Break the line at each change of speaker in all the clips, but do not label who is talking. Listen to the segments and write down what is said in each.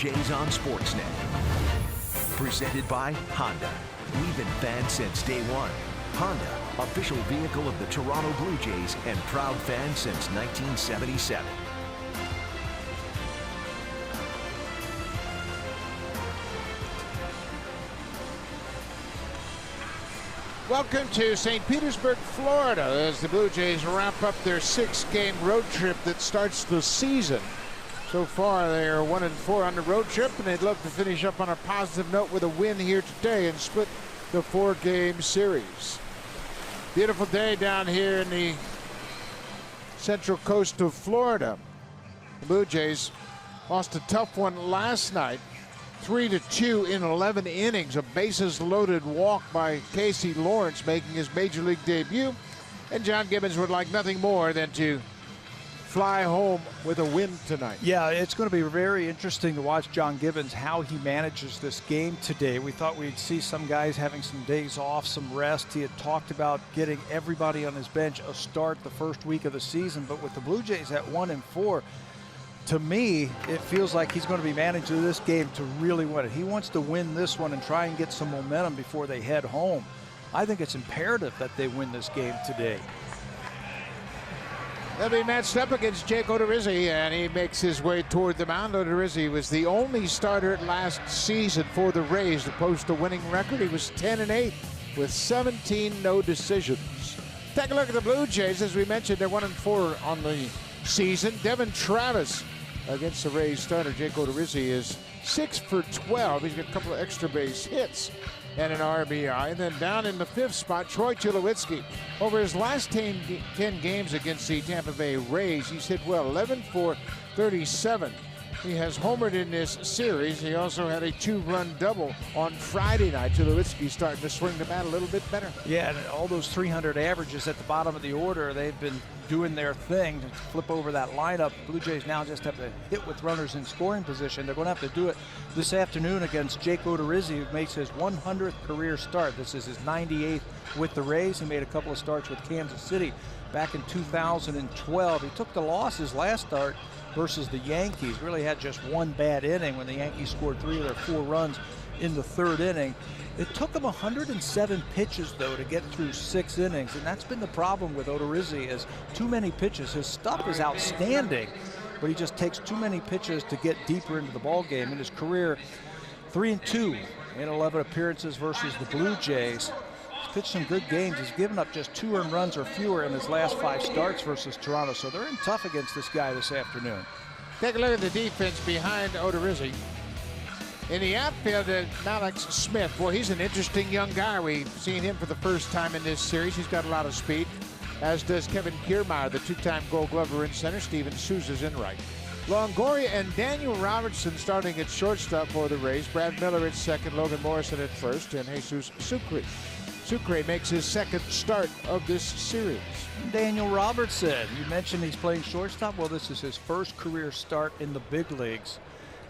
Jays on Sportsnet. Presented by Honda. We've been fans since day one. Honda, official vehicle of the Toronto Blue Jays and proud fan since 1977.
Welcome to St. Petersburg, Florida, as the Blue Jays wrap up their 6-game road trip that starts the season. So far, they are 1-4 on the road trip, and they'd love to finish up on a positive note with a win here today and split the 4-game series. Beautiful day down here in the central coast of Florida. The Blue Jays lost a tough one last night, 3-2 in 11 innings. A bases-loaded walk by Casey Lawrence making his major league debut, and John Gibbons would like nothing more than to fly home with a win tonight.
Yeah, it's going to be very interesting to watch John Gibbons, how he manages this game today. We thought we'd see some guys having some days off, some rest. He had talked about getting everybody on his bench a start the first week of the season, but with the Blue Jays at 1-4, to me, it feels like he's going to be managing this game to really win it. He wants to win this one and try and get some momentum before they head home. I think it's imperative that they win this game today.
They'll be matched up against Jake Odorizzi, and he makes his way toward the mound. Odorizzi was the only starter last season for the Rays to post a winning record. He was 10-8 with 17 no decisions. Take a look at the Blue Jays. As we mentioned, they're 1-4 on the season. Devin Travis against the Rays starter Jake Odorizzi is 6 for 12. He's got a couple of extra base hits and an RBI. And then down in the 5th spot, Troy Tulowitzki. Over his last 10 games against the Tampa Bay Rays, he's hit well, 11 for 37. He has homered in this series. He also had a 2-run double on Friday night. Tulowitzki starting to swing the bat a little bit better.
Yeah, and all those 300 averages at the bottom of the order, they've been doing their thing to flip over that lineup. Blue Jays now just have to hit with runners in scoring position. They're going to have to do it this afternoon against Jake Odorizzi, who makes his 100th career start. This is his 98th with the Rays. He made a couple of starts with Kansas City back in 2012. He took the losses last start versus the Yankees. Really had just one bad inning when the Yankees scored 3 of their 4 runs in the 3rd inning. It took him 107 pitches, though, to get through 6 innings, and that's been the problem with Odorizzi, is too many pitches. His stuff is outstanding, but he just takes too many pitches to get deeper into the ball game. In his career, 3-2 in 11 appearances versus the Blue Jays. He's pitched some good games. He's given up just 2 earned runs or fewer in his last 5 starts versus Toronto, so they're in tough against this guy this afternoon.
Take a look at the defense behind Odorizzi. In the outfield, Alex Smith. Boy, he's an interesting young guy. We've seen him for the first time in this series. He's got a lot of speed, as does Kevin Kiermaier, the 2-time Gold Glover in center. Steven Souza's in right. Longoria and Daniel Robertson starting at shortstop for the Rays. Brad Miller at second, Logan Morrison at first, and Jesus Sucre. Sucre makes his 2nd start of this series.
Daniel Robertson, you mentioned he's playing shortstop. Well, this is his first career start in the big leagues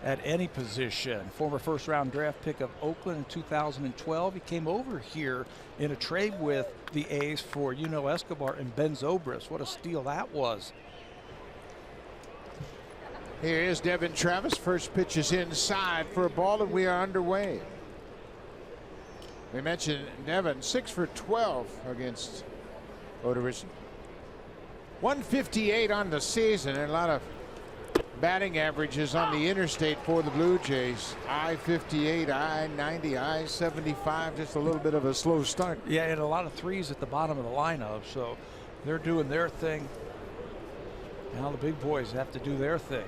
at any position. Former 1st-round draft pick of Oakland in 2012. He came over here in a trade with the A's for Escobar and Ben Zobrist. What a steal that was.
Here is Devin Travis. First pitch is inside for a ball, and we are underway. We mentioned Devin, 6 for 12 against Odorizzi. 158 on the season, and a lot of batting averages on the interstate for the Blue Jays. I-58, I-90, I-75, just a little bit of a slow start.
Yeah, and a lot of 3s at the bottom of the lineup, so they're doing their thing. Now the big boys have to do their thing.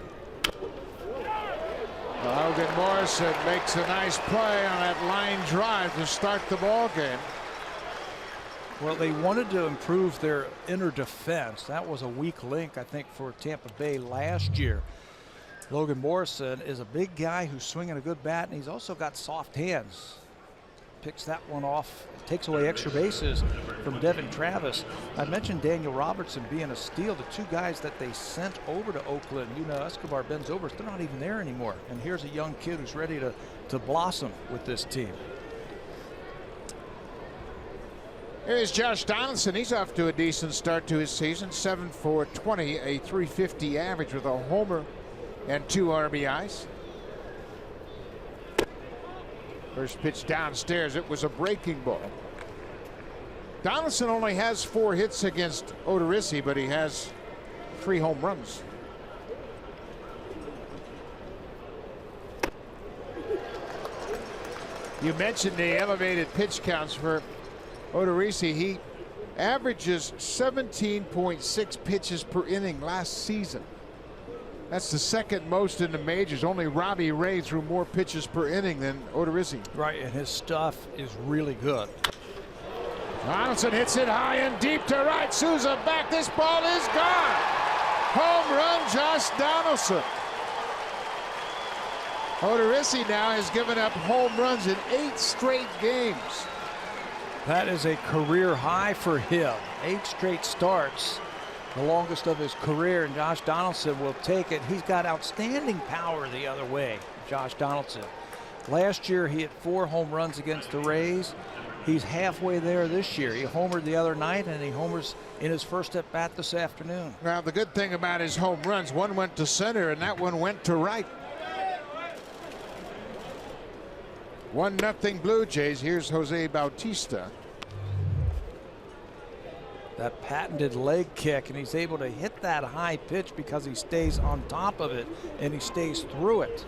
Logan Morrison makes a nice play on that line drive to start the ball game.
Well, they wanted to improve their inner defense. That was a weak link, I think, for Tampa Bay last year. Logan Morrison is a big guy who's swinging a good bat, and he's also got soft hands. Picks that one off, takes away extra bases from Devin Travis. I mentioned Daniel Robertson being a steal. The 2 guys that they sent over to Oakland, Escobar, Ben Zobrist, they're not even there anymore. And here's a young kid who's ready to blossom with this team.
Here's Josh Donaldson. He's off to a decent start to his season. 7 for 20, a .350 average with a homer and 2 RBIs. First pitch downstairs. It was a breaking ball. Donaldson only has 4 hits against Odorizzi, but he has 3 home runs. You mentioned the elevated pitch counts for Odorizzi. He averages 17.6 pitches per inning last season. That's the second most in the majors. Only Robbie Ray threw more pitches per inning than Odorizzi.
Right, and his stuff is really good.
Donaldson hits it high and deep to right. Souza back. This ball is gone. Home run, Josh Donaldson. Odorizzi now has given up home runs in 8 straight games.
That is a career high for him. 8 straight starts, the longest of his career, and Josh Donaldson will take it. He's got outstanding power the other way, Josh Donaldson. Last year he hit 4 home runs against the Rays. He's halfway there this year. He homered the other night, and he homers in his first at bat this afternoon.
Well, the good thing about his home runs, one went to center and that one went to right. 1-0 Blue Jays. Here's Jose Bautista.
That patented leg kick, and he's able to hit that high pitch because he stays on top of it and he stays through it.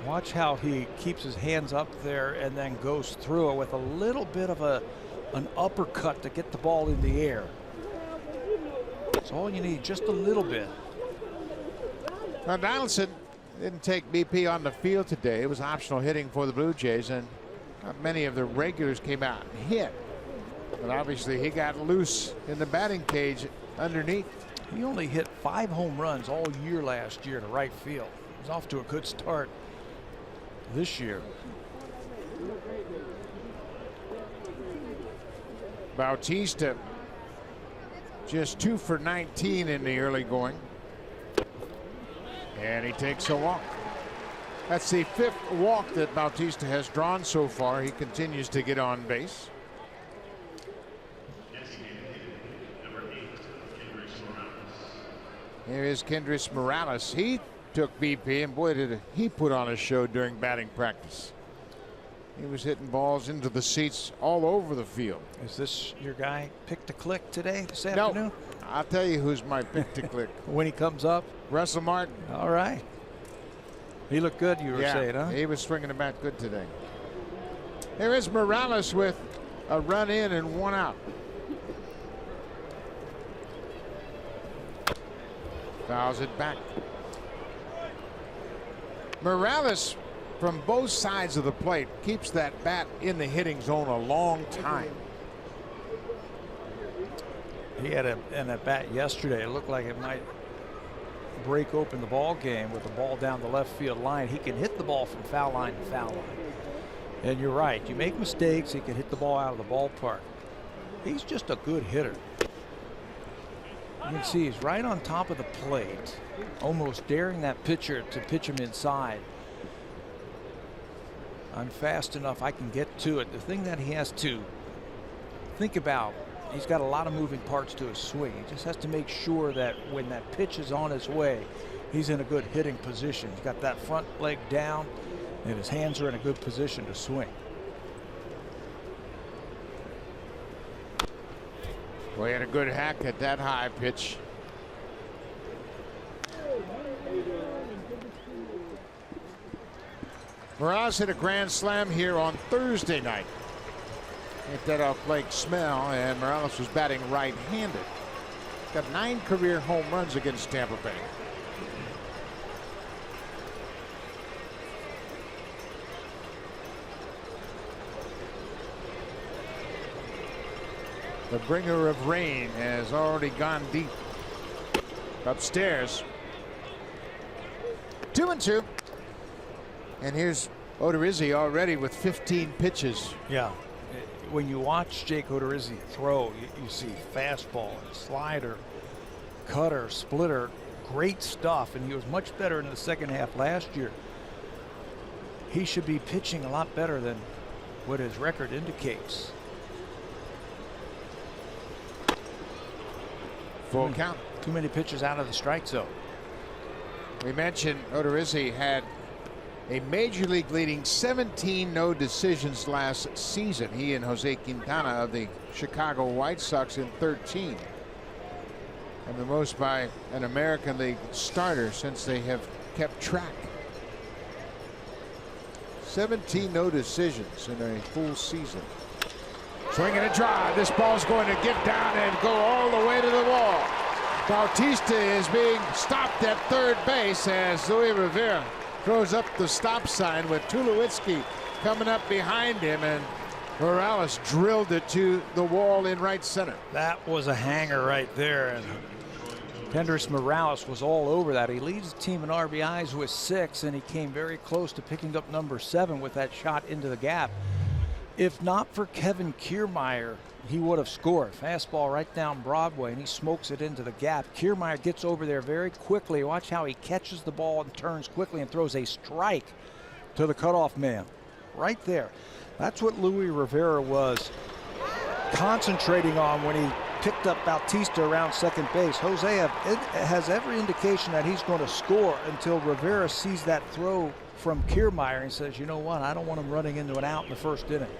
Watch how he keeps his hands up there and then goes through it with a little bit of an uppercut to get the ball in the air. That's all you need, just a little bit.
Now, Donaldson didn't take BP on the field today. It was optional hitting for the Blue Jays, and not many of the regulars came out and hit. But obviously he got loose in the batting cage underneath.
He only hit 5 home runs all year last year to right field. He's off to a good start this year.
Bautista just 2 for 19 in the early going. And he takes a walk. That's the 5th walk that Bautista has drawn so far. He continues to get on base. Here is Kendrys Morales. He took BP, and boy, did he put on a show during batting practice. He was hitting balls into the seats all over the field.
Is this your guy pick to click today, this afternoon?
No, I'll tell you who's my pick to click.
When he comes up?
Russell Martin.
All right. He looked good, you were saying, huh?
He was swinging the bat good today. Here is Morales with a run in and 1 out. Fouls it back. Morales, from both sides of the plate, keeps that bat in the hitting zone a long time.
He had an at bat yesterday. It looked like it might break open the ball game with the ball down the left field line. He can hit the ball from foul line to foul line. And you're right, you make mistakes, he can hit the ball out of the ballpark. He's just a good hitter. You can see he's right on top of the plate, almost daring that pitcher to pitch him inside. I'm fast enough, I can get to it. The thing that he has to think about, he's got a lot of moving parts to his swing. He just has to make sure that when that pitch is on his way, he's in a good hitting position. He's got that front leg down, and his hands are in a good position to swing.
Well, he had a good hack at that high pitch. Morales hit a grand slam here on Thursday night. Hit that off Blake Snell, and Morales was batting right-handed. Got 9 career home runs against Tampa Bay. The bringer of rain has already gone deep. Upstairs. 2-2. And here's Odorizzi already with 15 pitches.
Yeah. When you watch Jake Odorizzi throw, you see fastball, slider, cutter, splitter, great stuff, and he was much better in the second half last year. He should be pitching a lot better than what his record indicates.
Full count.
Too many pitches out of the strike zone.
We mentioned Odorizzi had a major league leading 17 no decisions last season. He and Jose Quintana of the Chicago White Sox in 13. And the most by an American League starter since they have kept track. 17 no decisions in a full season. Swing and a drive. This ball's going to get down and go all the way to the wall. Bautista is being stopped at third base as Luis Rivera throws up the stop sign with Tulowitzki coming up behind him, and Morales drilled it to the wall in right center.
That was a hanger right there, and Kendrys Morales was all over that. He leads the team in RBIs with 6, and he came very close to picking up number 7 with that shot into the gap. If not for Kevin Kiermaier, he would have scored. Fastball right down Broadway, and he smokes it into the gap. Kiermaier gets over there very quickly. Watch how he catches the ball and turns quickly and throws a strike to the cutoff man. Right there. That's what Luis Rivera was concentrating on when he picked up Bautista around second base. Jose has every indication that he's going to score until Rivera sees that throw from Kiermaier and says, you know what, I don't want him running into an out in the first inning.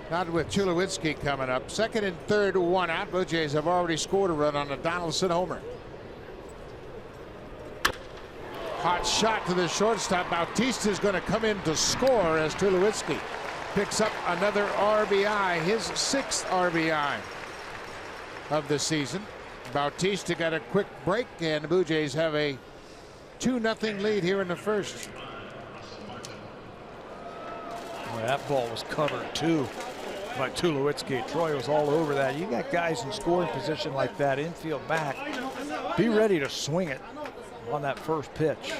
Not with Tulowitzki coming up. Second and third, 1 out. Blue Jays have already scored a run on a Donaldson homer. Hot shot to the shortstop. Bautista is going to come in to score as Tulowitzki picks up another RBI, his 6th RBI of the season. Bautista got a quick break, and the Blue Jays have a 2-0 lead here in the first.
Well, that ball was covered too by Tulowitzki. Troy was all over that. You got guys in scoring position like that, infield back. Be ready to swing it on that first pitch.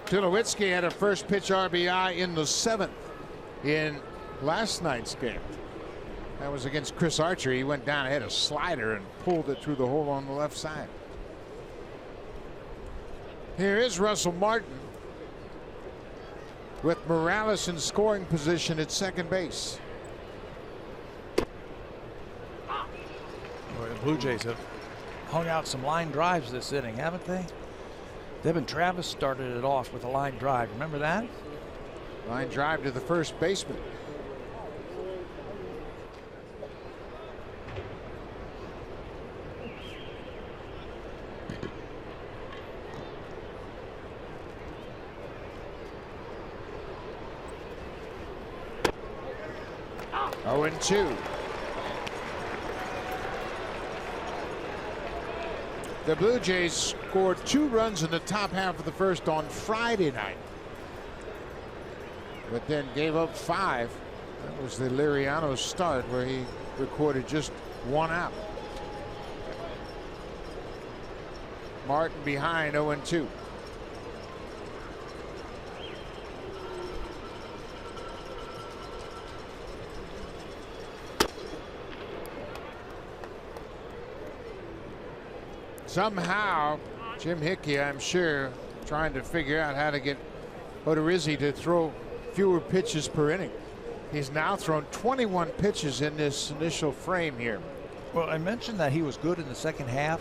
Tulowitzki had a first pitch RBI in the 7th in last night's game. That was against Chris Archer. He went down, had a slider, and pulled it through the hole on the left side. Here is Russell Martin with Morales in scoring position at second base.
Boy, the Blue Jays have hung out some line drives this inning, haven't they? Devin Travis started it off with a line drive. Remember that?
Line drive to the first baseman. Oh, and 2. The Blue Jays scored 2 runs in the top half of the first on Friday night, but then gave up 5. That was the Liriano start where he recorded just 1 out. Martin behind, 0-2. Somehow, Jim Hickey, I'm sure, trying to figure out how to get Odorizzi to throw fewer pitches per inning. He's now thrown 21 pitches in this initial frame here.
Well, I mentioned that he was good in the second half.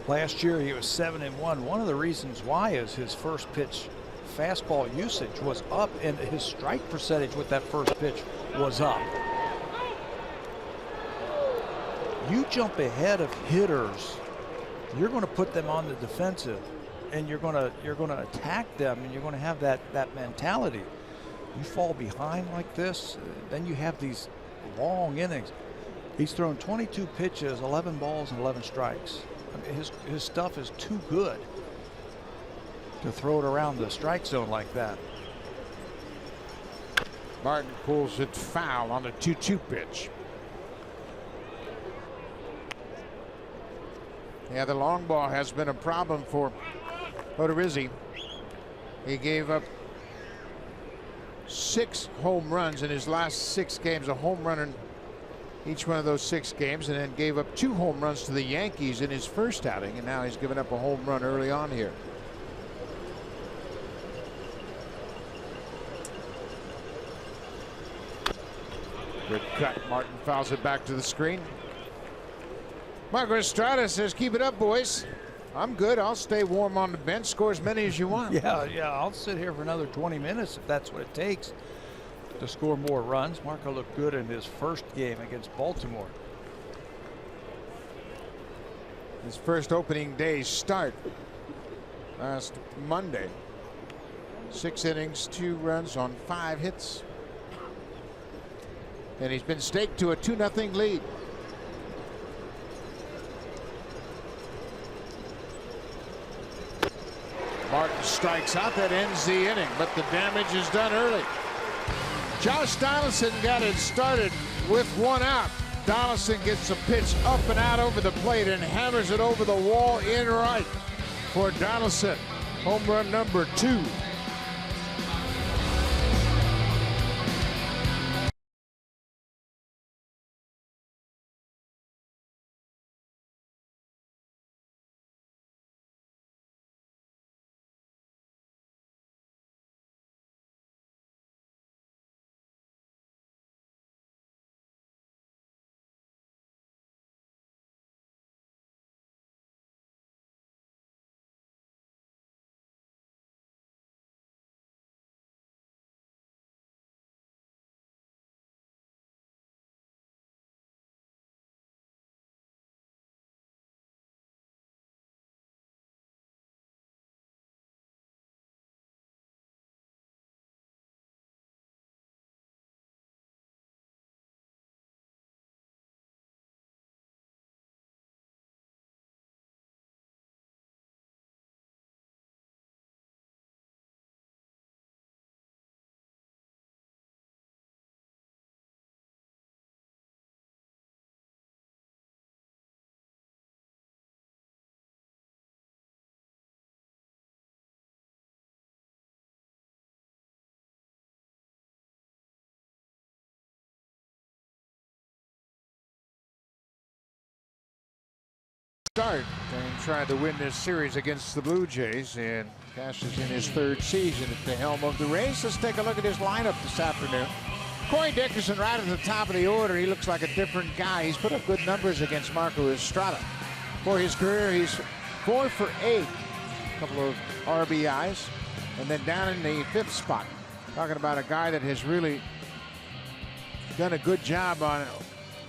Last year he was 7-1. One of the reasons why is his first pitch fastball usage was up, and his strike percentage with that first pitch was up. You jump ahead of hitters, you're going to put them on the defensive, and you're going to attack them, and you're going to have that mentality. You fall behind like this, then you have these long innings. He's thrown 22 pitches, 11 balls, and 11 strikes. I mean, his stuff is too good to throw it around the strike zone like that.
Martin pulls it foul on the 2-2 pitch. Yeah, the long ball has been a problem for Odorizzi. He gave up 6 home runs in his last 6 games, a home run in each one of those 6 games, and then gave up 2 home runs to the Yankees in his first outing, and now he's given up a home run early on here. Good cut. Martin fouls it back to the screen. Marco Estrada says, keep it up, boys. I'm good. I'll stay warm on the bench. Score as many as you want.
Yeah, I'll sit here for another 20 minutes if that's what it takes to score more runs. Marco looked good in his first game against Baltimore.
His first opening day start last Monday. 6 innings, 2 runs on 5 hits. And he's been staked to a 2-0 lead. Martin strikes out. That ends the inning, but the damage is done early. Josh Donaldson got it started with 1 out. Donaldson gets a pitch up and out over the plate and hammers it over the wall in right for Donaldson. Home run number 2. Start and tried to win this series against the Blue Jays, and cashes in his 3rd season at the helm of the Rays. Let's take a look at his lineup this afternoon. Corey Dickerson right at the top of the order. He looks like a different guy. He's put up good numbers against Marco Estrada. For his career, he's 4 for 8. A couple of RBIs. And then down in the 5th spot. Talking about a guy that has really done a good job on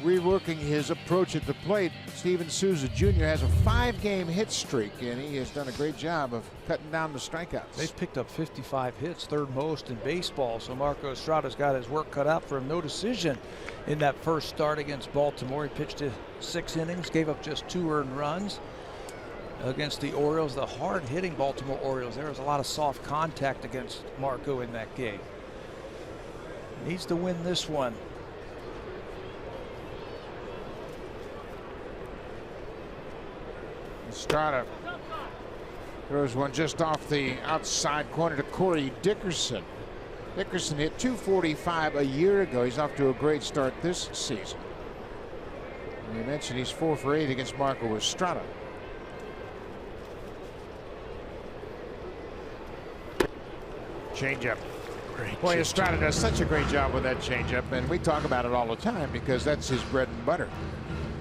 reworking his approach at the plate. Steven Souza Jr. has a 5-game hit streak, and he has done a great job of cutting down the strikeouts.
They've picked up 55 hits, 3rd most in baseball, so Marco Estrada's got his work cut out for him. No decision in that first start against Baltimore. He pitched 6 innings, gave up just 2 earned runs against the Orioles, the hard-hitting Baltimore Orioles. There was a lot of soft contact against Marco in that game. Needs to win this one.
Estrada throws one just off the outside corner to Corey Dickerson. Dickerson hit .245 a year ago. He's off to a great start this season. And you mentioned he's 4 for 8 against Marco Estrada. Changeup. Boy, Estrada does such a great job with that changeup, and we talk about it all the time because that's his bread and butter.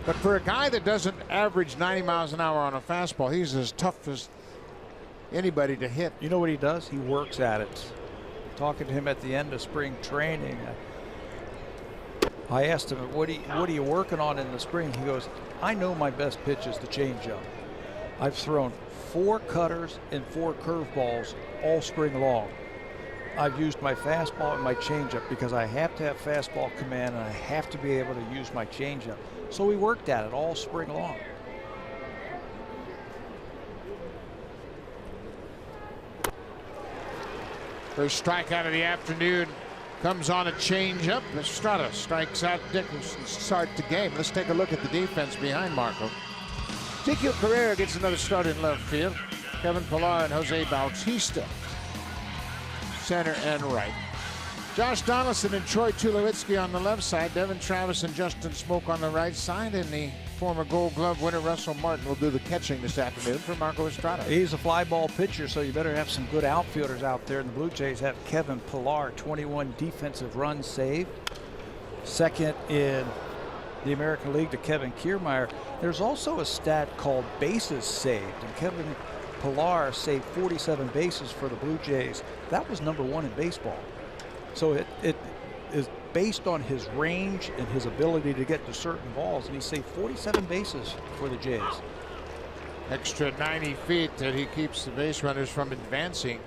But for a guy that doesn't average 90 miles an hour on a fastball, he's as tough as anybody to hit.
You know what he does? He works at it. Talking to him at the end of spring training, I asked him, what are you working on in the spring? He goes, I know my best pitch is the changeup. I've thrown 4 cutters and 4 curveballs all spring long. I've used my fastball and my changeup because I have to have fastball command and I have to be able to use my changeup. So we worked at it all spring long.
First strikeout of the afternoon comes on a changeup. Estrada strikes out Dickerson to start the game. Let's take a look at the defense behind Marco. Ezequiel Carrera gets another start in left field. Kevin Pillar and Jose Bautista center and right. Josh Donaldson and Troy Tulowitzki on the left side. Devin Travis and Justin Smoke on the right side. And the former Gold Glove winner Russell Martin will do the catching this afternoon for Marco Estrada.
He's a fly ball pitcher, so you better have some good outfielders out there. And the Blue Jays have Kevin Pillar, 21 defensive runs saved. Second in the American League to Kevin Kiermaier. There's also a stat called bases saved, and Kevin Pillar saved 47 bases for the Blue Jays. That was #1 in baseball. So it is based on his range and his ability to get to certain balls, and he saved 47 bases for the Jays.
Extra 90 feet that he keeps the base runners from advancing,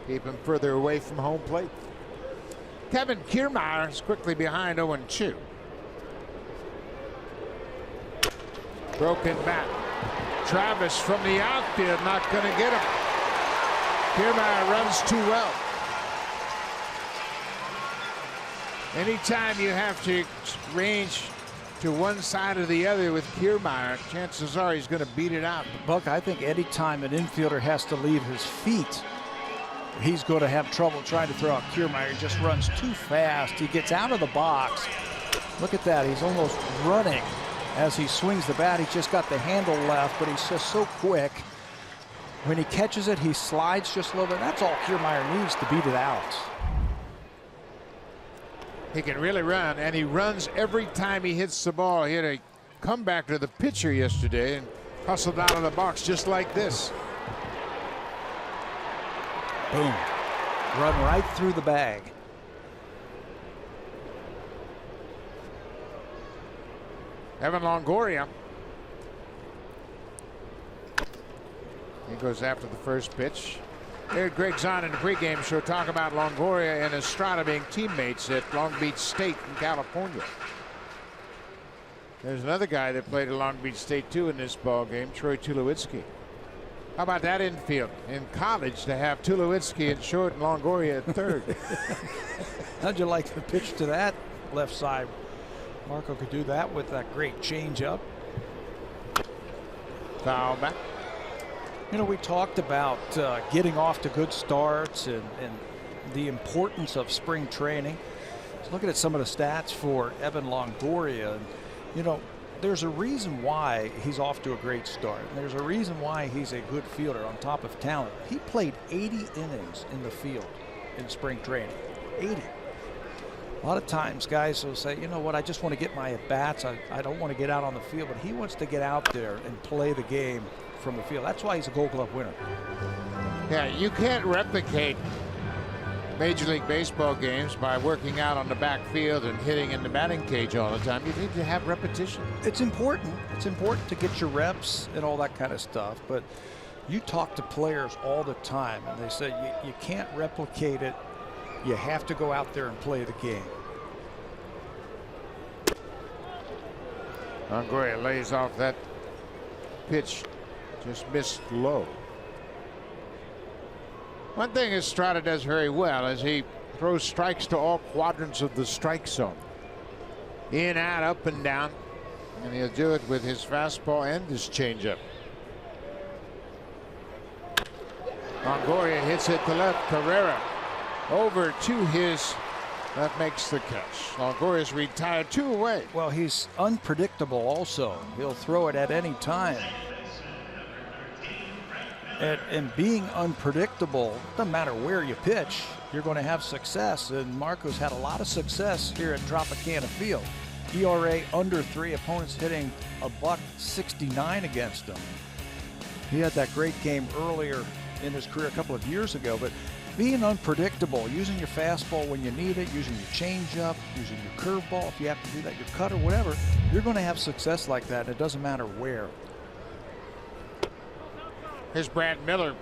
keep him further away from home plate. Kevin Kiermaier is quickly behind 0-2. Broken bat. Travis from the outfield, not going to get him. Kiermaier runs too well. Anytime you have to range to one side or the other with Kiermaier, chances are he's going to beat it out.
Buck, I think anytime an infielder has to leave his feet, he's going to have trouble trying to throw out Kiermaier. He just runs too fast. He gets out of the box. Look at that. He's almost running as he swings the bat. He's just got the handle left, but he's just so quick. When he catches it, he slides just a little bit. That's all Kiermaier needs to beat it out.
He can really run, and he runs every time he hits the ball. He had a comeback to the pitcher yesterday and hustled out of the box just like this.
Boom. Run right through the bag.
Evan Longoria. He goes after the first pitch. There, Greg Zahn in the pregame show talk about Longoria and Estrada being teammates at Long Beach State in California. There's another guy that played at Long Beach State too in this ball game, Troy Tulowitzki. How about that infield in college to have Tulowitzki at short and Longoria at third?
How'd you like the pitch to that left side? Marco could do that with that great changeup.
Foul back.
You know, we talked about getting off to good starts and the importance of spring training. Just looking at some of the stats for Evan Longoria, and, you know, there's a reason why he's off to a great start. And there's a reason why he's a good fielder on top of talent. He played 80 innings in the field in spring training. 80. A lot of times guys will say, you know what, I just want to get my at-bats. I don't want to get out on the field. But he wants to get out there and play the game from the field. That's why he's a Gold Glove winner.
Yeah, you can't replicate Major League Baseball games by working out on the backfield and hitting in the batting cage all the time. You need to have repetition.
It's important. It's important to get your reps and all that kind of stuff. But you talk to players all the time, and they say you can't replicate it. You have to go out there and play the game.
Longoria lays off that pitch. Just missed low. One thing Estrada does very well is he throws strikes to all quadrants of the strike zone. In, out, up, and down. And he'll do it with his fastball and his changeup. Longoria hits it to left. Carrera over to his. That makes the catch. Longoria's retired, 2 away.
Well, he's unpredictable also. He'll throw it at any time. And being unpredictable, doesn't matter where you pitch, you're going to have success. And Marco's had a lot of success here at Tropicana Field. ERA under 3, opponents hitting $1.69 against him. He had that great game earlier in his career a couple of years ago, but being unpredictable, using your fastball when you need it, using your changeup, using your curveball, if you have to do that, your cutter, whatever, you're going to have success like that. It doesn't matter where.
Here's Brad Miller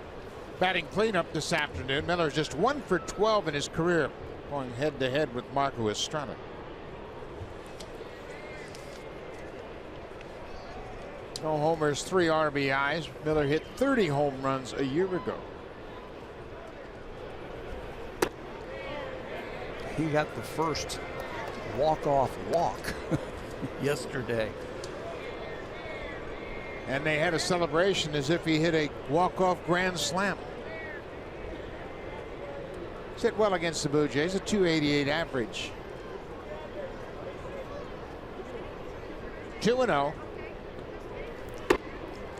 batting cleanup this afternoon. Miller's just 1 for 12 in his career, going head to head with Marco Estrada. No homers, 3 RBIs. Miller hit 30 home runs a year ago.
He got the first walk-off walk yesterday.
And they had a celebration as if he hit a walk-off grand slam. Hit well against the Blue Jays, a .288 average. 2-0.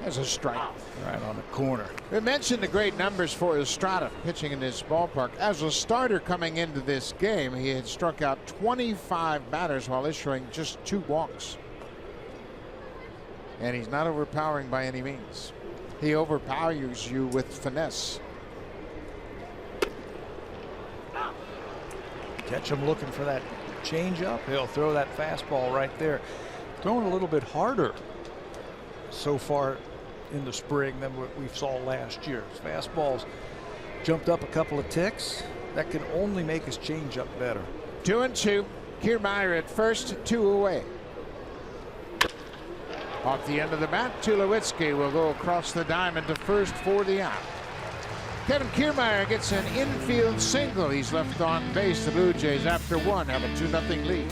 As a strike.
Right on the corner.
We mentioned the great numbers for Estrada pitching in this ballpark. As a starter coming into this game, he had struck out 25 batters while issuing just 2 walks. And he's not overpowering by any means. He overpowers you with finesse.
Catch him looking for that changeup. He'll throw that fastball right there. Throwing a little bit harder so far in the spring than what we saw last year. His fastballs jumped up a couple of ticks. That can only make his changeup better.
2-2. Kiermaier at first, 2 away. Off the end of the bat, Tulowitzki will go across the diamond to first for the out. Kevin Kiermaier gets an infield single. He's left on base. The Blue Jays, after 1, have a 2-0 lead.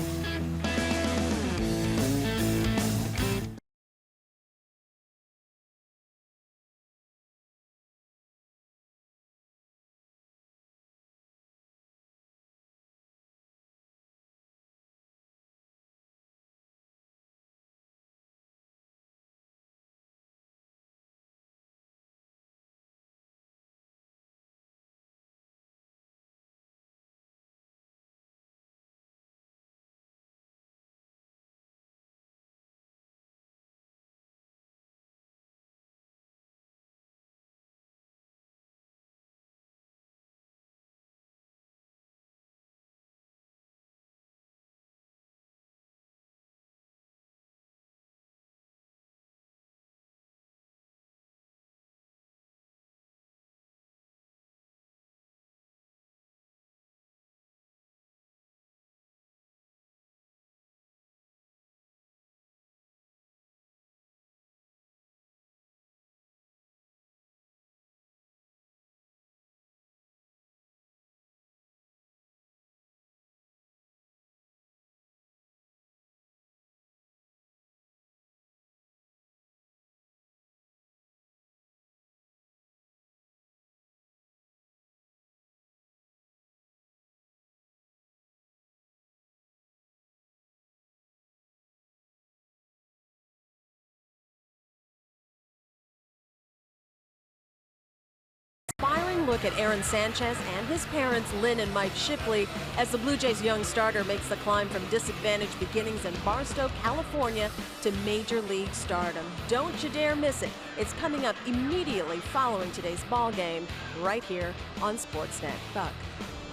Inspiring look at Aaron Sanchez and his parents, Lynn and Mike Shipley, as the Blue Jays' young starter makes the climb from disadvantaged beginnings in Barstow, California, to Major League stardom. Don't you dare miss it. It's coming up immediately following today's ball game, right here on Sportsnet. Buck.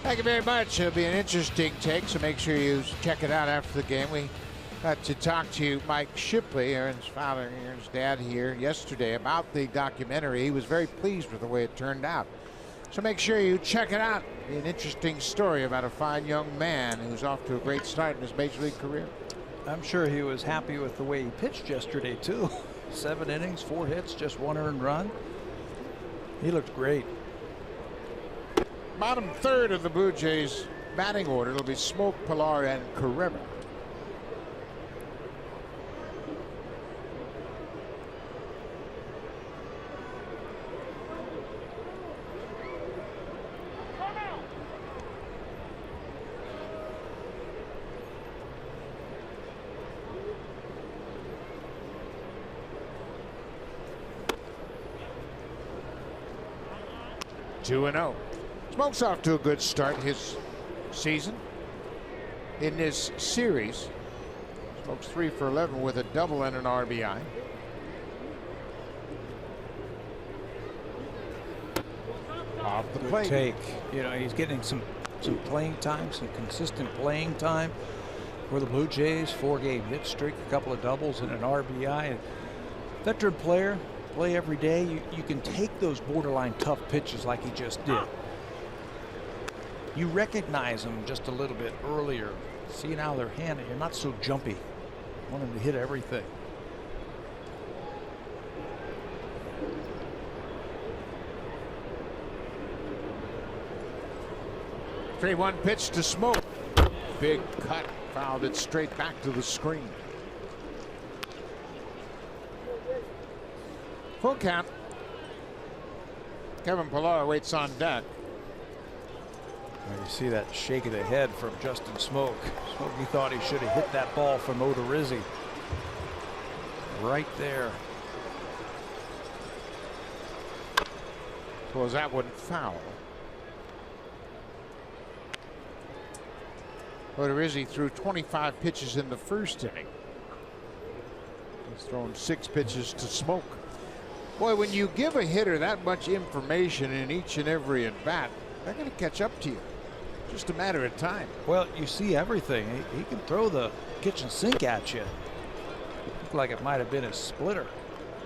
Thank you very much. It'll be an interesting take, so make sure you check it out after the game. We got to talk to Mike Shipley, Aaron's father, Aaron's dad, here yesterday about the documentary. He was very pleased with the way it turned out. So make sure you check it out. It'll be an interesting story about a fine young man who's off to a great start in his major league career.
I'm sure he was happy with the way he pitched yesterday, too. 7 innings, 4 hits, just 1 earned run. He looked great.
Bottom third of the Blue Jays batting order. It'll be Smoke, Pilar, and Carrera. Two and 0. Smoke's off to a good start his season. In this series, Smoke's 3 for 11 with a double and an RBI. Off the plate.
Take. You know, he's getting some playing time, some consistent playing time for the Blue Jays. 4-game hit streak, a couple of doubles and an RBI. Veteran player, play every day. You can take those borderline tough pitches like he just did. You recognize them just a little bit earlier. See how they're handed. You're not so jumpy. Want him to hit everything.
Three 1 pitch to Smoke. Big cut, fouled it straight back to the screen. Full count. Kevin Pilar waits on deck.
You see that shake of the head from Justin Smoke. Smokey thought he should have hit that ball from Odorizzi. Right there.
Was that one foul? Odorizzi threw 25 pitches in the first inning. He's thrown 6 pitches to Smoke. Boy, when you give a hitter that much information in each and every at bat, they're going to catch up to you. Just a matter of time.
Well, you see everything. He can throw the kitchen sink at you. Looked like it might have been a splitter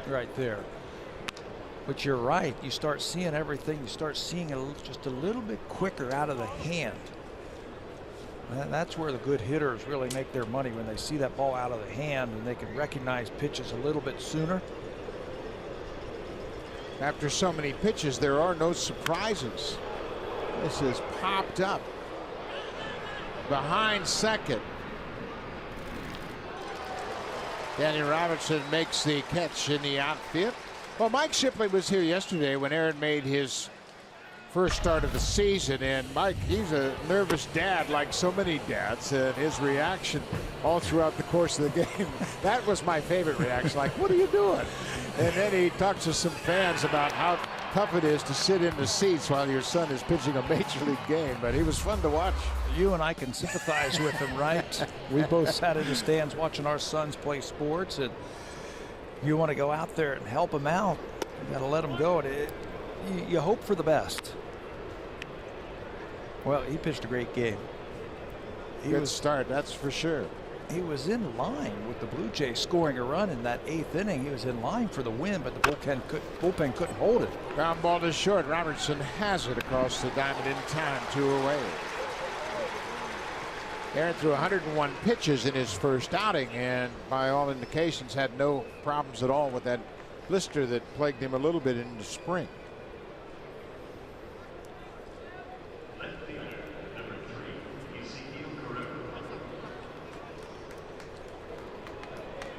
right there. But you're right. You start seeing everything. You start seeing it just a little bit quicker out of the hand. And that's where the good hitters really make their money, when they see that ball out of the hand and they can recognize pitches a little bit sooner.
After so many pitches, there are no surprises. This is popped up behind second. Danny Robertson makes the catch in the outfield. Well, Mike Shipley was here yesterday when Aaron made his first start of the season, and Mike, he's a nervous dad like so many dads, and his reaction all throughout the course of the game, that was my favorite reaction, like, what are you doing? And then he talks to some fans about how tough it is to sit in the seats while your son is pitching a major league game, but he was fun to watch.
You and I can sympathize with him, right? We both sat in the stands watching our sons play sports, and you want to go out there and help them out. You got to let them go. You hope for the best. Well, he pitched a great game.
Good start, that's for sure.
He was in line with the Blue Jays scoring a run in that 8th inning. He was in line for the win, but the bullpen couldn't hold it.
Ground ball to short. Robertson has it across the diamond in time, 2 away. Aaron threw 101 pitches in his first outing, and by all indications had no problems at all with that blister that plagued him a little bit in the spring.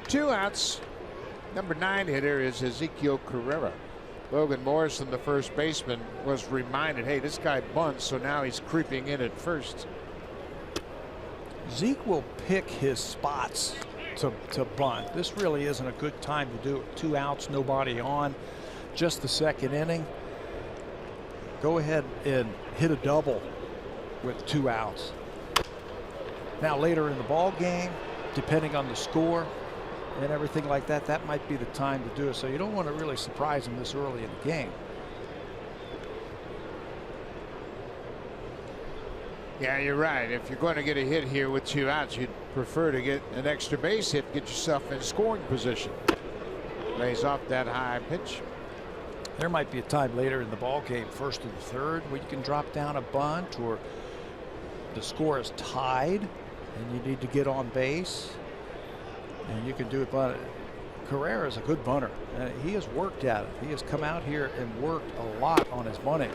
Two outs. Number 9 hitter is Ezekiel Carrera. Logan Morrison, the first baseman, was reminded, hey, this guy bunts, so now he's creeping in at first.
Zeke will pick his spots to bunt. This really isn't a good time to do it. 2 outs, nobody on, just the 2nd inning. Go ahead and hit a double with 2 outs. Now later in the ball game, depending on the score and everything like that, that might be the time to do it. So you don't want to really surprise him this early in the game.
Yeah, you're right. If you're going to get a hit here with 2 outs, you'd prefer to get an extra base hit, get yourself in scoring position. Lays off that high pitch.
There might be a time later in the ball game, 1st and 3rd, where you can drop down a bunt, or the score is tied and you need to get on base, and you can do it. But Carrera is a good bunter. He has worked at it. He has come out here and worked a lot on his bunting.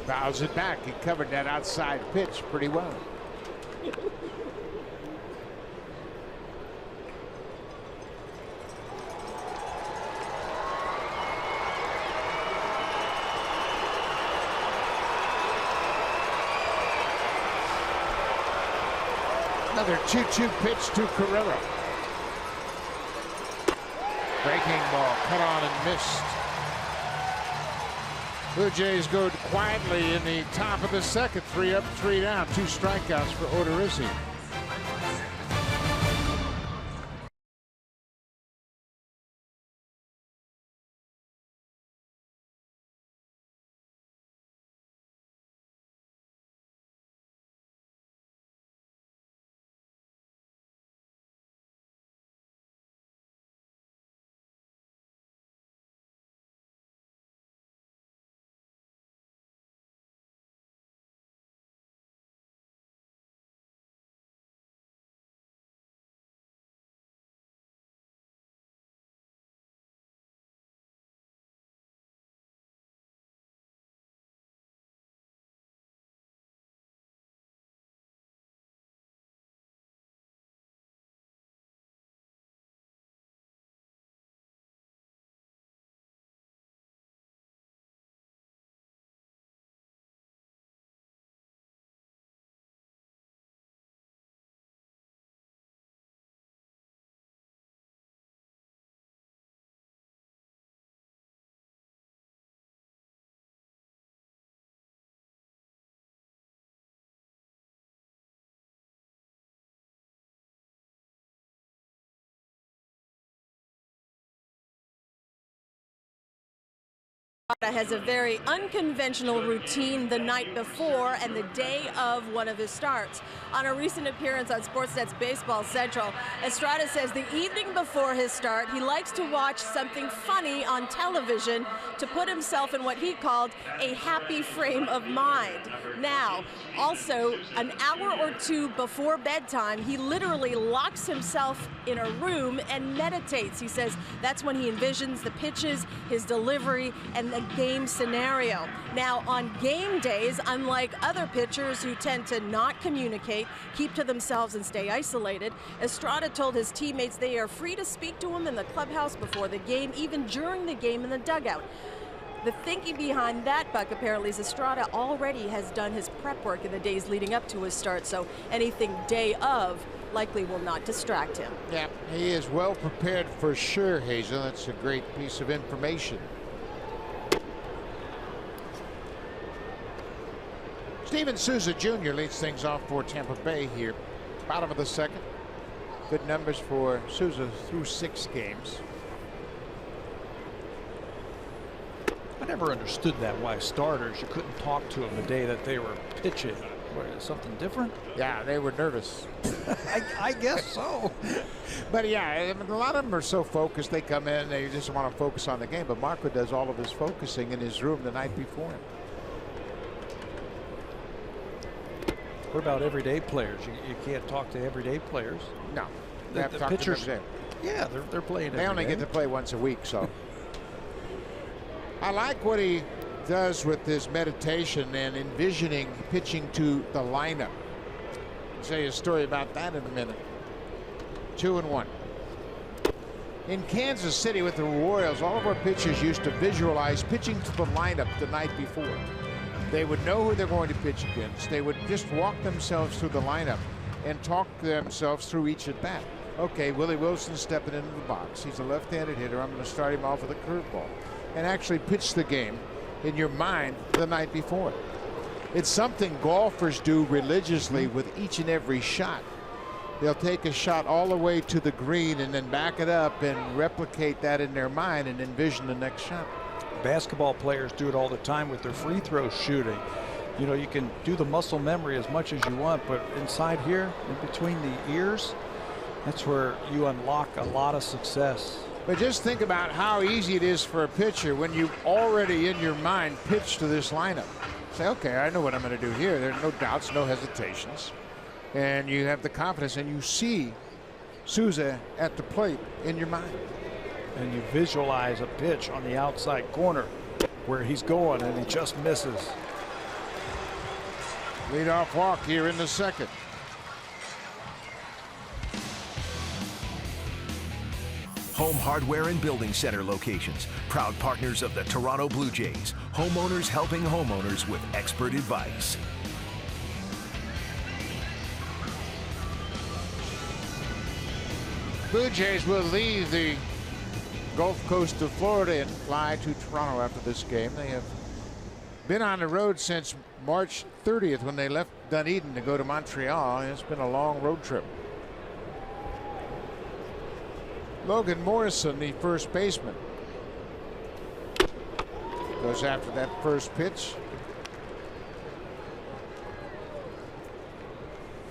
Fouls it back. He covered that outside pitch pretty well. Another 2-2 pitch to Carrera. Breaking ball, cut on and missed. Blue Jays go quietly in the top of the 2nd, 3 up, 3 down, 2 strikeouts for Odorizzi.
has a very unconventional routine the night before and the day of one of his starts. On a recent appearance on Sportsnet's Baseball Central, Estrada says the evening before his start, he likes to watch something funny on television to put himself in what he called a happy frame of mind. Now, also, an hour or two before bedtime, he literally locks himself in a room and meditates. He says that's when he envisions the pitches, his delivery, and the game scenario. Now, on game days, unlike other pitchers who tend to not communicate, keep to themselves and stay isolated, Estrada told his teammates they are free to speak to him in the clubhouse before the game, even during the game in the dugout. The thinking behind that, Buck, apparently is Estrada already has done his prep work in the days leading up to his start, so anything day of likely will not distract him.
Yeah, he is well prepared for sure, Hazel. That's a great piece of information. Steven Souza Jr. leads things off for Tampa Bay here. Bottom of the second. Good numbers for Souza through 6 games.
I never understood that, why starters, you couldn't talk to them the day that they were pitching. What, something different?
Yeah, they were nervous.
I guess so.
But yeah, I mean, a lot of them are so focused, they come in, they just want to focus on the game. But Marco does all of his focusing in his room the night before him.
What about everyday players? You can't talk to everyday players.
No, they have to talk
pitchers,
to them every day.
Yeah, they're playing
They only get to play once a week, so. I like what he does with his meditation and envisioning pitching to the lineup. I'll tell you a story about that in a minute. 2-1. In Kansas City with the Royals, all of our pitchers used to visualize pitching to the lineup the night before. They would know who they're going to pitch against. They would just walk themselves through the lineup and talk themselves through each at bat. Okay, Willie Wilson's stepping into the box. He's a left-handed hitter. I'm going to start him off with a curveball. And actually pitch the game in your mind the night before. It's something golfers do religiously with each and every shot. They'll take a shot all the way to the green and then back it up and replicate that in their mind and envision the next shot.
Basketball players do it all the time with their free throw shooting. You know, you can do the muscle memory as much as you want, but inside here, in between the ears, that's where you unlock a lot of success.
But just think about how easy it is for a pitcher when you already in your mind pitch to this lineup. Say, okay, I know what I'm going to do here. There are no doubts, no hesitations. And you have the confidence and you see Souza at the plate in your mind.
And you visualize a pitch on the outside corner where he's going and he just misses.
Leadoff walk here in the second.
Home Hardware and Building Center locations, proud partners of the Toronto Blue Jays. Homeowners helping homeowners with expert advice.
Blue Jays will leave the Gulf Coast of Florida and fly to Toronto after this game. They have been on the road since March 30th when they left Dunedin to go to Montreal. It's been a long road trip. Logan Morrison, the first baseman, goes after that first pitch.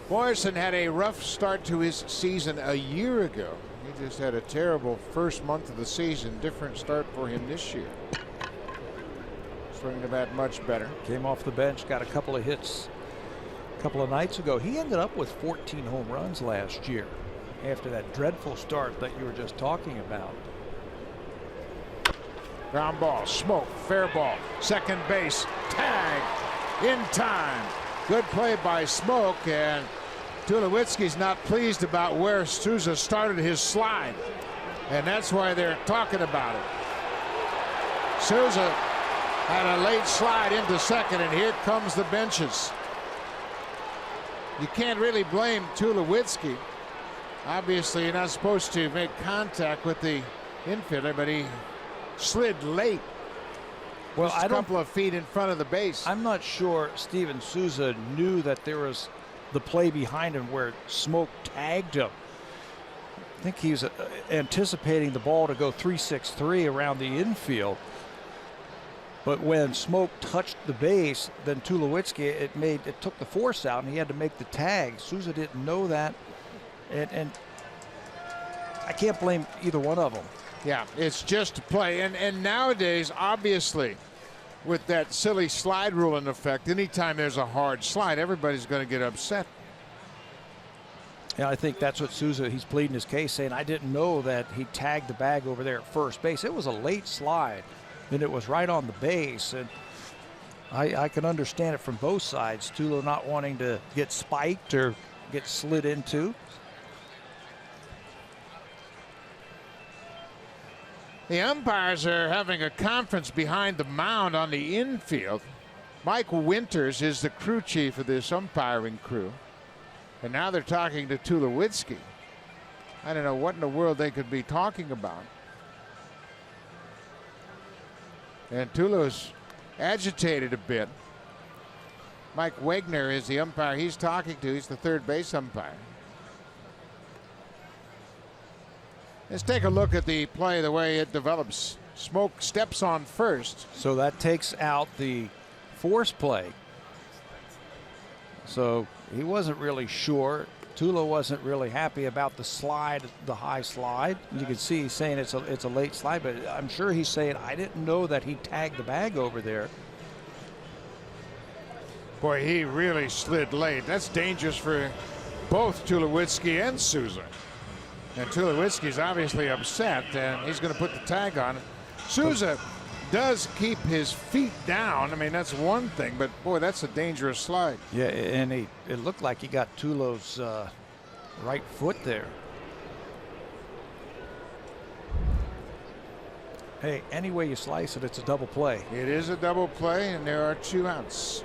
Morrison had a rough start to his season a year ago. He just had a terrible first month of the season. Different start for him this year. Swinging the bat much better.
Came off the bench, got a couple of hits a couple of nights ago. He ended up with 14 home runs last year after that dreadful start that you were just talking about.
Ground ball, Smoke, fair ball, second base, tag in time. Good play by Smoke, and Tulowitzki's not pleased about where Souza started his slide, and that's why they're talking about it. Souza had a late slide into second, and here comes the benches. You can't really blame Tulowitzki. Obviously, you're not supposed to make contact with the infielder, but he slid late.
Well,
just a couple of feet in front of the base.
I'm not sure Steven Souza knew that there was the play behind him where Smoke tagged him. I think he was anticipating the ball to go 3-6-3 around the infield. But when Smoke touched the base, then Tulowitzki, it took the force out, and he had to make the tag. Souza didn't know that, and I can't blame either one of them.
Yeah, it's just a play. And nowadays, obviously, with that silly slide rule in effect, anytime there's a hard slide, everybody's going to get upset.
Yeah, I think that's what Souza, he's pleading his case, saying, I didn't know that he tagged the bag over there at first base. It was a late slide, and it was right on the base. And I can understand it from both sides. Tulo not wanting to get spiked or get slid into.
The umpires are having a conference behind the mound on the infield. Mike Winters is the crew chief of this umpiring crew. And now they're talking to Tulowitzki. I don't know what in the world they could be talking about. And Tulo's agitated a bit. Mike Wagner is the umpire he's talking to. He's the third base umpire. Let's take a look at the play, the way it develops. Smoke steps on first.
So that takes out the force play. So he wasn't really sure. Tulo wasn't really happy about the slide, the high slide. You can see he's saying it's a late slide, but I'm sure he's saying, I didn't know that he tagged the bag over there.
Boy, he really slid late. That's dangerous for both Tulowitzki and Souza. And Tulowitzki's obviously upset, and he's going to put the tag on. Souza does keep his feet down. I mean, that's one thing, but boy, that's a dangerous slide.
Yeah, and it looked like he got Tulo's right foot there. Hey, any way you slice it, it's a double play.
It is a double play, and there are 2 outs.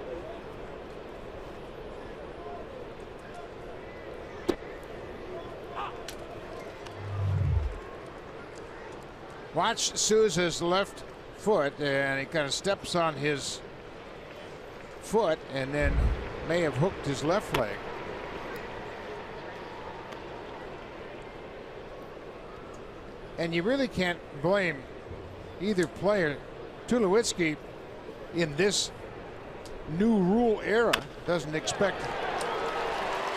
Watch Souza's left foot, and he kind of steps on his foot and then may have hooked his left leg. And you really can't blame either player. Tulowitzki, in this new rule era, doesn't expect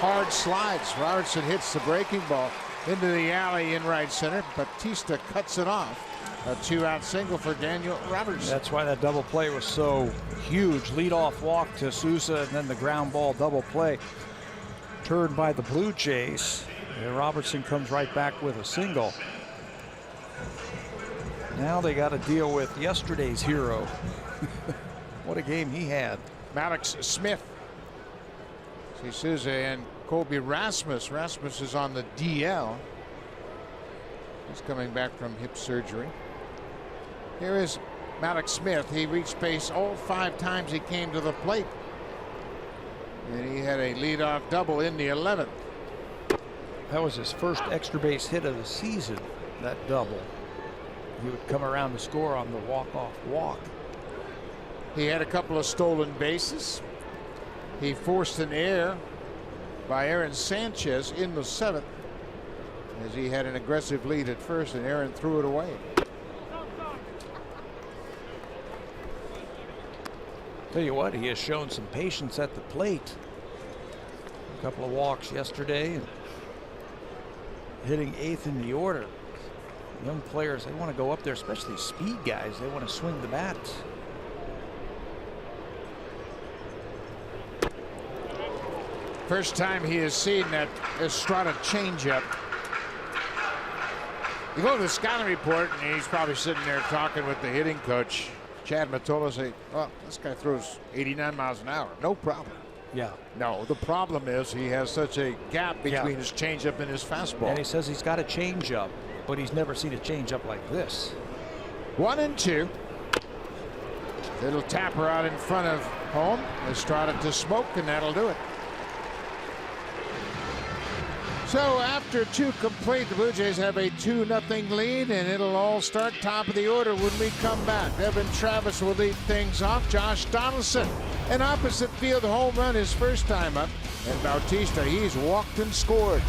hard slides. Robertson hits the breaking ball into the alley in right center. Batista cuts it off. A 2-out single for Daniel Robertson.
That's why that double play was so huge. Leadoff walk to Souza, and then the ground ball double play turned by the Blue Jays. And Robertson comes right back with a single. Now they got to deal with yesterday's hero. What a game he had.
Maddox Smith. See Souza and Colby Rasmus. Rasmus is on the DL. He's coming back from hip surgery. Here is Maddox Smith. He reached base all 5 times he came to the plate. And he had a leadoff double in the 11th.
That was his first extra base hit of the season, that double. He would come around to score on the walk-off walk.
He had a couple of stolen bases. He forced an error by Aaron Sanchez in the 7th, as he had an aggressive lead at first, and Aaron threw it away.
Tell you what, he has shown some patience at the plate. A couple of walks yesterday, and hitting 8th in the order. Young players, they want to go up there, especially speed guys. They want to swing the bats.
First time he has seen that Estrada changeup. You go to the scouting report, and he's probably sitting there talking with the hitting coach, Chad Mottola, say, well, this guy throws 89 miles an hour. No problem.
Yeah.
No, the problem is he has such a gap between his changeup and his fastball.
And he says he's got a changeup, but he's never seen a changeup like this.
1-2. Little tapper out in front of home. Estrada to Smoke, and that'll do it. So after 2 complete, the Blue Jays have a 2-0 lead, and it'll all start top of the order when we come back. Evan Travis will lead things off. Josh Donaldson, an opposite field home run his first time up. And Bautista, he's walked and scored.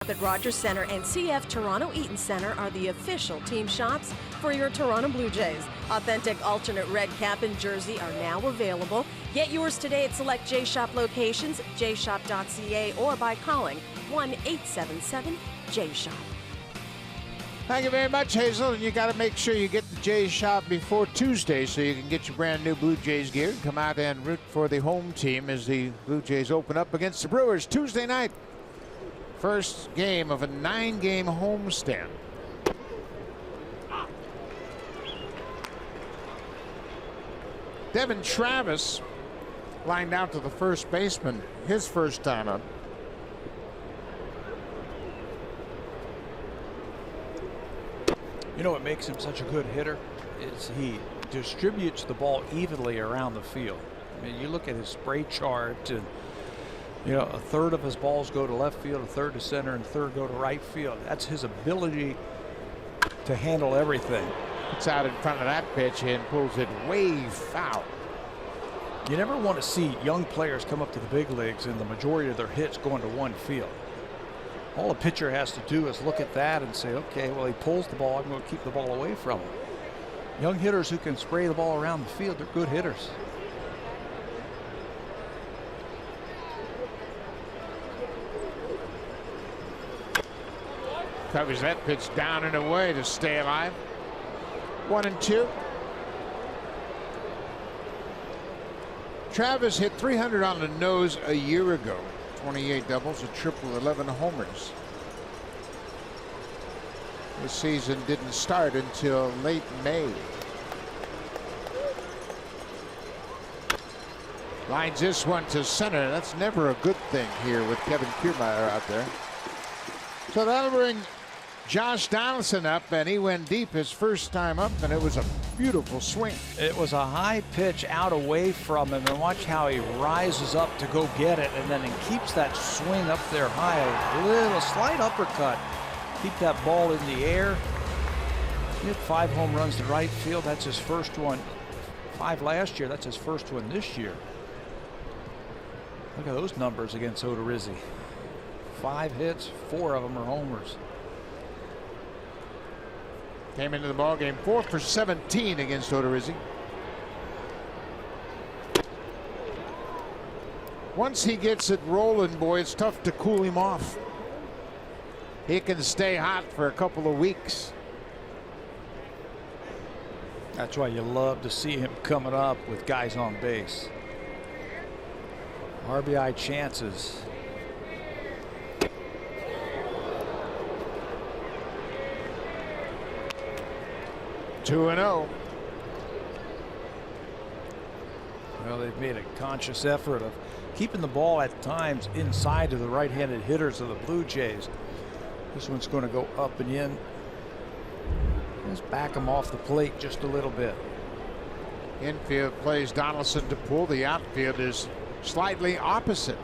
At Rogers Center and CF Toronto Eaton Center are the official team shops for your Toronto Blue Jays. Authentic alternate red cap and jersey are now available. Get yours today at select J-Shop locations, jshop.ca, or by calling 1-877-J-Shop.
Thank you very much, Hazel. And you got to make sure you get the Jays Shop before Tuesday so you can get your brand new Blue Jays gear and come out and root for the home team as the Blue Jays open up against the Brewers Tuesday night. First game of a 9-game homestand. Devin Travis lined out to the first baseman, his first time up.
You know what makes him such a good hitter is he distributes the ball evenly around the field. I mean, you look at his spray chart, and you know, a third of his balls go to left field, a third to center, and a third go to right field. That's his ability to handle everything.
It's out in front of that pitch and pulls it way foul.
You never want to see young players come up to the big leagues and the majority of their hits going to one field. All a pitcher has to do is look at that and say, okay, well, he pulls the ball, I'm going to keep the ball away from him. Young hitters who can spray the ball around the field, they're good hitters.
Covers that pitch down and away to stay alive. 1-2. Travis hit 300 on the nose a year ago. 28 doubles, a triple, 11 homers. The season didn't start until late May. Lines this one to center. That's never a good thing here with Kevin Kiermaier out there. So that'll bring Josh Donaldson up, and he went deep his first time up, and it was a beautiful swing.
It was a high pitch out away from him, and watch how he rises up to go get it, and then he keeps that swing up there high. A little slight uppercut. Keep that ball in the air. He hit 5 home runs to right field. That's his first one. 5 last year. That's his first one this year. Look at those numbers against Odorizzi. 5 hits, 4 of them are homers.
Came into the ballgame 4 for 17 against Odorizzi. Once he gets it rolling, boy, it's tough to cool him off. He can stay hot for a couple of weeks.
That's why you love to see him coming up with guys on base. RBI chances.
2-0.
Well, they've made a conscious effort of keeping the ball at times inside of the right-handed hitters of the Blue Jays. This one's going to go up and in. Just back him off the plate just a little bit.
Infield plays Donaldson to pull. The outfield is slightly opposite.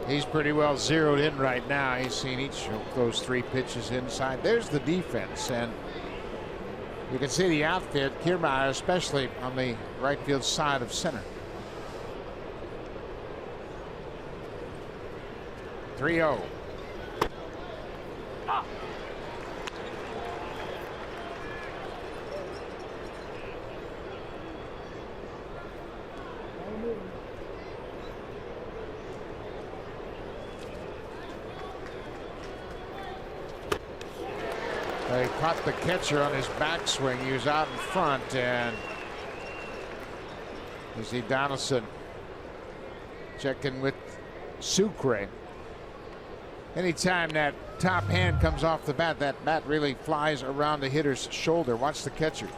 He's pretty well zeroed in right now. He's seen each of those 3 pitches inside. There's the defense, and you can see the outfield, Kiermaier especially on the right field side of center. 3-0. They caught the catcher on his backswing. He was out in front, and you see Donaldson checking with Sucre. Anytime that top hand comes off the bat, that bat really flies around the hitter's shoulder. Watch the catcher.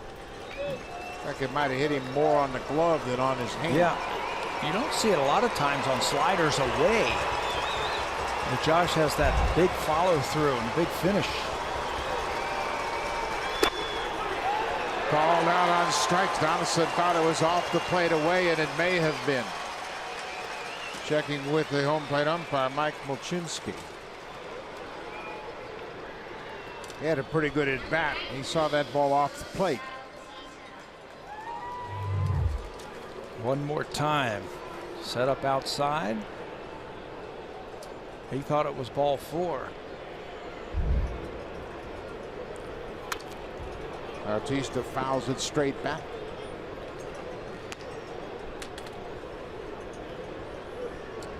I think it might have hit him more on the glove than on his hand.
Yeah, you don't see it a lot of times on sliders away. But Josh has that big follow through and a big finish.
Called out on strikes. Donaldson thought it was off the plate away, and it may have been. Checking with the home plate umpire, Mike Mulchinski. He had a pretty good at bat. He saw that ball off the plate.
One more time. Set up outside. He thought it was ball 4.
Bautista fouls it straight back.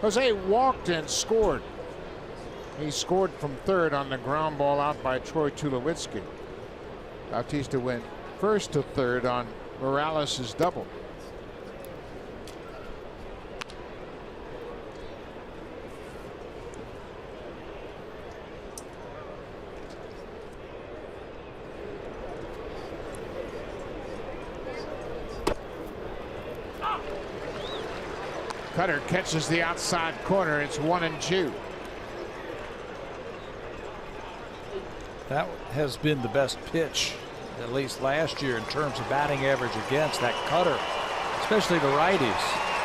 Jose walked and scored. He scored from third on the ground ball out by Troy Tulowitzki. Bautista went first to third on Morales' double. Cutter catches the outside corner. It's 1-2.
That has been the best pitch, at least last year, in terms of batting average against. That cutter, especially the righties.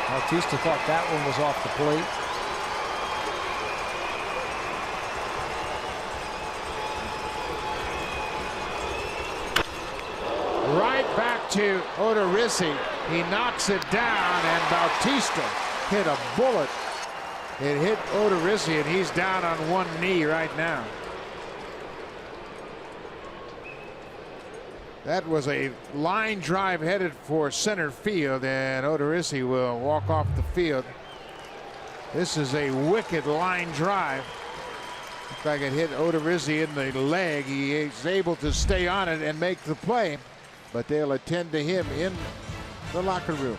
Bautista thought that one was off the plate.
Right back to Odorizzi. He knocks it down, and Bautista hit a bullet. It hit Odorizzi, and he's down on one knee right now. That was a line drive headed for center field, and Odorizzi will walk off the field. This is a wicked line drive. If I could hit Odorizzi in the leg, he is able to stay on it and make the play, but they'll attend to him in the locker room.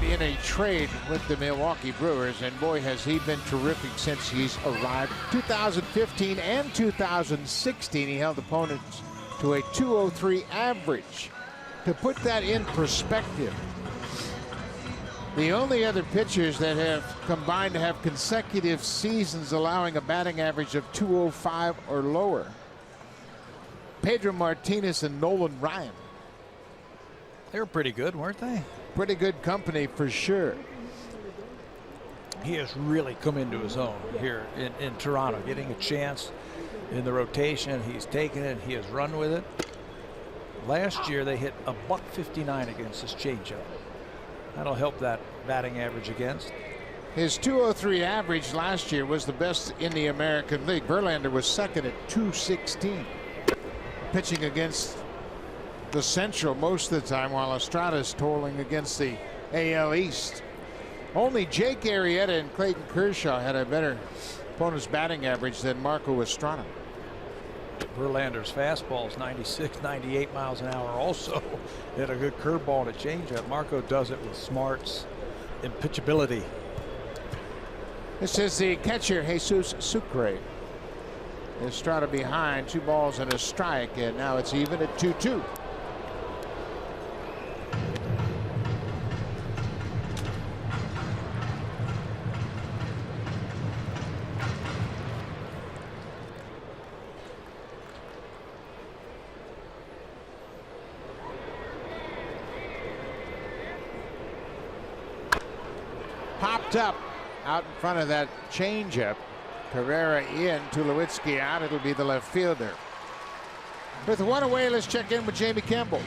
In a trade with the Milwaukee Brewers, and boy has he been terrific since he's arrived. 2015 and 2016 he held opponents to a .203 average. To put that in perspective, the only other pitchers that have combined to have consecutive seasons allowing a batting average of .205 or lower, Pedro Martinez and Nolan Ryan.
They were pretty good, weren't they?
Pretty good company for sure.
He has really come into his own here in Toronto, getting a chance in the rotation. He's taken it. He has run with it. Last year they hit $159 against his changeup. That'll help that batting average against.
His .203 average last year was the best in the American League. Verlander was second at .216. Pitching against the Central most of the time, while Estrada's toiling against the AL East. Only Jake Arrieta and Clayton Kershaw had a better opponent's batting average than Marco Estrada.
Verlander's fastball is 96, 98 miles an hour also. Hit a good curveball and a changeup. Marco does it with smarts and pitchability.
This is the catcher, Jesus Sucre. Estrada behind, 2 balls and a strike, and now it's even at 2-2. popped up out in front of that changeup. Carrera in, Tulowitzki out. It'll be the left fielder. With one away, let's check in with Jamie Campbell.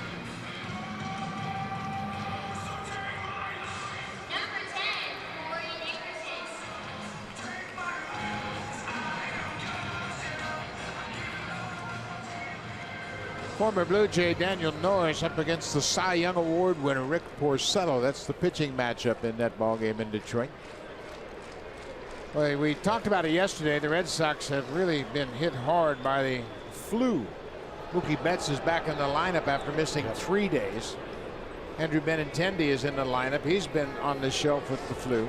Former Blue Jay Daniel Norris up against the Cy Young Award winner Rick Porcello. That's the pitching matchup in that ballgame in Detroit. Well, we talked about it yesterday. The Red Sox have really been hit hard by the flu. Mookie Betts is back in the lineup after missing 3 days. Andrew Benintendi is in the lineup. He's been on the shelf with the flu.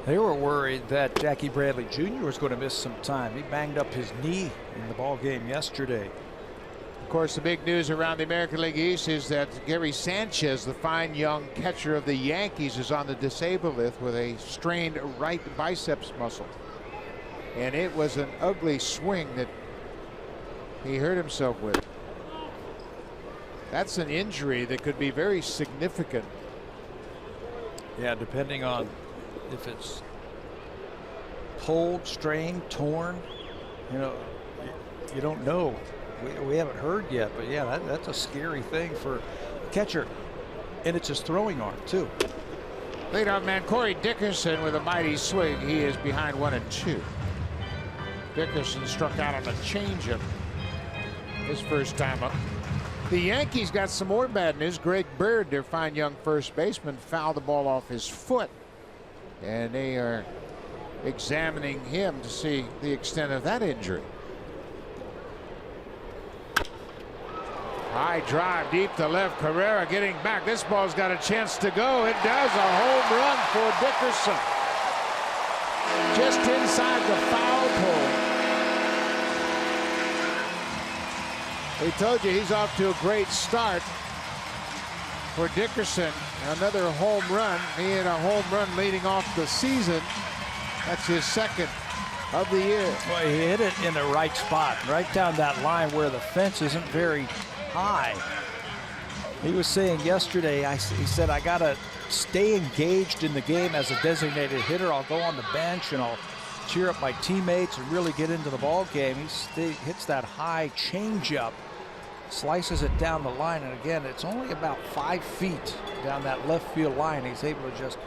They were worried that Jackie Bradley Jr. was going to miss some time. He banged up his knee in the ballgame yesterday.
Of course, the big news around the American League East is that Gary Sanchez, the fine young catcher of the Yankees, is on the disabled list with a strained right biceps muscle. And it was an ugly swing that he hurt himself with. That's an injury that could be very significant.
Yeah, depending on if it's pulled, strained, torn, you know, you don't know. We haven't heard yet, but yeah, that's a scary thing for a catcher. And it's his throwing arm, too.
Leadoff man Corey Dickerson with a mighty swing. He is behind 1-2. Dickerson struck out on a changeup his first time up. The Yankees got some more bad news. Greg Bird, their fine young first baseman, fouled the ball off his foot. And they are examining him to see the extent of that injury. High drive deep to left. Carrera getting back. This ball's got a chance to go. It does. A home run for Dickerson. Just inside the foul pole. We told you he's off to a great start for Dickerson. Another home run. He had a home run leading off the season. That's his second of the year.
Well, he hit it in the right spot, right down that line where the fence isn't very high. He was saying yesterday, he said, I got to stay engaged in the game as a designated hitter. I'll go on the bench and I'll cheer up my teammates and really get into the ball game. He hits that high changeup, slices it down the line, and again, it's only about 5 feet down that left field line. He's able to just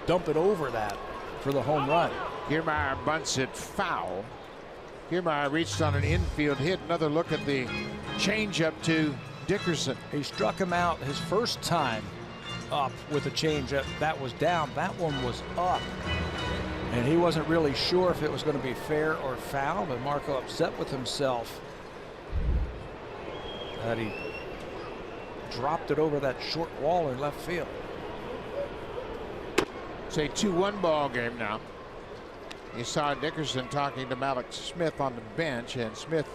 dump it over that for the home run.
Kiermaier bunts it foul. Kiermaier reached on an infield hit. Another look at the changeup to Dickerson.
He struck him out his first time up with a changeup. That was down. That one was up. And he wasn't really sure if it was going to be fair or foul, but Marco upset with himself that he dropped it over that short wall in left field.
It's a 2-1 ball game now. You saw Dickerson talking to Malik Smith on the bench, and Smith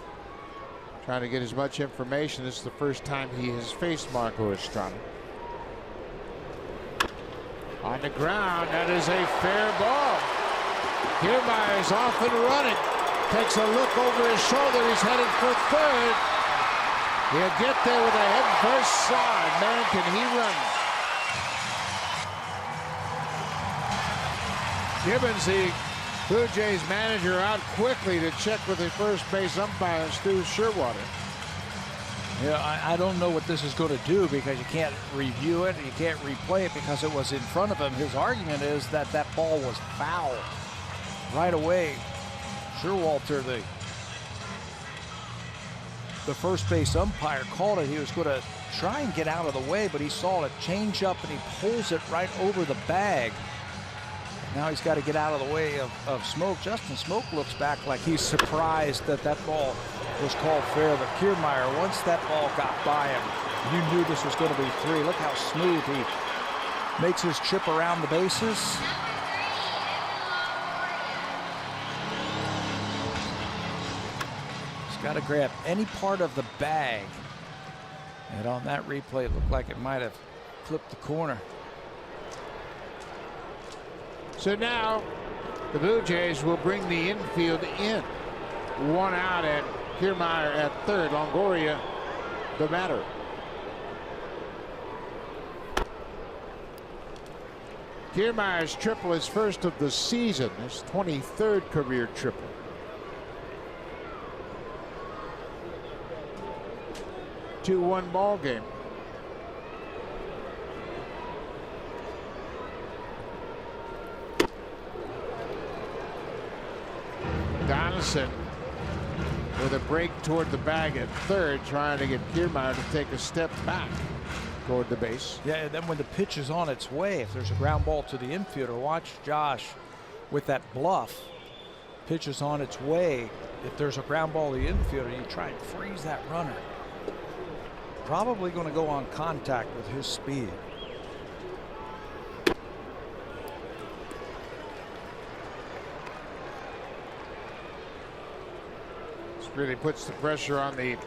trying to get as much information. This is the first time he has faced Marco Estrada. On the ground, that is a fair ball. Kiermaier is off and running. Takes a look over his shoulder. He's headed for third. He'll get there with a head first slide. Man, can he run. Gibbons, the Blue Jays manager, out quickly to check with the first base umpire, Stu Sherwater.
Yeah, I don't know what this is going to do because you can't review it. You can't replay it because it was in front of him. His argument is that that ball was foul right away. Sherwater, the first base umpire, called it. He was going to try and get out of the way, but he saw it change up and he pulls it right over the bag. Now he's got to get out of the way of Smoke. Justin Smoke looks back like he's surprised that that ball was called fair. But Kiermaier, once that ball got by him, you knew this was going to be 3. Look how smooth he makes his trip around the bases. He's got to grab any part of the bag. And on that replay, it looked like it might have flipped the corner.
So now the Blue Jays will bring the infield in. 1 out and Kiermaier at third. Longoria the batter. Kiermaier's triple is first of the season, his 23rd career triple. Two-one ball game. Donaldson with a break toward the bag at third, trying to get Kiermaier to take a step back toward the base.
Yeah, and then when the pitch is on its way, if there's a ground ball to the infielder, watch Josh with that bluff. Pitch is on its way. If there's a ground ball to the infielder, you try and freeze that runner. Probably going to go on contact with his speed.
This really puts the pressure on the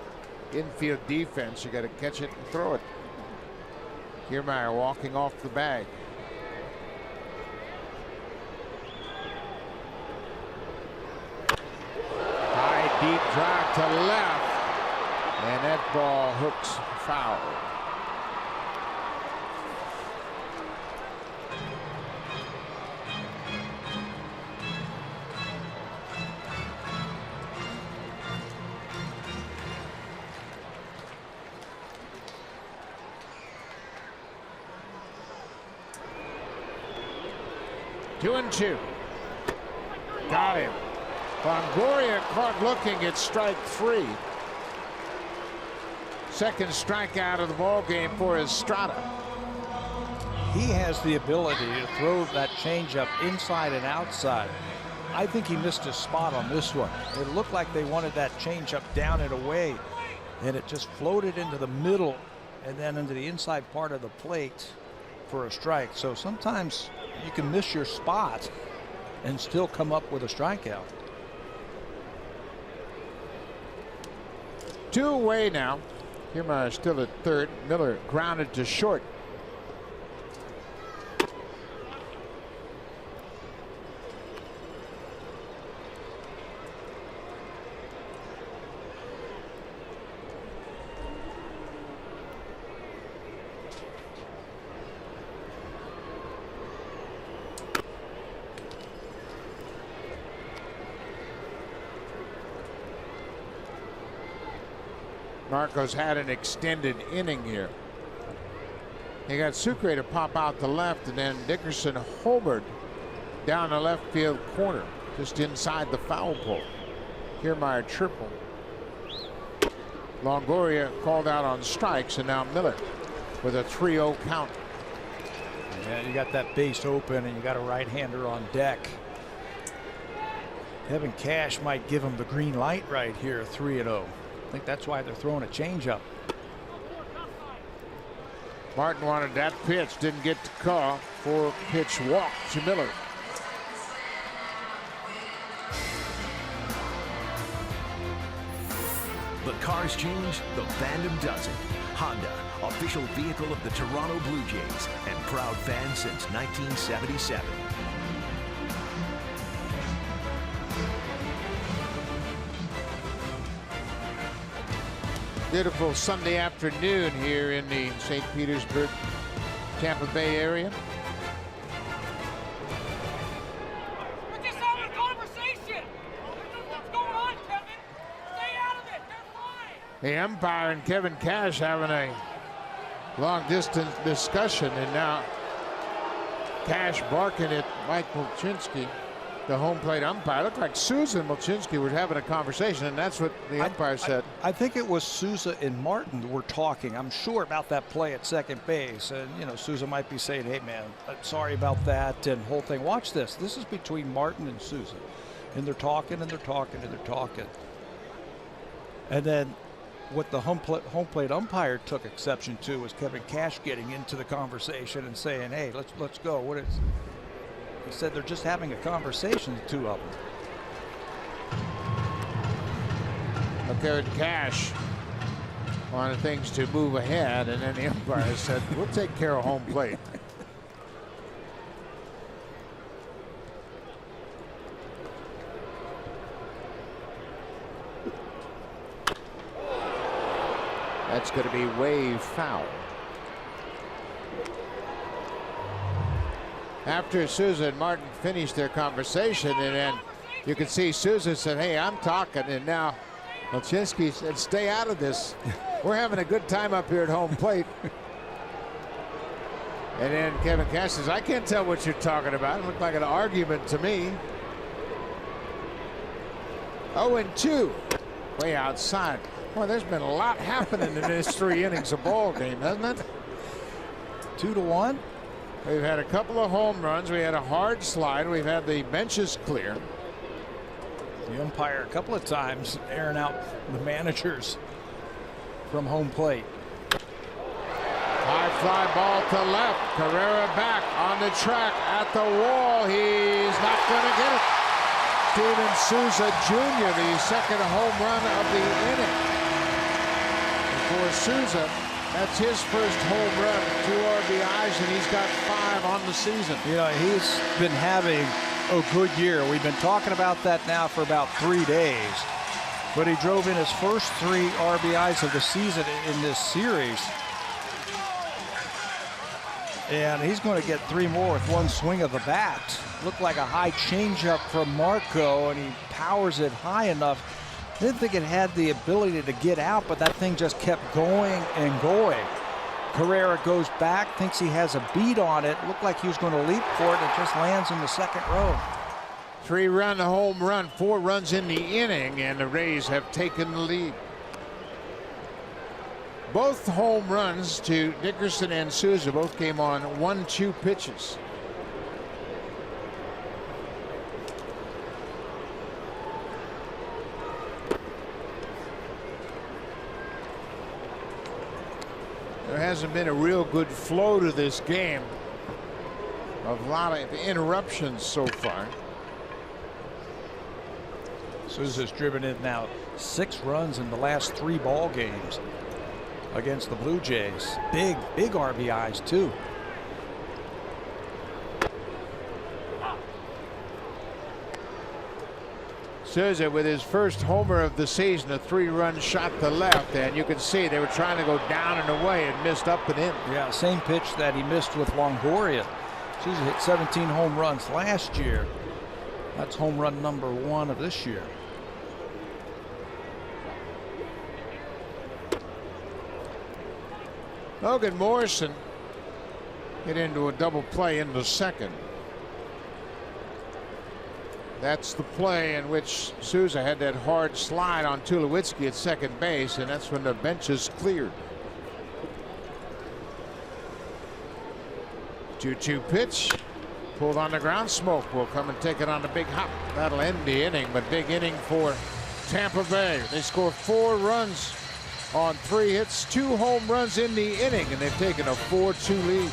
infield defense. You got to catch it and throw it. Kiermaier walking off the bag. High deep drive to left, and that ball hooks foul. Two and two. Got him. Longoria caught looking at strike three. Second strikeout of the ball game for Estrada.
He has the ability to throw that changeup inside and outside. I think he missed his spot on this one. It looked like they wanted that changeup down and away, and it just floated into the middle and then into the inside part of the plate for a strike. So sometimes you can miss your spot and still come up with a strikeout.
Two away now. Kiermaier still at third. Miller grounded to short. Marcos had an extended inning here. He got Sucre to pop out the left, and then Dickerson homered down the left field corner, just inside the foul pole. Kiermaier triple. Longoria called out on strikes, and now Miller with a 3-0 count.
Yeah, you got that base open, and you got a right-hander on deck. Kevin Cash might give him the green light right here, 3-0. I think that's why they're throwing a changeup.
Martin wanted that pitch, didn't get to call. 4-pitch walk to Miller.
The cars change, the fandom doesn't. Honda, official vehicle of the Toronto Blue Jays and proud fan since 1977.
Beautiful Sunday afternoon here in the St. Petersburg, Tampa Bay area.
We're just having a conversation. What's going on, Kevin? Stay out of it. They're fine.
The umpire and Kevin Cash having a long distance discussion, and now Cash barking at Mike Mulchinski, the home plate umpire. It looked like Souza and Mulchinski were having a conversation, and that's what the umpire said.
I think it was Souza and Martin were talking, I'm sure, about that play at second base. And, you know, Souza might be saying, hey, man, sorry about that, and whole thing. Watch this. This is between Martin and Souza. And they're talking, and they're talking, and they're talking. And then what the home plate umpire took exception to was Kevin Cash getting into the conversation and saying, hey, let's go. What is... He said they're just having a conversation, the two of them.
Okay, Cash wanted things to move ahead, and then the umpire said, we'll take care of home plate. That's going to be way foul. After Souza and Martin finished their conversation, and then you could see Souza said, "Hey, I'm talking," and now Olszewski said, "Stay out of this. We're having a good time up here at home plate." And then Kevin Cash says, "I can't tell what you're talking about. It looked like an argument to me." 0-2, way outside. Well, there's been a lot happening in this 3 innings of ball game, hasn't it?
2-1.
We've had a couple of home runs. We had a hard slide. We've had the benches clear.
The umpire a couple of times airing out the managers from home plate.
High fly ball to left. Carrera back on the track at the wall. He's not going to get it. Steven Souza Jr., the second home run of the inning. And for Souza, that's his first home run, 2 RBIs, and he's got 5 on the season.
You know, he's been having a good year. We've been talking about that now for about 3 days. But he drove in his first 3 RBIs of the season in this series. And he's going to get 3 more with one swing of the bat. Looked like a high changeup from Marco, and he powers it high enough. Didn't think it had the ability to get out, but that thing just kept going and going. Carrera goes back, thinks he has a beat on it. Looked like he was going to leap for it, and it just lands in the second row.
3-run home run, 4 runs in the inning, and the Rays have taken the lead. Both home runs to Dickerson and Souza both came on 1-2 pitches. There hasn't been a real good flow to this game. A lot of interruptions so far.
Souza's driven in now 6 runs in the last 3 ball games against the Blue Jays. Big RBIs too.
Souza with his first homer of the season, a 3-run shot to left, and you can see they were trying to go down and away and missed up and in.
Yeah, same pitch that he missed with Longoria. Souza hit 17 home runs last year. That's home run number 1 of this year.
Logan Morrison hit into a double play into second. That's the play in which Souza had that hard slide on Tulowitzki at second base, and that's when the benches cleared. 2-2 pitch. Pulled on the ground. Smoke will come and take it on the big hop. That'll end the inning, but big inning for Tampa Bay. They score 4 runs on 3 hits, 2 home runs in the inning, and they've taken a 4-2 lead.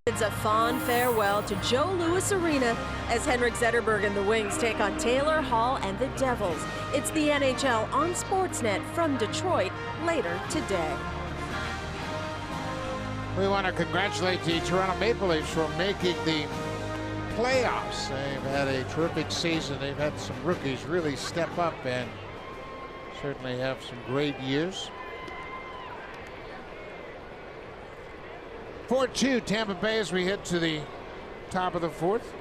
It's a fond farewell to Joe Louis Arena as Henrik Zetterberg and the Wings take on Taylor Hall and the Devils. It's the NHL on Sportsnet from Detroit later today.
We want to congratulate the Toronto Maple Leafs for making the playoffs. They've had a terrific season. They've had some rookies really step up and certainly have some great years. 4-2 Tampa Bay as we head to the top of the fourth.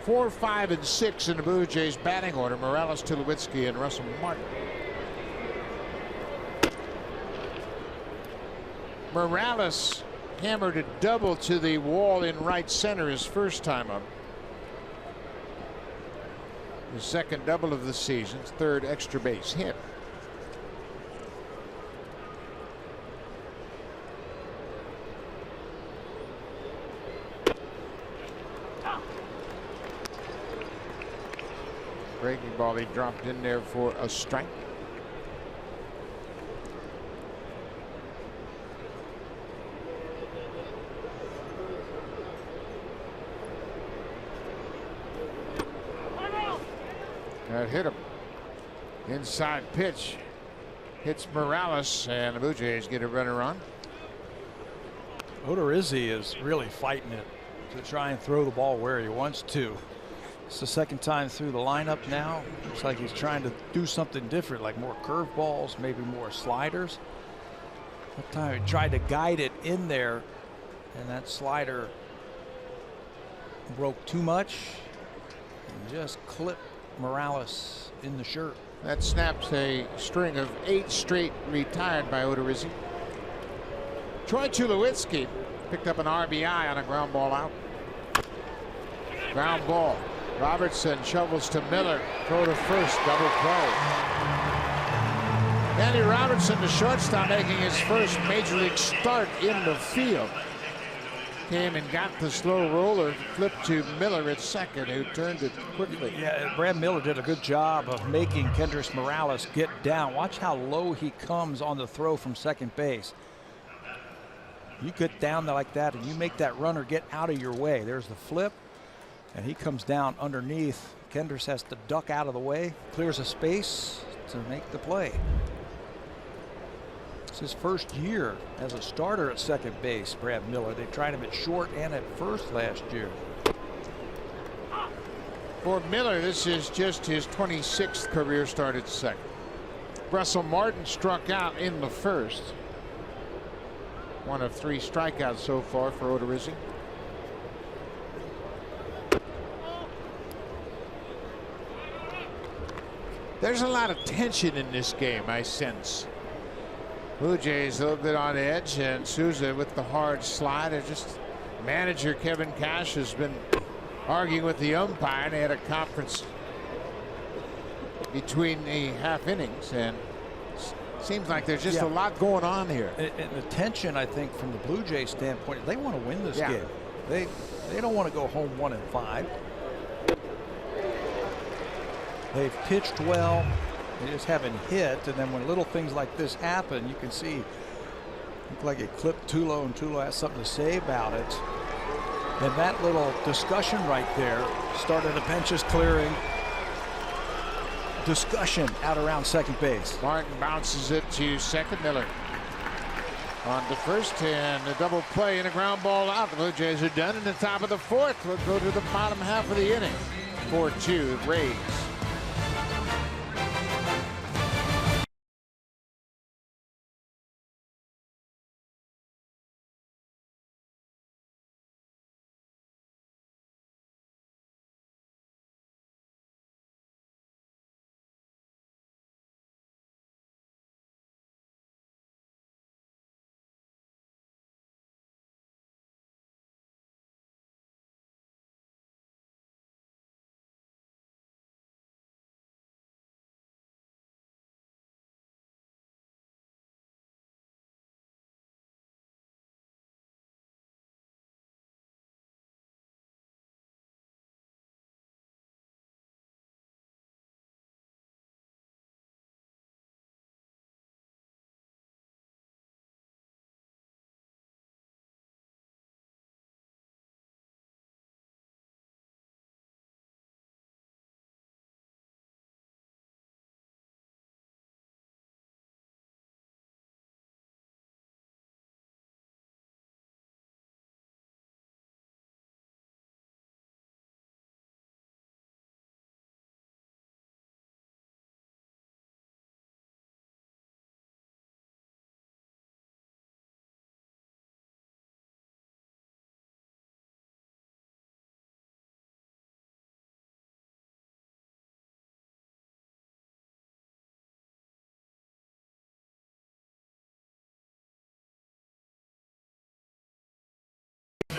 4, 5, and 6 in the Blue Jays batting order. Morales, Tulowitzki, and Russell Martin. Morales hammered a double to the wall in right center his first time up. His second double of the season, third extra base hit. Breaking ball, he dropped in there for a strike. That hit him. Inside pitch hits Morales, and the Blue Jays get a runner on.
Odorizzi is really fighting it to try and throw the ball where he wants to. It's the second time through the lineup now. Looks like he's trying to do something different, like more curveballs, maybe more sliders. That time he tried to guide it in there, and that slider broke too much and just clipped Morales in the shirt.
That snaps a string of 8 straight retired by Odorizzi. Troy Tulowitzki picked up an RBI on a ground ball out. Ground ball. Robertson shovels to Miller. Throw to first. Double play. Andy Robertson, the shortstop, making his first major league start in the field. Came and got the slow roller, flipped to Miller at second, who turned it quickly.
Yeah, Brad Miller did a good job of making Kendrys Morales get down. Watch how low he comes on the throw from second base. You get down there like that and you make that runner get out of your way. There's the flip, and he comes down underneath. Kendrys has to duck out of the way, clears a space to make the play. It's his first year as a starter at second base, Brad Miller. They tried him at short and at first last year.
For Miller, this is just his 26th career start at second. Russell Martin struck out in the first. One of 3 strikeouts so far for Odorizzi. There's a lot of tension in this game, I sense. Blue Jays a little bit on edge, and Souza with the hard slide. And just manager Kevin Cash has been arguing with the umpire. They had a conference between the half innings, and seems like there's just a lot going on here.
And the tension, I think, from the Blue Jays standpoint, they want to win this game. They don't want to go home 1-5. They've pitched well. They just haven't hit, and then when little things like this happen, you can see look like it clipped Tulo, and Tulo has something to say about it. And that little discussion right there started a benches clearing discussion out around second base.
Martin bounces it to second. Miller on to first, and a double play and a ground ball out. The Blue Jays are done in the top of the fourth. We'll go to the bottom half of the inning. 4-2 Rays.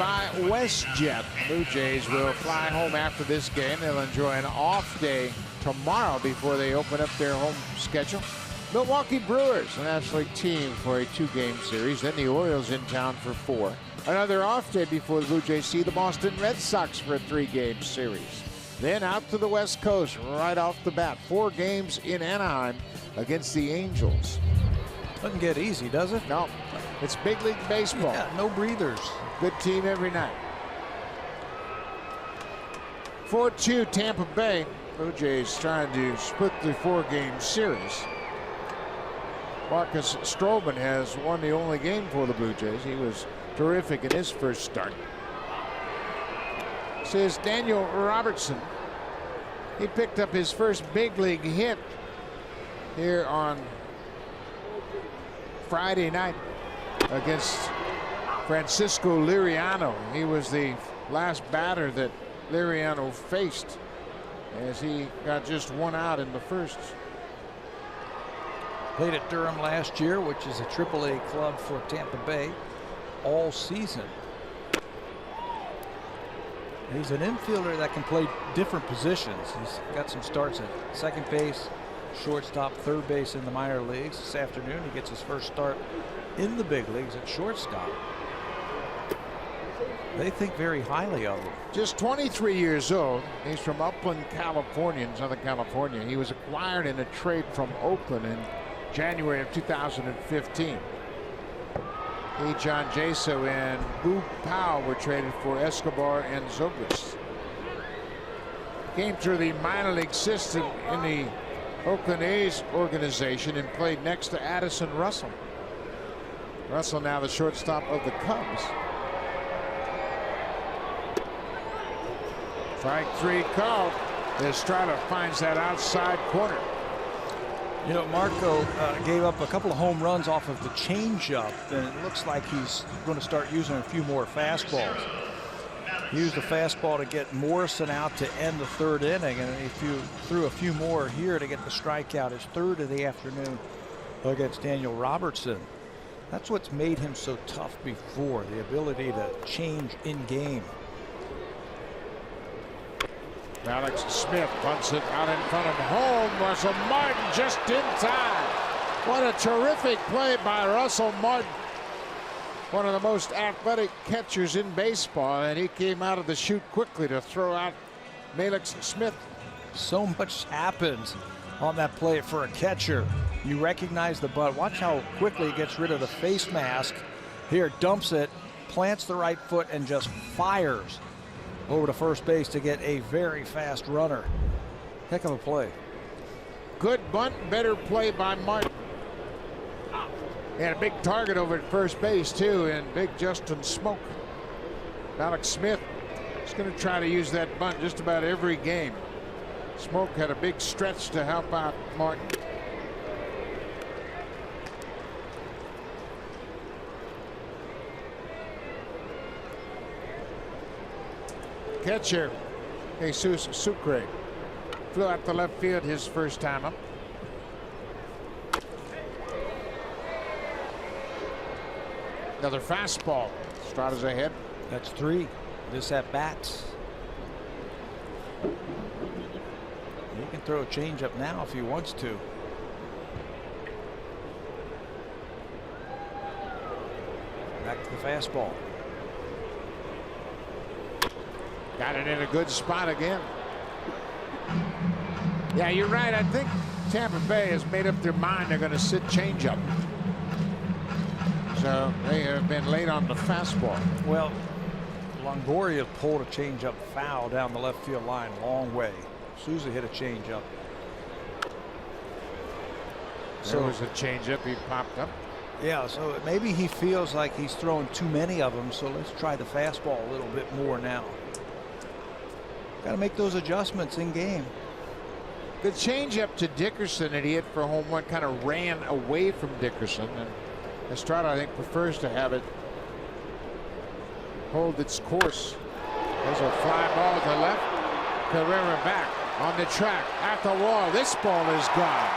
by WestJet. Blue Jays will fly home after this game. They'll enjoy an off day tomorrow before they open up their home schedule. Milwaukee Brewers, a National League team, for a 2-game series. Then the Orioles in town for 4. Another off day before the Blue Jays see the Boston Red Sox for a 3-game series. Then out to the West Coast right off the bat. 4 games in Anaheim against the Angels.
Doesn't get easy, does it?
No, it's big league baseball.
Yeah, no breathers.
Good team every night. 4-2 Tampa Bay. Blue Jays trying to split the 4-game series. Marcus Stroman has won the only game for the Blue Jays. He was terrific in his first start. Says Daniel Robertson. He picked up his first big league hit here on Friday night against Francisco Liriano. He was the last batter that Liriano faced, as he got just 1 out in the first.
Played at Durham last year, which is a AAA club for Tampa Bay, all season. He's an infielder that can play different positions. He's got some starts at second base, shortstop, third base in the minor leagues. This afternoon he gets his first start in the big leagues at shortstop. They think very highly of him.
Just 23 years old. He's from Upland, California, in Southern California. He was acquired in a trade from Oakland in January of 2015. He, John Jaso, and Boo Powell were traded for Escobar and Zobrist. Came through the minor league system in the Oakland A's organization and played next to Addison Russell. Russell now the shortstop of the Cubs. Strike 3 called. Estrada finds that outside corner.
You know, Marco gave up a couple of home runs off of the changeup, and it looks like he's going to start using a few more fastballs. He used the fastball to get Morrison out to end the 3rd inning, and if you threw a few more here to get the strikeout, his 3rd of the afternoon against Daniel Robertson. That's what's made him so tough before, the ability to change in game.
Alex Smith punts it out in front of home. Russell Martin just in time. What a terrific play by Russell Martin. One of the most athletic catchers in baseball, and he came out of the chute quickly to throw out Alex Smith.
So much happens on that play for a catcher. You recognize the bunt. Watch how quickly he gets rid of the face mask. Here, dumps it, plants the right foot, and just fires over to first base to get a very fast runner. Heck of a play.
Good bunt, better play by Martin. And a big target over at first base too, and big Justin Smoke. Alex Smith is going to try to use that bunt just about every game. Smoke had a big stretch to help out Martin. Catcher Jesus Sucre flew out to left field his first time up. Another fastball. Estrada's ahead.
That's 3. This at bats. He can throw a changeup now if he wants to. Back to the fastball.
Got it in a good spot again. Yeah, you're right. I think Tampa Bay has made up their mind they're going to sit changeup. So they have been late on the fastball.
Well, Longoria pulled a changeup foul down the left field line, long way. Souza hit a changeup.
So it was a changeup. He popped up.
Yeah, so maybe he feels like he's throwing too many of them. So let's try the fastball a little bit more now. Got to make those adjustments in game.
The changeup to Dickerson that he hit for home run kind of ran away from Dickerson, and Estrada, I think, prefers to have it hold its course. There's a fly ball to left. Carrera back on the track at the wall. This ball is gone.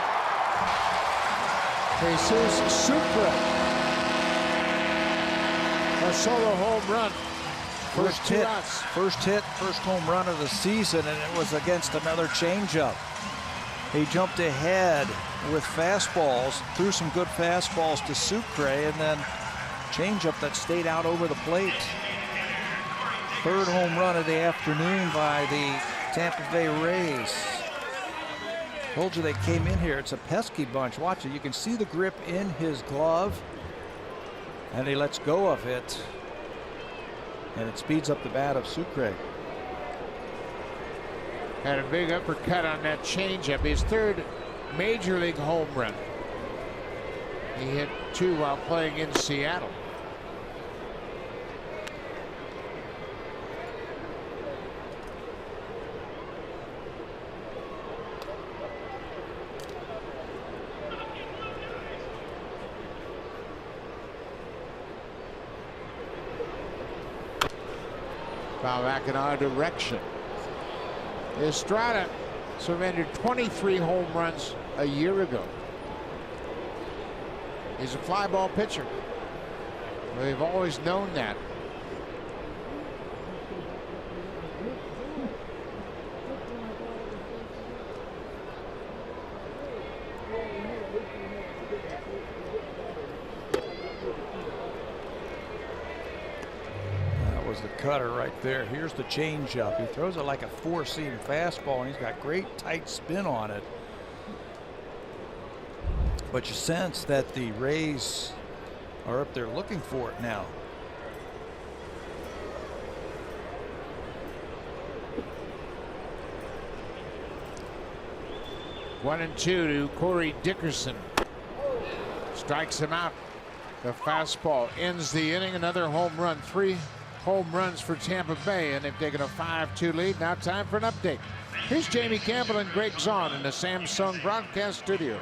Jesus Sucre, a solo home run.
First hit, first home run of the season, and it was against another changeup. He jumped ahead with fastballs, threw some good fastballs to Sucre, and then changeup that stayed out over the plate. Third home run of the afternoon by the Tampa Bay Rays. Told you they came in here. It's a pesky bunch. Watch it. You can see the grip in his glove, and he lets go of it, and it speeds up the bat of Sucre.
Had a big uppercut on that changeup. His third major league home run. He hit 2 while playing in Seattle. Foul back in our direction. Estrada surrendered 23 home runs a year ago. He's a fly ball pitcher. We've always known that.
The cutter right there. Here's the changeup. He throws it like a 4-seam fastball, and he's got great tight spin on it. But you sense that the Rays are up there looking for it now.
One and 2 to Corey Dickerson. Strikes him out. The fastball ends the inning. Another home run. 3 home runs for Tampa Bay, and they've taken a 5-2 lead. Now time for an update. Here's Jamie Campbell and Greg Zahn in the Samsung broadcast studio.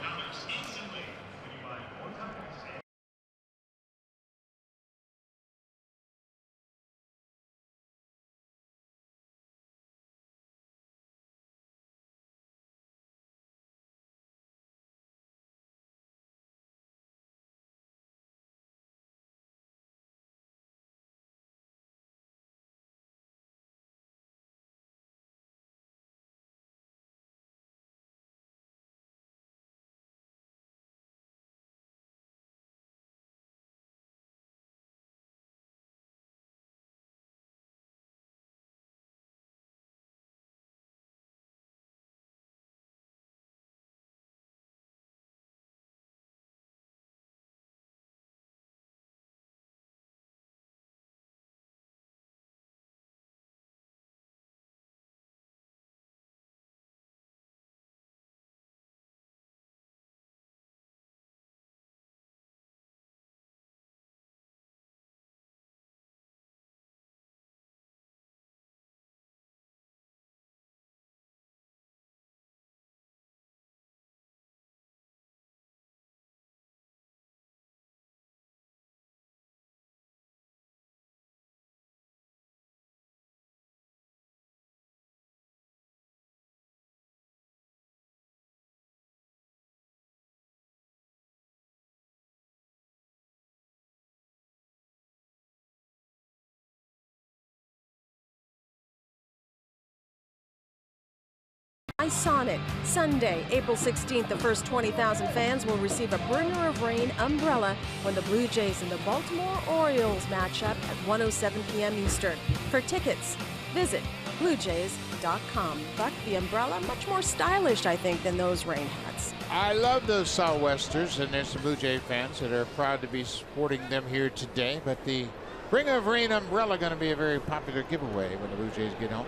Sonic. Sunday, April 16th, the first 20,000 fans will receive a Bringer of Rain umbrella when the Blue Jays and the Baltimore Orioles match up at 1:07 p.m. Eastern. For tickets, visit BlueJays.com. But the umbrella, much more stylish, I think, than those rain hats.
I love those Southwesters, and there's some Blue Jay fans that are proud to be sporting them here today. But the Bringer of Rain umbrella going to be a very popular giveaway when the Blue Jays get home.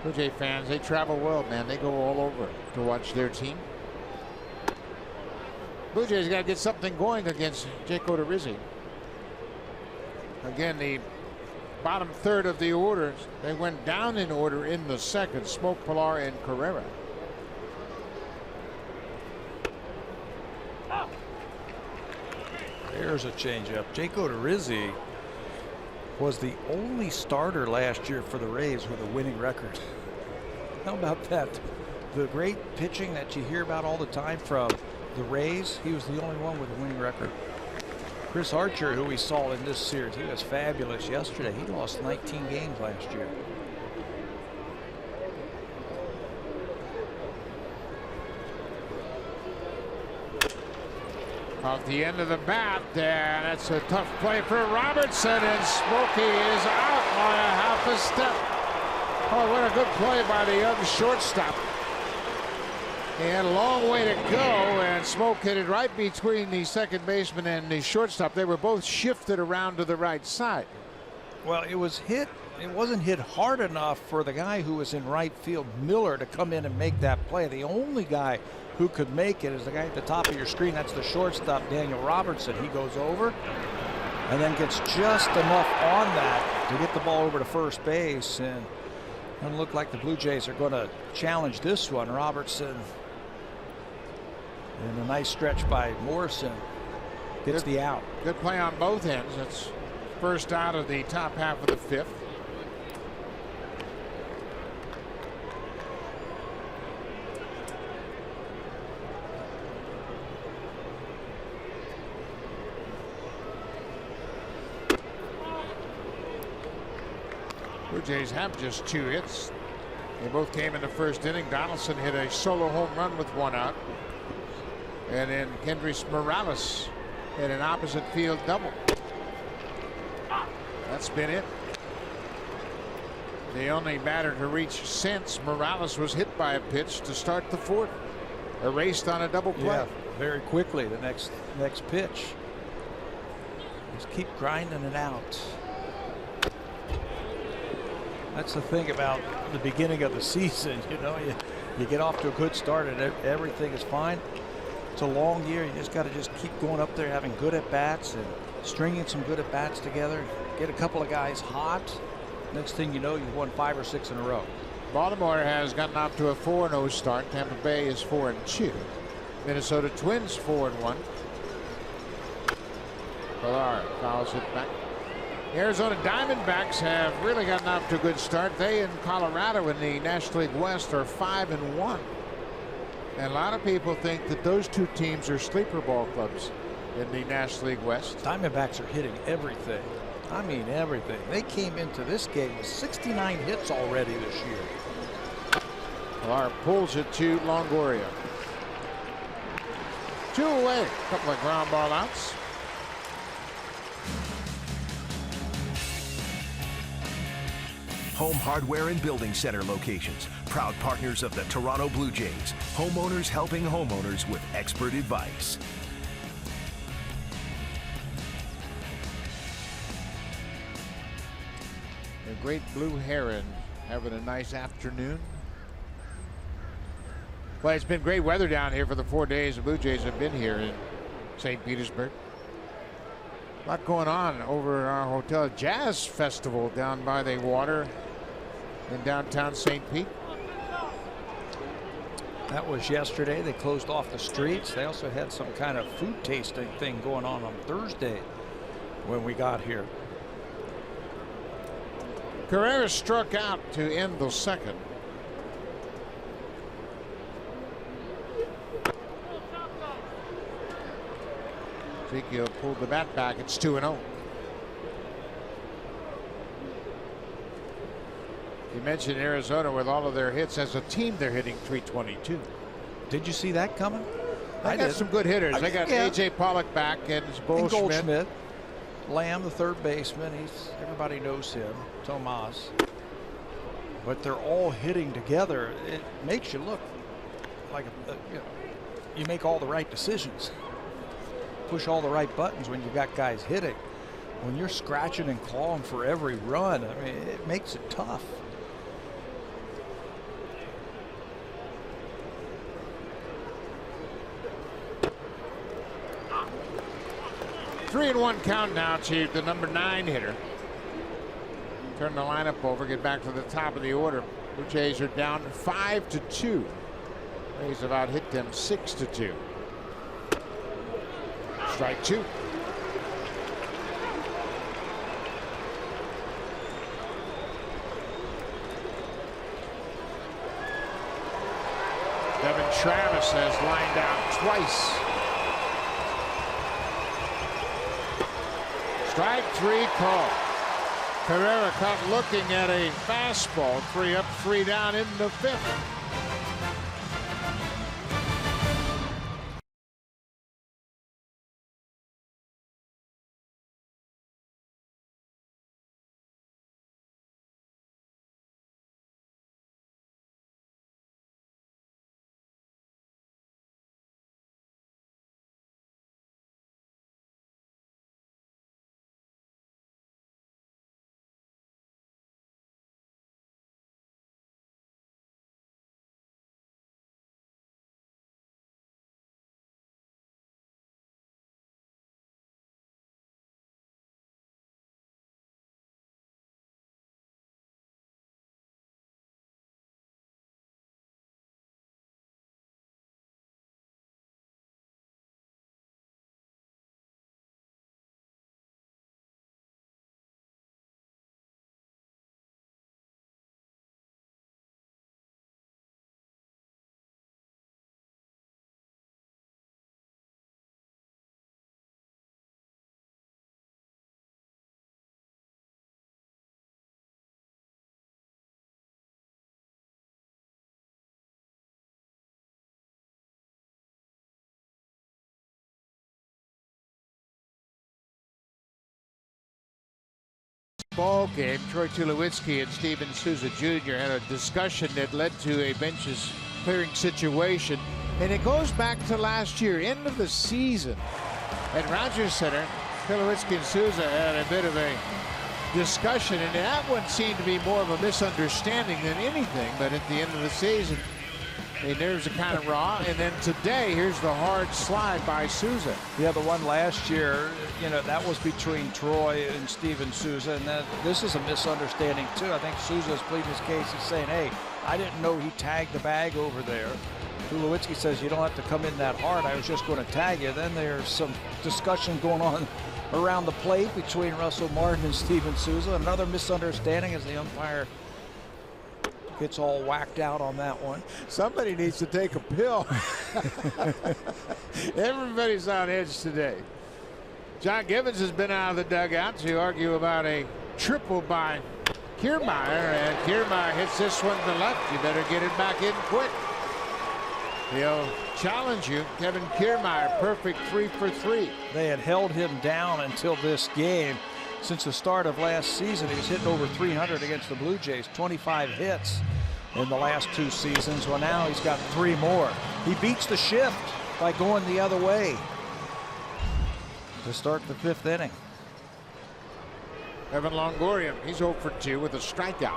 Blue Jay fans, they travel well, man. They go all over to watch their team. Blue Jays got to get something going against Jake Odorizzi. Again, the bottom third of the order, they went down in order in the second. Smoke, Pilar, and Carrera.
There's a changeup. Jake Odorizzi was the only starter last year for the Rays with a winning record. How about that? The great pitching that you hear about all the time from the Rays, he was the only one with a winning record. Chris Archer, who we saw in this series, he was fabulous yesterday. He lost 19 games last year.
Off the end of the bat, and that's a tough play for Robertson, and Smokey is out by a half a step. Oh, what a good play by the young shortstop. He had a long way to go, and Smoke hit it right between the second baseman and the shortstop. They were both shifted around to the right side.
Well, it was hit. It wasn't hit hard enough for the guy who was in right field, Miller, to come in and make that play. The only guy who could make it is the guy at the top of your screen. That's the shortstop, Daniel Robertson. He goes over and then gets just enough on that to get the ball over to first base. And it doesn't look like the Blue Jays are going to challenge this one. Robertson, and a nice stretch by Morrison, gets the out.
Good play on both ends. That's first out of the top half of the fifth. Blue Jays have just 2 hits. They both came in the first inning. Donaldson hit a solo home run with 1 out. And then Kendrys Morales hit an opposite field double. That's been it. The only batter to reach since Morales was hit by a pitch to start the 4th. Erased on a double play.
Yeah, very quickly the next pitch. Just keep grinding it out. That's the thing about the beginning of the season. You know, you get off to a good start and everything is fine. It's a long year. You just got to just keep going up there, having good at bats and stringing some good at bats together. Get a couple of guys hot. Next thing you know, you've won 5 or 6 in a row.
Baltimore has gotten off to a 4-0 start. Tampa Bay is 4-2. Minnesota Twins 4-1. Pilar fouls it back. The Arizona Diamondbacks have really gotten off to a good start. They and Colorado in the National League West are 5-1. And a lot of people think that those 2 teams are sleeper ball clubs in the National League West.
Diamondbacks are hitting everything. I mean everything. They came into this game with 69 hits already this year.
Pilar pulls it to Longoria. 2 away. A couple of ground ball outs.
Home Hardware and Building Center locations. Proud partners of the Toronto Blue Jays. Homeowners helping homeowners with expert advice.
A great blue heron having a nice afternoon. Well, it's been great weather down here for the 4 days the Blue Jays have been here in St. Petersburg. A lot going on over at our hotel. Jazz Festival down by the water in downtown St. Pete.
That was yesterday. They closed off the streets. They also had some kind of food tasting thing going on Thursday when we got here.
Carrera struck out to end the 2nd. Ezekiel pulled the bat back. It's 2-0. You mentioned Arizona with all of their hits. As a team, they're hitting .322.
Did you see that coming?
I got some good hitters. They got A.J. Pollock back and
Goldschmidt. Lamb, the third baseman. Everybody knows him. Tomas. But they're all hitting together. It makes you look like you make all the right decisions. Push all the right buttons when you got guys hitting. When you're scratching and clawing for every run, I mean, it makes it tough.
Three and 1 count now to the number 9 hitter. Turn the lineup over, get back to the top of the order. Blue Jays are down 5-2. Rays have out hit them 6-2. Strike 2. Devin Travis has lined out twice. Strike 3 call. Carrera caught looking at a fastball. 3 up, 3 down in the 5th. Ball game. Troy Tulowitzki and Steven Souza Jr. had a discussion that led to a benches clearing situation, and it goes back to last year, end of the season at Rogers Center. Tulowitzki and Souza had a bit of a discussion, and that one seemed to be more of a misunderstanding than anything. But at the end of the season, the nerves are kind of raw, and then today, here's the hard slide by Souza.
Yeah, the one last year, you know, that was between Troy and Steven Souza, and this is a misunderstanding too. I think Souza's pleading his case. He's saying, hey, I didn't know he tagged the bag over there. Tulowitzki says, you don't have to come in that hard. I was just going to tag you. Then there's some discussion going on around the plate between Russell Martin and Steven Souza. Another misunderstanding as the umpire gets all whacked out on that one.
Somebody needs to take a pill. Everybody's on edge today. John Gibbons has been out of the dugout to argue about a triple by Kiermaier, and Kiermaier hits this one to the left. You better get it back in quick. He'll challenge you. Kevin Kiermaier, perfect 3 for 3.
They had held him down until this game. Since the start of last season, he was hitting over 300 against the Blue Jays, 25 hits in the last 2 seasons. Well, now he's got 3 more. He beats the shift by going the other way to start the 5th inning.
Evan Longoria, he's 0 for 2 with a strikeout.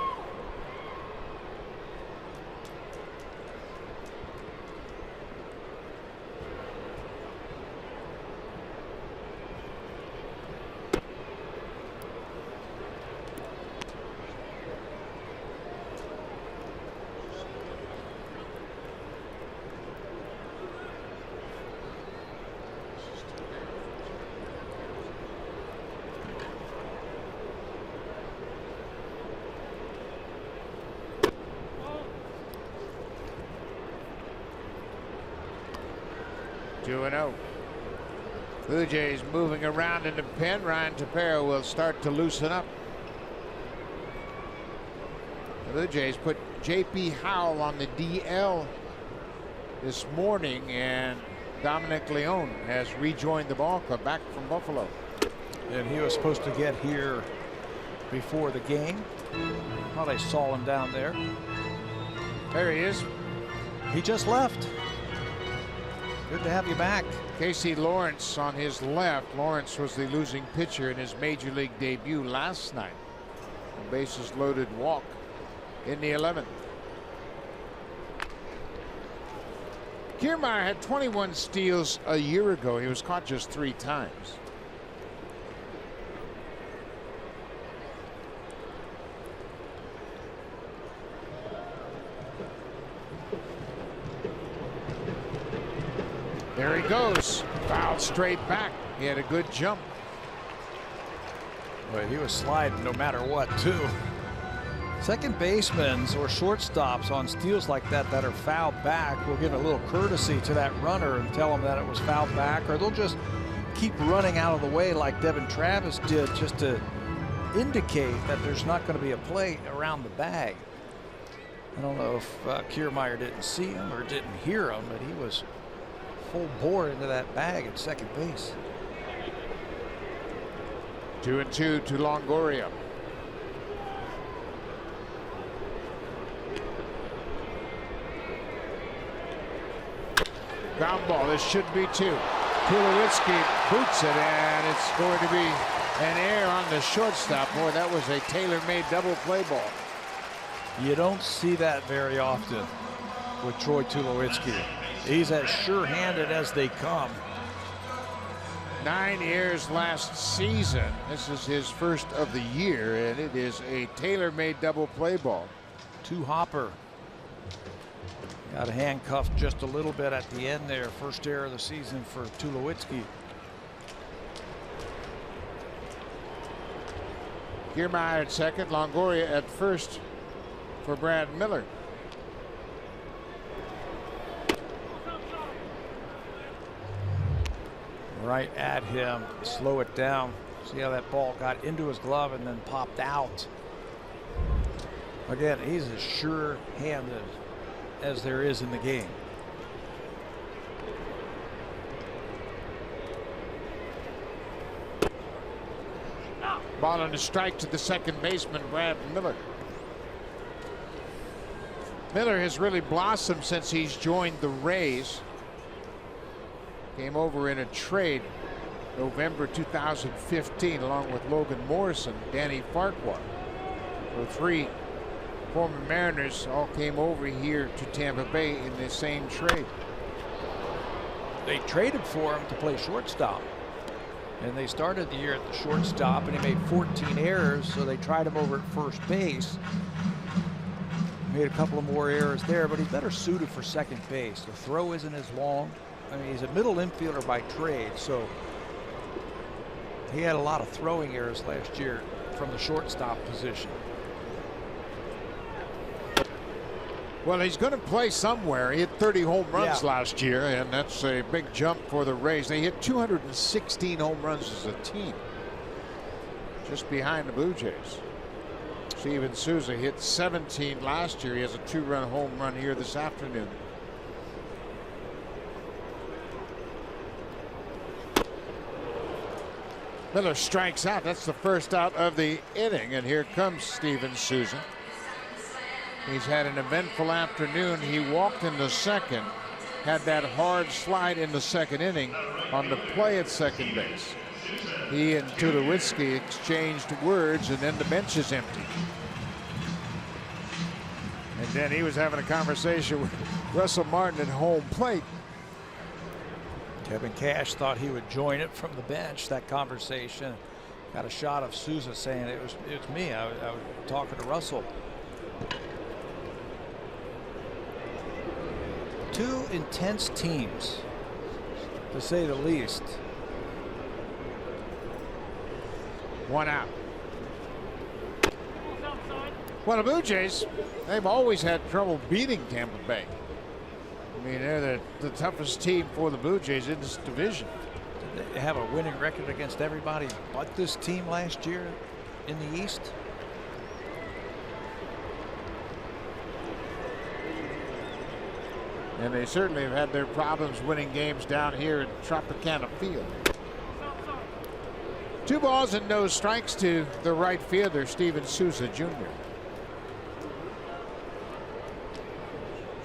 Blue Jays moving around in the pen. Ryan Tepera will start to loosen up. The Blue Jays put J.P. Howell on the DL this morning, and Dominic Leone has rejoined the ball club back from Buffalo.
And he was supposed to get here before the game. Thought I saw him down there.
There he is.
He just left. Good to have you back.
Casey Lawrence on his left. Lawrence was the losing pitcher in his major league debut last night. A bases loaded walk in the 11th. Kiermaier had 21 steals a year ago. He was caught just 3 times. There he goes. Fouled straight back. He had a good jump.
Well, he was sliding no matter what, too. Second basemen or shortstops on steals like that are fouled back will give a little courtesy to that runner and tell him that it was fouled back, or they'll just keep running out of the way like Devin Travis did, just to indicate that there's not going to be a play around the bag. I don't know if Kiermaier didn't see him or didn't hear him, but he was full bore into that bag at second base.
2-2 to Longoria. Ground ball. This should be 2. Tulowitzki boots it, and it's going to be an error on the shortstop. Boy, that was a tailor-made double play ball.
You don't see that very often with Troy Tulowitzki. He's as sure-handed as they come.
9 years last season. This is his first of the year, and it is a tailor-made double play ball.
Hopper got handcuffed just a little bit at the end there. First error of the season for Tulowitzki.
Kiermaier at second, Longoria at first for Brad Miller.
Right at him, slow it down. See how that ball got into his glove and then popped out. Again, he's as sure-handed as there is in the game.
Ball on the strike to the second baseman, Brad Miller. Miller has really blossomed since he's joined the Rays. Came over in a trade November 2015 along with Logan Morrison, Danny Farquhar. So 3 former Mariners all came over here to Tampa Bay in the same trade.
They traded for him to play shortstop, and they started the year at the shortstop, and he made 14 errors, so they tried him over at first base. Made a couple of more errors there, but he's better suited for second base. The throw isn't as long. I mean, he's a middle infielder by trade, so he had a lot of throwing errors last year from the shortstop position.
Well, he's going to play somewhere. He hit 30 home runs last year, and that's a big jump for the Rays. They hit 216 home runs as a team, just behind the Blue Jays. Steven Souza hit 17 last year. He has a 2-run home run here this afternoon. Miller strikes out. That's the first out of the inning, and here comes Steven Souza. He's had an eventful afternoon. He walked in the second, had that hard slide in the second inning on the play at second base. He and Tulowitzki exchanged words, and then the bench is empty. And then he was having a conversation with Russell Martin at home plate.
Kevin Cash thought he would join it from the bench, that conversation. Got a shot of Souza saying it was me. I was talking to Russell. 2 intense teams, to say the least.
1 out. Well, the Blue Jays, they've always had trouble beating Tampa Bay. I mean, they're the toughest team for the Blue Jays in this division.
Did they have a winning record against everybody but this team last year in the East?
And they certainly have had their problems winning games down here at Tropicana Field. 2 balls and no strikes to the right fielder, Steven Souza Jr.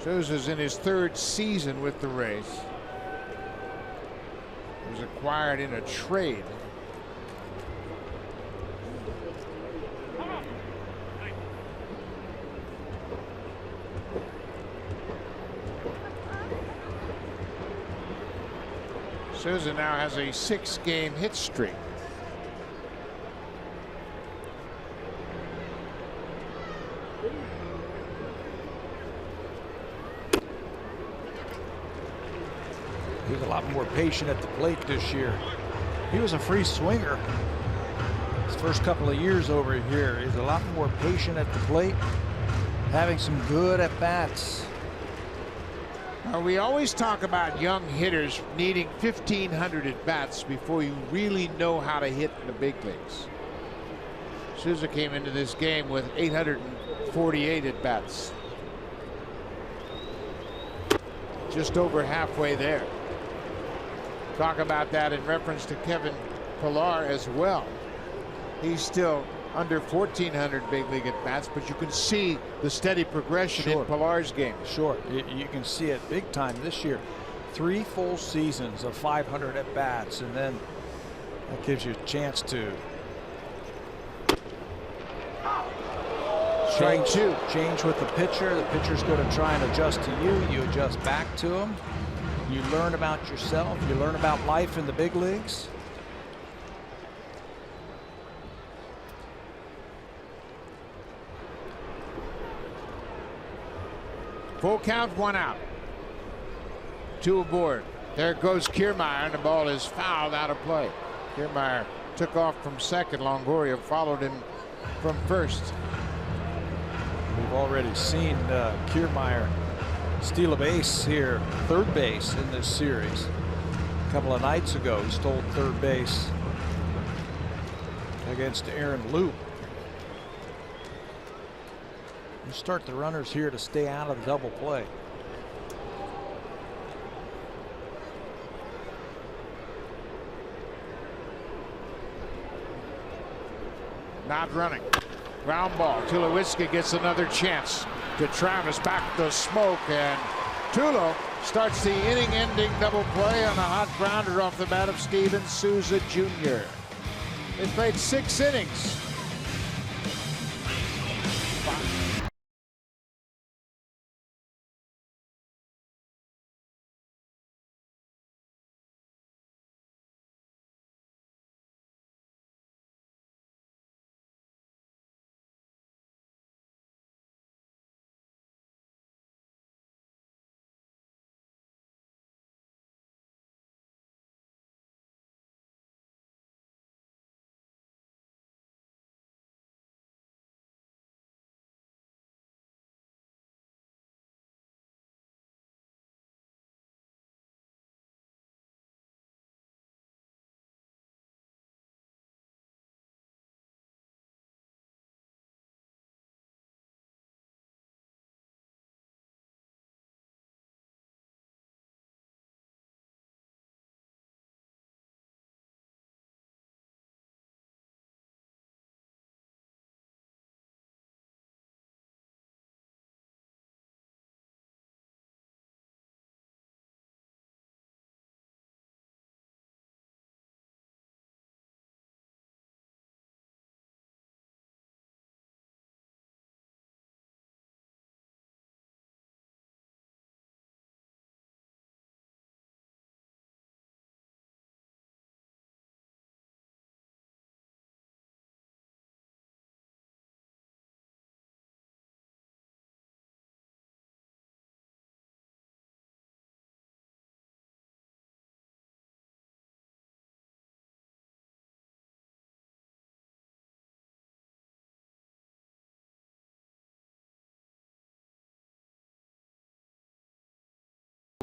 Souza's in his 3rd season with the Rays. He was acquired in a trade. Souza now has a 6-game hit streak.
He was a lot more patient at the plate this year. He was a free swinger his first couple of years over here. He's a lot more patient at the plate, having some good at-bats.
We always talk about young hitters needing 1,500 at-bats before you really know how to hit in the big leagues. Souza came into this game with 848 at-bats. Just over halfway there. Talk about that in reference to Kevin Pillar as well. He's still under 1,400 big league at-bats, but you can see the steady progression in Pillar's game.
Sure, you can see it big time this year. 3 full seasons of 500 at-bats, and then that gives you a chance to change with the pitcher. The pitcher's going to try and adjust to you. You adjust back to him. You learn about yourself. You learn about life in the big leagues.
Full count, 1 out. 2 aboard. There goes Kiermaier, and the ball is fouled out of play. Kiermaier took off from second. Longoria followed him from first.
We've already seen Kiermaier steal a base here, third base in this series. A couple of nights ago, he stole third base against Aaron Loop. You start the runners here to stay out of the double play.
Not running. Ground ball. Tulowitzki gets another chance to Travis. Back to Smoke, and Tulo starts the inning-ending double play on a hot grounder off the bat of Steven Souza Jr. They played 6 innings.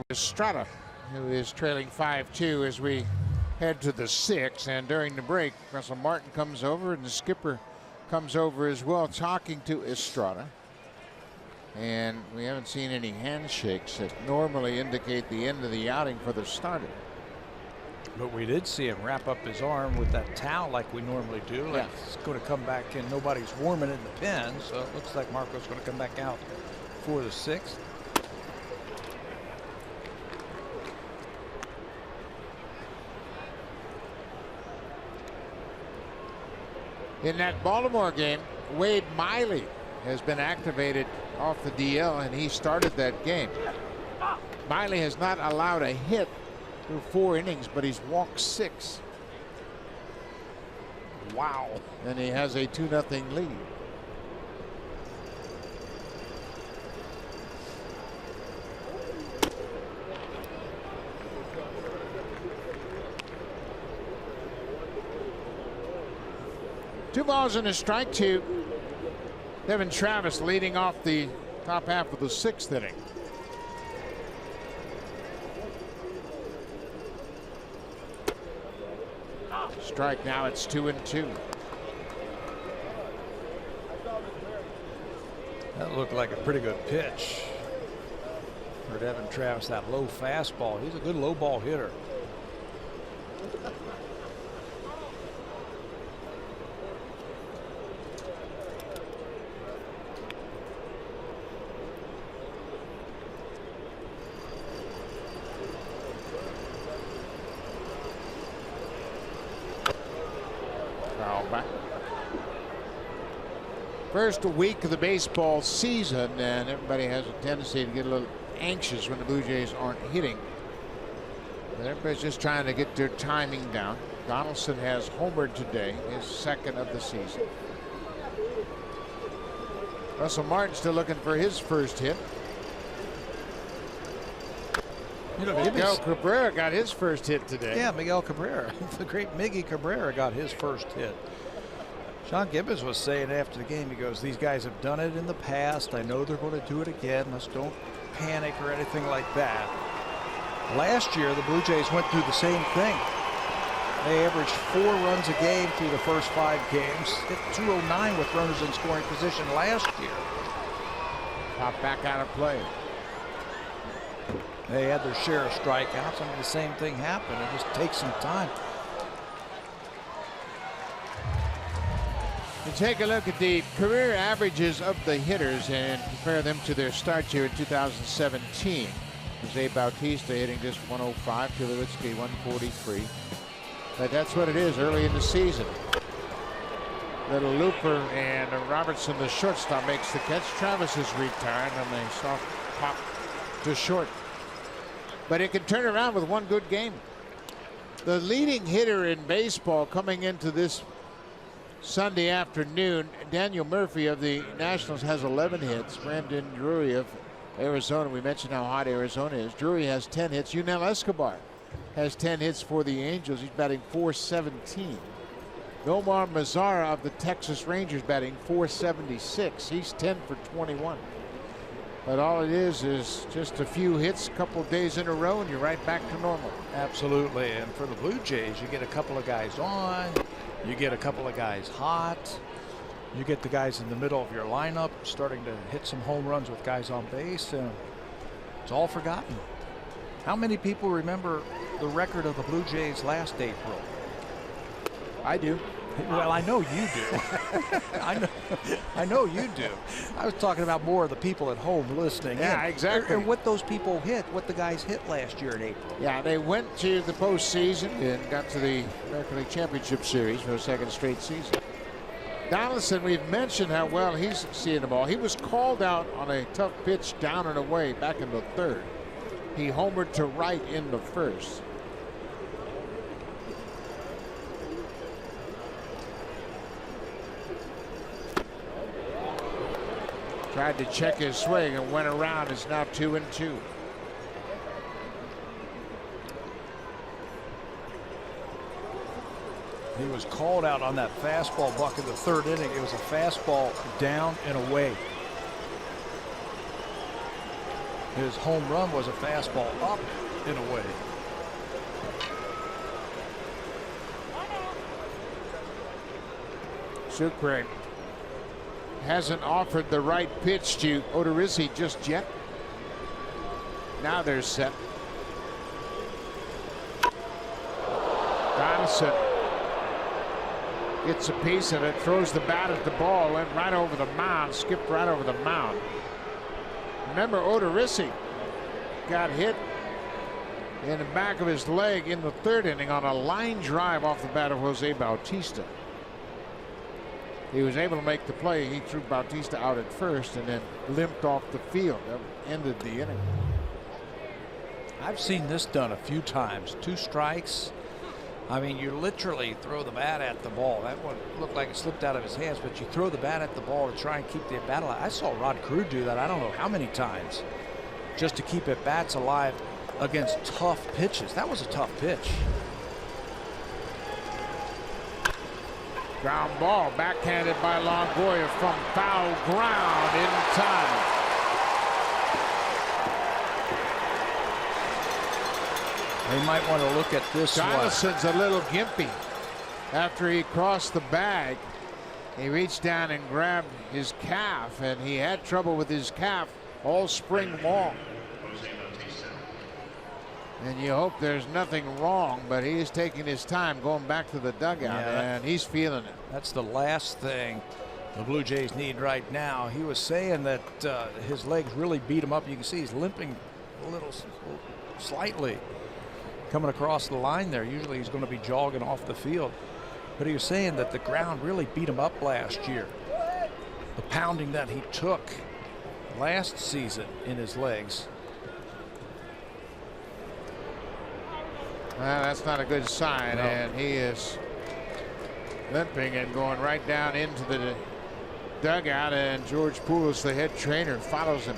Estrada, who is trailing 5-2 as we head to the 6th. And during the break, Russell Martin comes over and the skipper comes over as well, talking to Estrada. And we haven't seen any handshakes that normally indicate the end of the outing for the starter.
But we did see him wrap up his arm with that towel like we normally do. Like it's going to come back in. Nobody's warming in the pen, so it looks like Marco's going to come back out for the 6th.
In that Baltimore game, Wade Miley has been activated off the DL, and he started that game. Miley has not allowed a hit through 4 innings, but he's walked 6. Wow. And he has a 2-0 lead. Two balls and a strike to Devin Travis, leading off the top half of the 6th inning. Strike now, it's 2-2.
That looked like a pretty good pitch for Devin Travis, that low fastball. He's a good low ball hitter.
First week of the baseball season, and everybody has a tendency to get a little anxious when the Blue Jays aren't hitting. But everybody's just trying to get their timing down. Donaldson has homered today, his second of the season. Russell Martin still looking for his first hit.
You know,
Miguel Cabrera got his first hit today.
Yeah, Miguel Cabrera. The great Miggy Cabrera got his first hit. John Gibbons was saying after the game, he goes, these guys have done it in the past. I know they're going to do it again. Let's don't panic or anything like that. Last year, the Blue Jays went through the same thing. They averaged 4 runs a game through the first 5 games. Hit 209 with runners in scoring position last year.
Pop back out of play.
They had their share of strikeouts, and the same thing happened. It just takes some time.
You take a look at the career averages of the hitters and compare them to their start here in 2017. Jose Bautista hitting just 105, Tulowitzki 143. But that's what it is early in the season. Little looper, and Robertson, the shortstop, makes the catch. Travis is retired on a soft pop to short. But it can turn around with one good game. The leading hitter in baseball coming into this Sunday afternoon, Daniel Murphy of the Nationals has 11 hits. Brandon Drury of Arizona, we mentioned how hot Arizona is. Drury has 10 hits. Yunel Escobar has 10 hits for the Angels. He's batting .417. Nomar Mazara of the Texas Rangers batting .476. He's 10 for 21. But all it is just a few hits, a couple of days in a row, and you're right back to normal.
Absolutely. And for the Blue Jays, you get a couple of guys on, you get a couple of guys hot, you get the guys in the middle of your lineup starting to hit some home runs with guys on base, and it's all forgotten. How many people remember the record of the Blue Jays last April?
I do.
Well, I know you do. I know you do. I was talking about more of the people at home listening.
Yeah, exactly.
And what those people hit, what the guys hit last year in April.
Yeah, they went to the postseason and got to the American League Championship Series for a second straight season. Donaldson, we've mentioned how well he's seeing the ball. He was called out on a tough pitch down and away back in the third. He homered to right in the first. Tried to check his swing and went around. It's now 2-2.
He was called out on that fastball, Buck, in the third inning. It was a fastball down and away. His home run was a fastball up and away.
Sucre hasn't offered the right pitch to Odorizzi just yet. Now they're set. Donaldson gets a piece of it, throws the bat at the ball, went right over the mound, skipped right over the mound. Remember, Odorizzi got hit in the back of his leg in the third inning on a line drive off the bat of Jose Bautista. He was able to make the play. He threw Bautista out at first and then limped off the field. That ended the inning.
I've seen this done a few times. 2 strikes. I mean, you literally throw the bat at the ball. That one looked like it slipped out of his hands, but you throw the bat at the ball to try and keep the bat alive. I saw Rod Carew do that I don't know how many times just to keep at bats alive against tough pitches. That was a tough pitch.
Ground ball backhanded by Longoria from foul ground in time.
They might want to look at this one.
Donaldson's a little gimpy. after he crossed the bag. He reached down and grabbed his calf, and he had trouble with his calf all spring long. And you hope there's nothing wrong, but he is taking his time going back to the dugout, and he's feeling it.
That's the last thing the Blue Jays need right now. He was saying that his legs really beat him up. You can see he's limping a little slightly coming across the line there. Usually he's going to be jogging off the field. But he was saying that the ground really beat him up last year. The pounding that he took last season in his legs.
Well, that's not a good sign,
No.
and he is limping and going right down into the dugout, and George Poulos, the head trainer, follows him.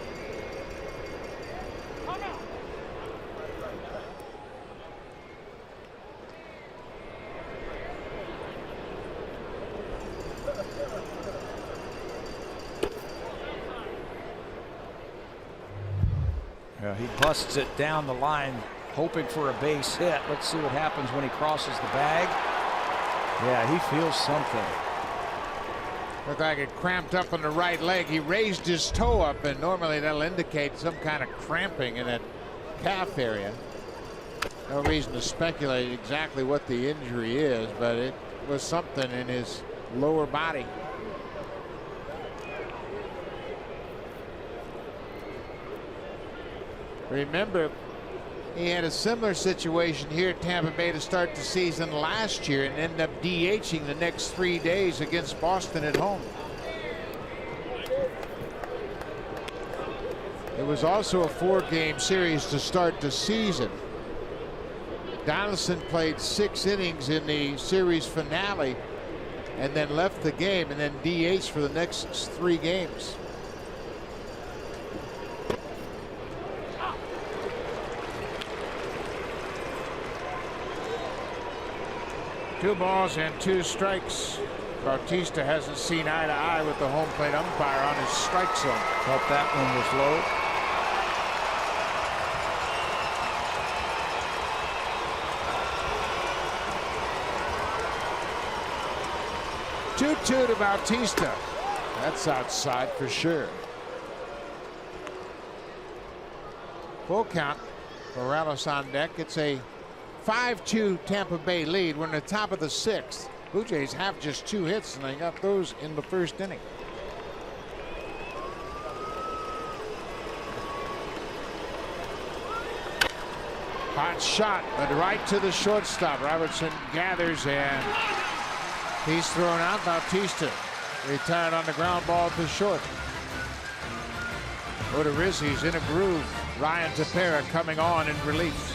He busts it down the line, hoping for a base hit. Let's see what happens when he crosses the bag. Yeah, he feels something.
Looked like it cramped up on the right leg. He raised his toe up, and normally that'll indicate some kind of cramping in that calf area. No reason to speculate exactly what the injury is, but it was something in his lower body. Remember, he had a similar situation here at Tampa Bay to start the season last year and ended up DHing the next 3 days against Boston at home. It was also a 4-game series to start the season. Donaldson played 6 innings in the series finale and then left the game and then DH'd for the next 3 games. Two balls and 2 strikes. Bautista hasn't seen eye to eye with the home plate umpire on his strike zone.
Thought that one was low.
2-2 to Bautista. That's outside for sure. Full count. Morales on deck. It's a 5-2 Tampa Bay lead. We're in the top of the 6th. Blue Jays have just 2 hits, and they got those in the first inning. Hot shot, but right to the shortstop. Robertson gathers, and he's thrown out. Bautista retired on the ground ball to short. Odorizzi's in a groove. Ryan Tepera coming on in relief.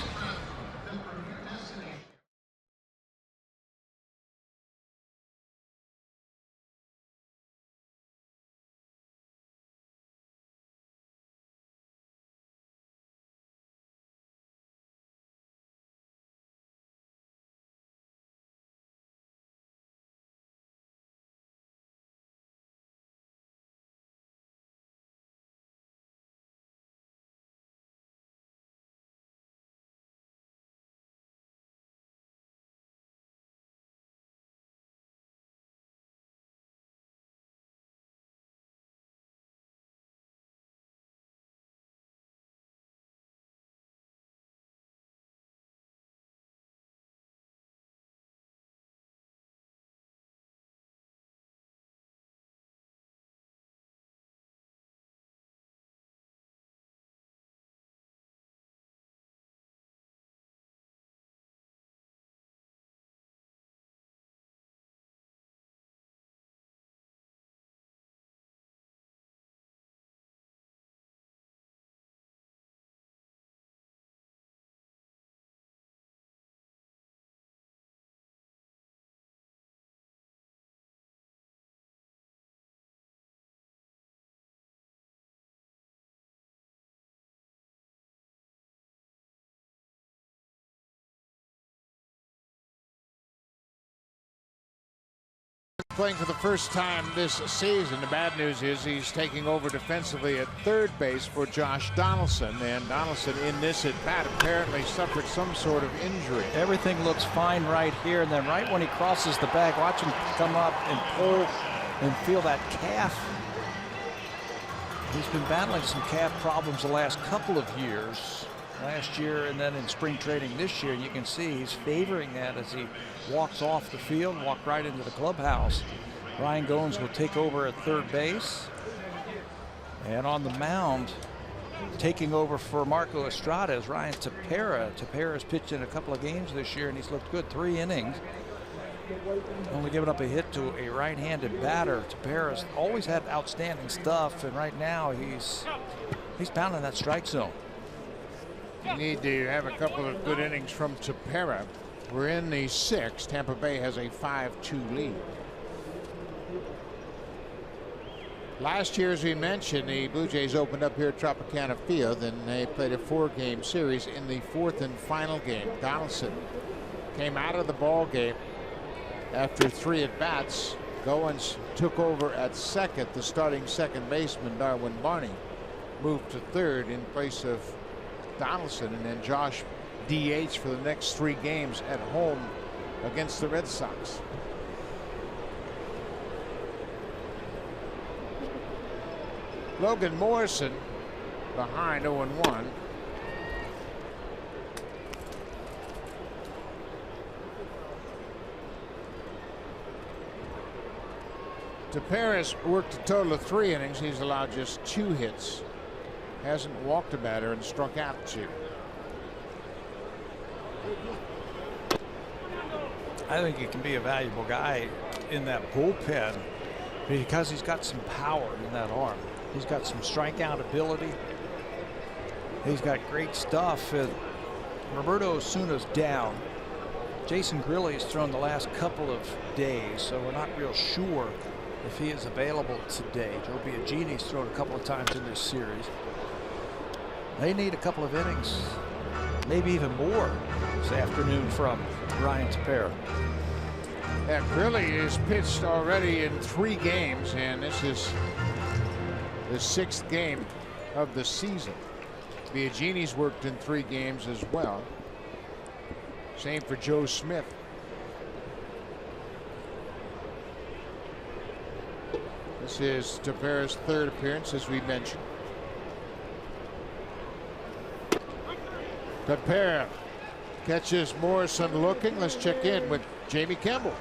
Playing for the first time this season. The bad news is he's taking over defensively at third base for Josh Donaldson. And Donaldson in this at bat apparently suffered some sort of injury.
Everything looks fine right here, and then right when he crosses the bag, watch him come up and pull and feel that calf. He's been battling some calf problems the last couple of years. Last year and then in spring training this year, and you can see he's favoring that as he walks off the field, walk right into the clubhouse. Ryan Goins will take over at third base. And on the mound, taking over for Marco Estrada is Ryan Tepera. Tepera's pitched in a couple of games this year, and he's looked good, 3 innings. Only giving up a hit to a right-handed batter. Tepera's always had outstanding stuff, and right now he's pounding that strike zone.
You need to have a couple of good innings from Tepera. We're in the 6th. Tampa Bay has a 5-2 lead. Last year, as we mentioned, the Blue Jays opened up here at Tropicana Field, and they played a 4-game series. In the 4th and final game, Donaldson came out of the ball game after 3 at-bats. Goins took over at second. The starting second baseman, Darwin Barney, moved to third in place of Donaldson, and then Josh DH for the next 3 games at home against the Red Sox. Logan Morrison behind 0-1. Tepera's worked a total of 3 innings. He's allowed just 2 hits. Hasn't walked a batter and struck out 2.
I think he can be a valuable guy in that bullpen because he's got some power in that arm. He's got some strikeout ability. He's got great stuff. And Roberto Osuna's down. Jason Grilli has thrown the last couple of days, so we're not real sure if he is available today. Joe Biagini's thrown a couple of times in this series. They need a couple of innings, maybe even more this afternoon from Ryan Tepera.
Yeah, Grilli is pitched already in 3 games, and this is the 6th game of the season. Biagini's worked in 3 games as well. Same for Joe Smith. This is Tepera's 3rd appearance, as we mentioned. Tepera catches Morrison looking. Let's check in with Jamie Campbell.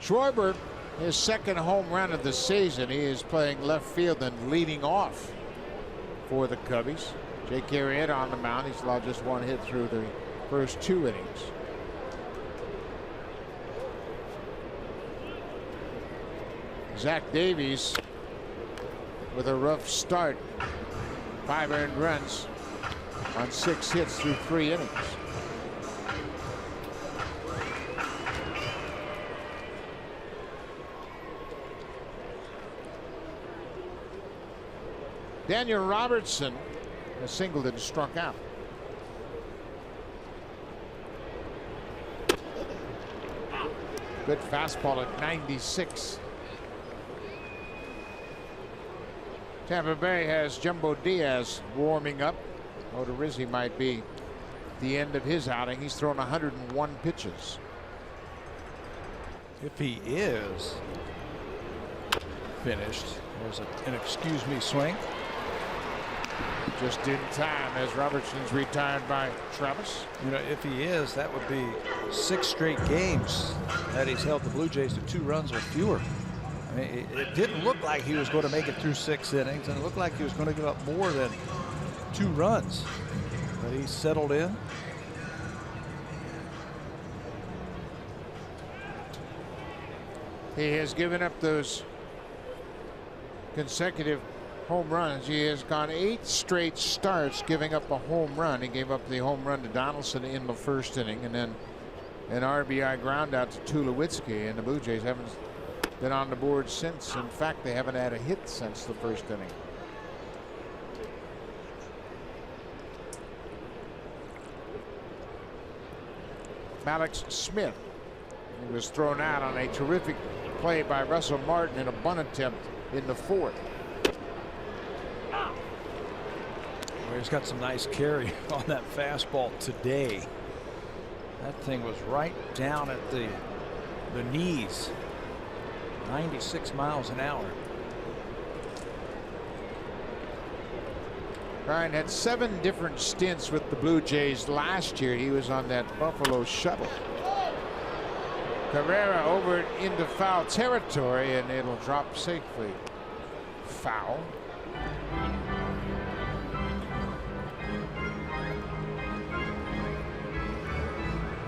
Schwarber, his 2nd home run of the season. He is playing left field and leading off for the Cubbies. Jake Arrieta on the mound. He's allowed just 1 hit through the first 2 innings. Zach Davies with a rough start. 5 earned runs on 6 hits through 3 innings. Daniel Robertson has singled and struck out. Good fastball at 96. Tampa Bay has Jumbo Diaz warming up. Odorizzi might be the end of his outing. He's thrown 101 pitches.
If he is finished, there's an excuse me swing.
Just in time as Robertson's retired by Travis.
You know, if he is, that would be 6 straight games that he's held the Blue Jays to 2 runs or fewer. I mean, it didn't look like he was going to make it through 6 innings, and it looked like he was going to give up more than 2 runs. But he settled in.
He has given up those consecutive home runs. He has gone 8 straight starts giving up a home run. He gave up the home run to Donaldson in the 1st inning, and then an RBI ground out to Tulowitzki, and the Blue Jays haven't been on the board since. In fact, they haven't had a hit since the first inning. Alex Smith, he was thrown out on a terrific play by Russell Martin in a bunt attempt in the fourth.
Well, he's got some nice carry on that fastball today. That thing was right down at the knees. 96 miles an hour.
Ryan had 7 different stints with the Blue Jays last year. He was on that Buffalo shuttle. Carrera over into foul territory, and it'll drop safely. Foul.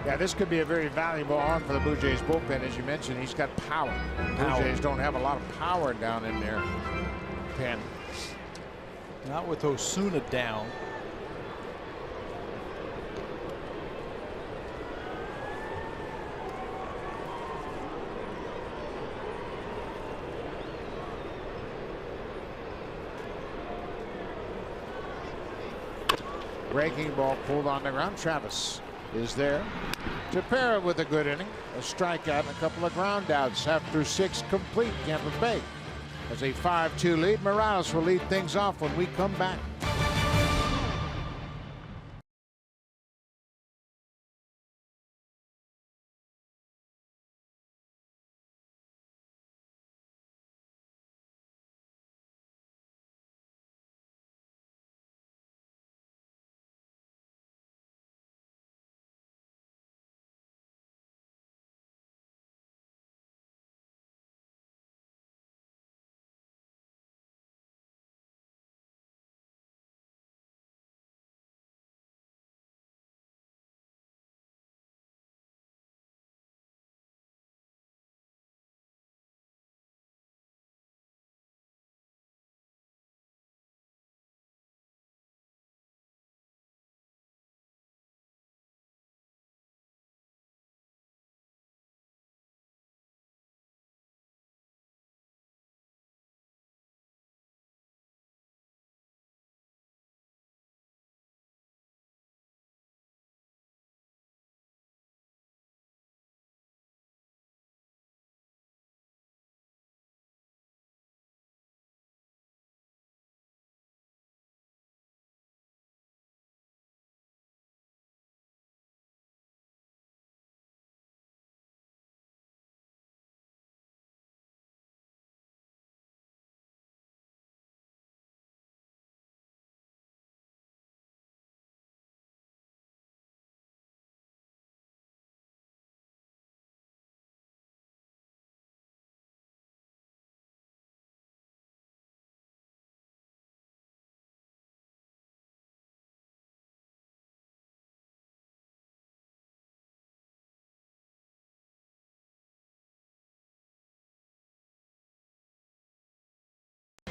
Yeah, this could be a very valuable arm for the Blue Jays bullpen. As you mentioned, he's got power. Blue Jays don't have a lot of power down in their pen.
Not with Osuna down.
Breaking ball pulled on the ground. Travis is there. Tepera with a good inning, a strikeout, and a couple of ground outs after 6 complete. Tampa Bay has a 5-2 lead. Morales will lead things off when we come back.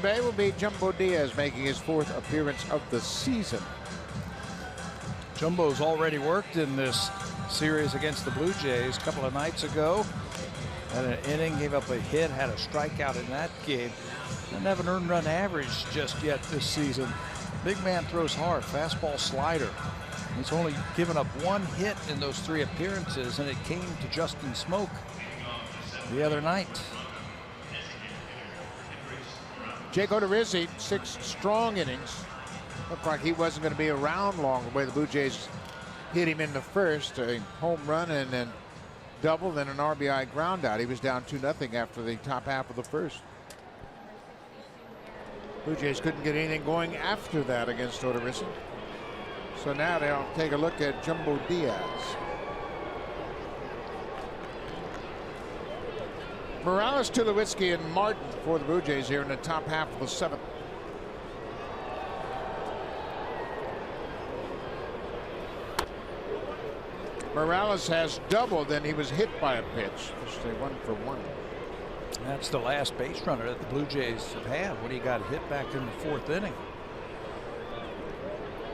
Bay will be Jumbo Diaz making his 4th appearance of the season.
Jumbo's already worked in this series against the Blue Jays a couple of nights ago. Had an inning, gave up a hit, had a strikeout in that game. Doesn't have an earned run average just yet this season. Big man throws hard, fastball slider. He's only given up 1 hit in those 3 appearances, and it came to Justin Smoke the other night.
Jake Odorizzi, 6 strong innings. Looked like he wasn't going to be around long the way the Blue Jays hit him in the first. A home run and then double, then an RBI ground out. He was down 2-0 after the top half of the first. Blue Jays couldn't get anything going after that against Odorizzi. So now they'll take a look at Jumbo Diaz. Morales, Tulowitzki, and Martin for the Blue Jays here in the top half of the 7th. Morales has doubled, and he was hit by a pitch. Just a 1-for-1.
That's the last base runner that the Blue Jays have had when he got hit back in the 4th inning.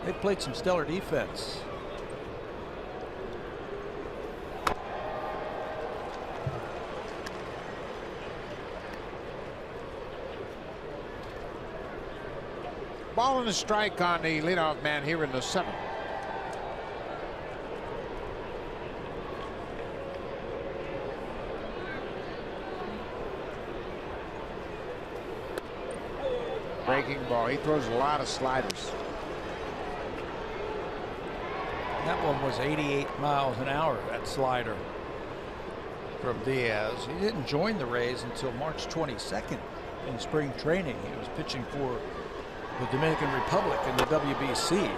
They played some stellar defense.
Ball and a strike on the leadoff man here in the 7th. Breaking ball. He throws a lot of sliders.
That one was 88 miles an hour, that slider from Diaz. He didn't join the Rays until March 22nd in spring training. He was pitching for the Dominican Republic in the WBC.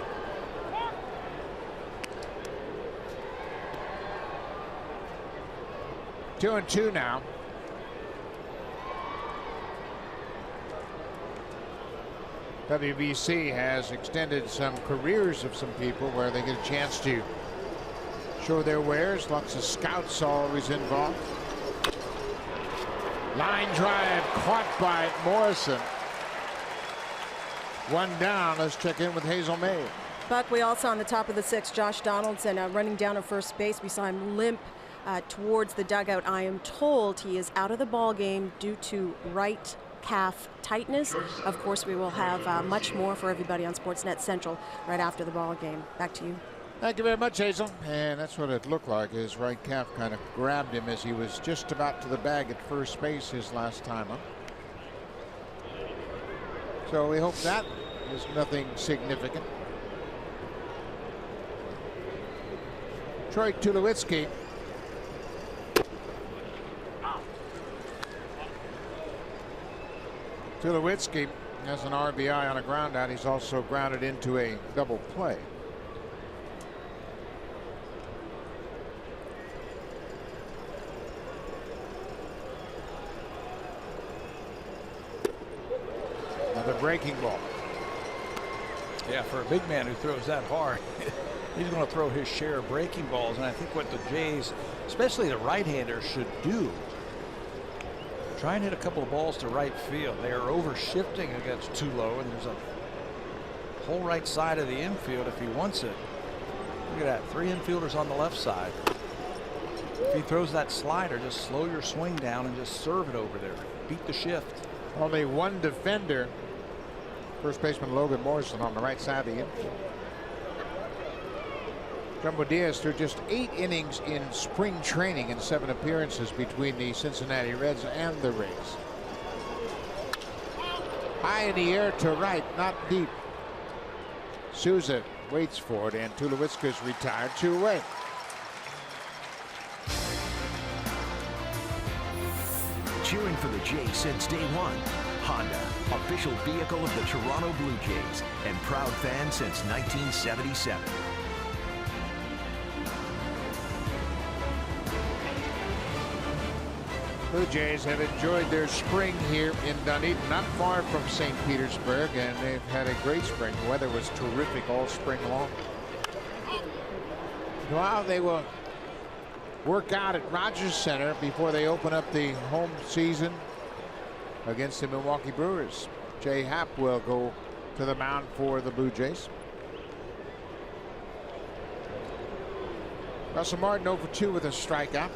Two and two now. WBC has extended some careers of some people where they get a chance to show their wares. Lots of scouts always involved. Line drive caught by Morrison. One down. Let's check in with Hazel May.
Buck, we also on the top of the 6th, Josh Donaldson running down at first base. We saw him limp towards the dugout. I am told he is out of the ball game due to right calf tightness. Of course, we will have much more for everybody on Sportsnet Central right after the ball game. Back to you.
Thank you very much, Hazel. And that's what it looked like. His right calf kind of grabbed him as he was just about to the bag at first base his last time up. So we hope that is nothing significant. Troy Tulowitzki. Tulowitzki has an RBI on a ground out. He's also grounded into a double play. Another breaking ball.
Yeah, for a big man who throws that hard, he's going to throw his share of breaking balls. And I think what the Jays, especially the right-handers, should do, try and hit a couple of balls to right field. They are over shifting against Tulo, and there's a whole right side of the infield if he wants it. Look at that, 3 infielders on the left side. If he throws that slider, just slow your swing down and just serve it over there. Beat the shift.
Only one defender. First baseman Logan Morrison on the right side of the infield. Jumbo Diaz threw just 8 innings in spring training in 7 appearances between the Cincinnati Reds and the Rays. High in the air to right, not deep. Souza waits for it, and Tulowitzki's retired 2 away.
Cheering for the Jays since day one. Honda, official vehicle of the Toronto Blue Jays and proud fan since 1977.
Blue Jays have enjoyed their spring here in Dunedin, not far from St. Petersburg, and they've had a great spring. The weather was terrific all spring long. Well, they will work out at Rogers Center before they open up the home season against the Milwaukee Brewers. Jay Happ will go to the mound for the Blue Jays. Russell Martin 0 for 2 with a strikeout.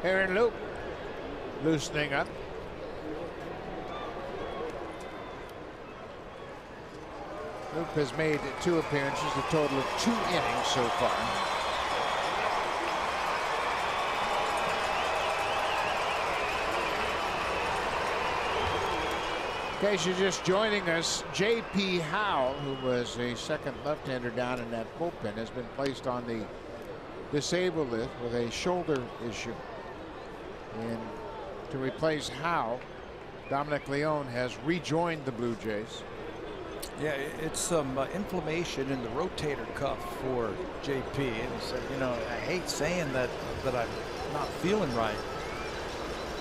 Aaron Loop loosening up. Loop has made 2 appearances, a total of 2 innings so far. In case you're just joining us, J.P. Howell, who was a second left-hander down in that bullpen, has been placed on the disabled list with a shoulder issue. And to replace Howe, Dominic Leone has rejoined the Blue Jays.
Yeah, it's some inflammation in the rotator cuff for JP. And he said, you know, I hate saying that I'm not feeling right.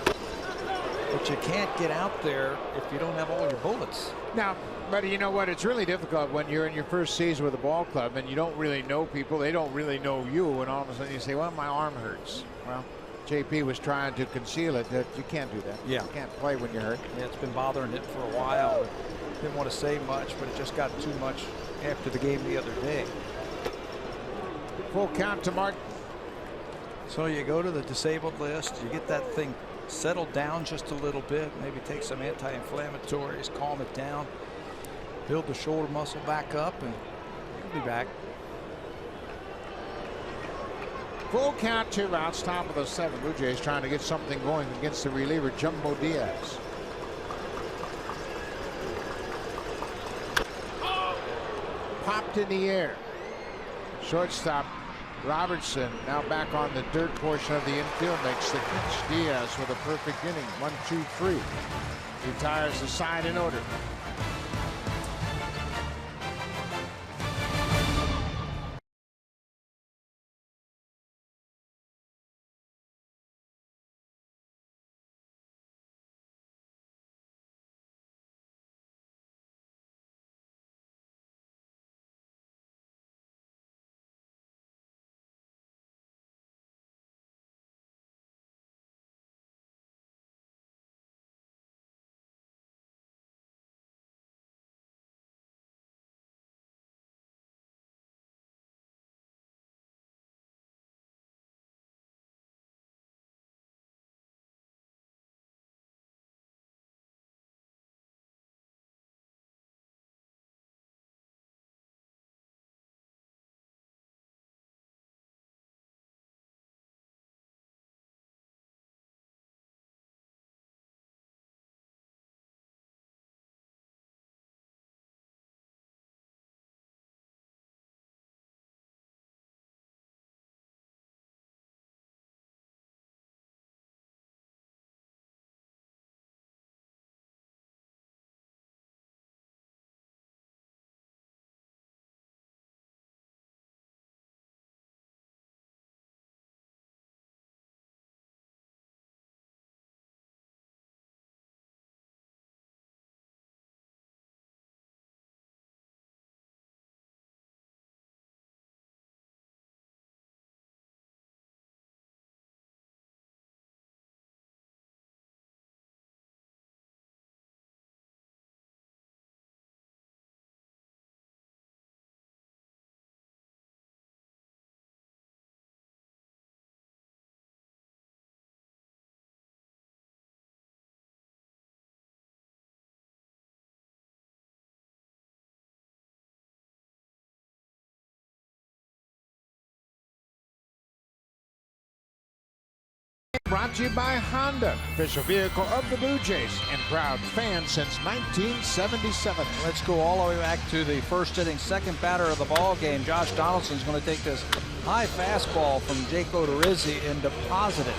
But you can't get out there if you don't have all your bullets.
Now, but you know what? It's really difficult when you're in your first season with a ball club and you don't really know people. They don't really know you. And all of a sudden you say, well, my arm hurts. Well, JP was trying to conceal it. That you can't do that.
Yeah.
You can't play when you're hurt.
Yeah, it's been bothering it for a while. Didn't want to say much, but it just got too much after the game the other day.
Full count to Martin.
So you go to the disabled list, you get that thing settled down just a little bit, maybe take some anti-inflammatories, calm it down, build the shoulder muscle back up, and you'll be back.
Full count, 2 outs, top of the 7th. Blue Jays trying to get something going against the reliever, Jumbo Diaz. Popped in the air. Shortstop Robertson now back on the dirt portion of the infield, makes the catch. Diaz with a perfect inning. 1, 2, 3. Retires the side in order. Brought to you by Honda, official vehicle of the Blue Jays and proud fan since 1977.
Let's go all the way back to the first inning, second batter of the ball game. Josh Donaldson's going to take this high fastball from Jake Odorizzi and deposit it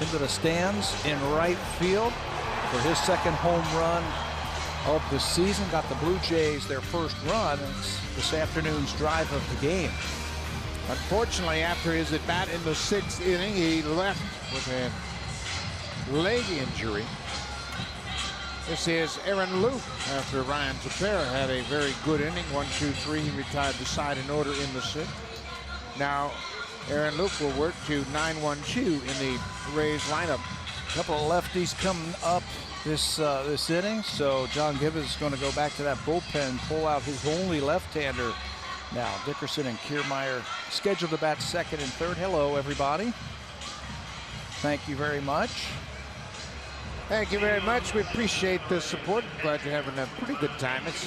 into the stands in right field for his second home run of the season. Got the Blue Jays their first run. It's this afternoon's drive of the game.
Unfortunately, after his at bat in the 6th inning, he left with a leg injury. This is Aaron Luke after Ryan Tepera had a very good inning. 1, 2, 3. He retired the side in order in the 6th. Now Aaron Luke will work to 9-1-2 in the Rays lineup.
A couple of lefties coming up this inning, so John Gibbons is going to go back to that bullpen, pull out his only left-hander. Now Dickerson and Kiermaier scheduled to bat second and third. Hello, everybody. Thank you very much.
Thank you very much. We appreciate the support. Glad you're having a pretty good time. It's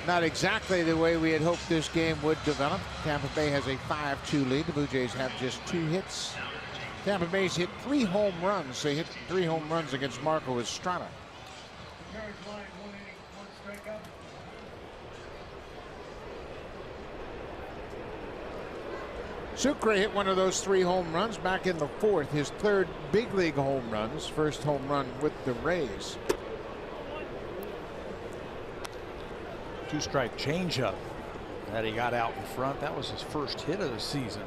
not exactly the way we had hoped this game would develop. Tampa Bay has a 5-2 lead. The Blue Jays have just 2 hits. Tampa Bay's hit 3 home runs. They hit 3 home runs against Marco Estrada. Sucre hit one of those 3 home runs back in the 4th, his 3rd big league home runs, first home run with the Rays.
2-strike changeup that he got out in front. That was his first hit of the season.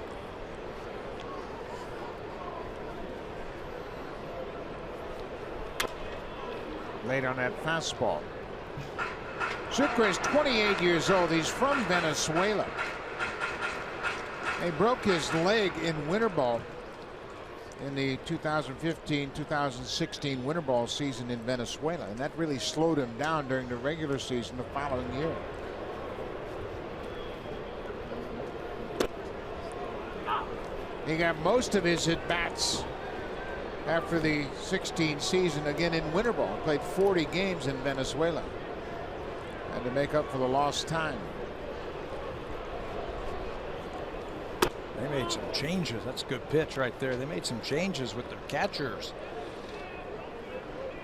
Late on that fastball. Sucre is 28 years old. He's from Venezuela. He broke his leg in winter ball in the 2015-2016 winter ball season in Venezuela, and that really slowed him down during the regular season the following year. He got most of his at-bats after the 16 season again in winter ball. Played 40 games in Venezuela. Had to make up for the lost time.
They made some changes. That's a good pitch right there. They made some changes with their catchers.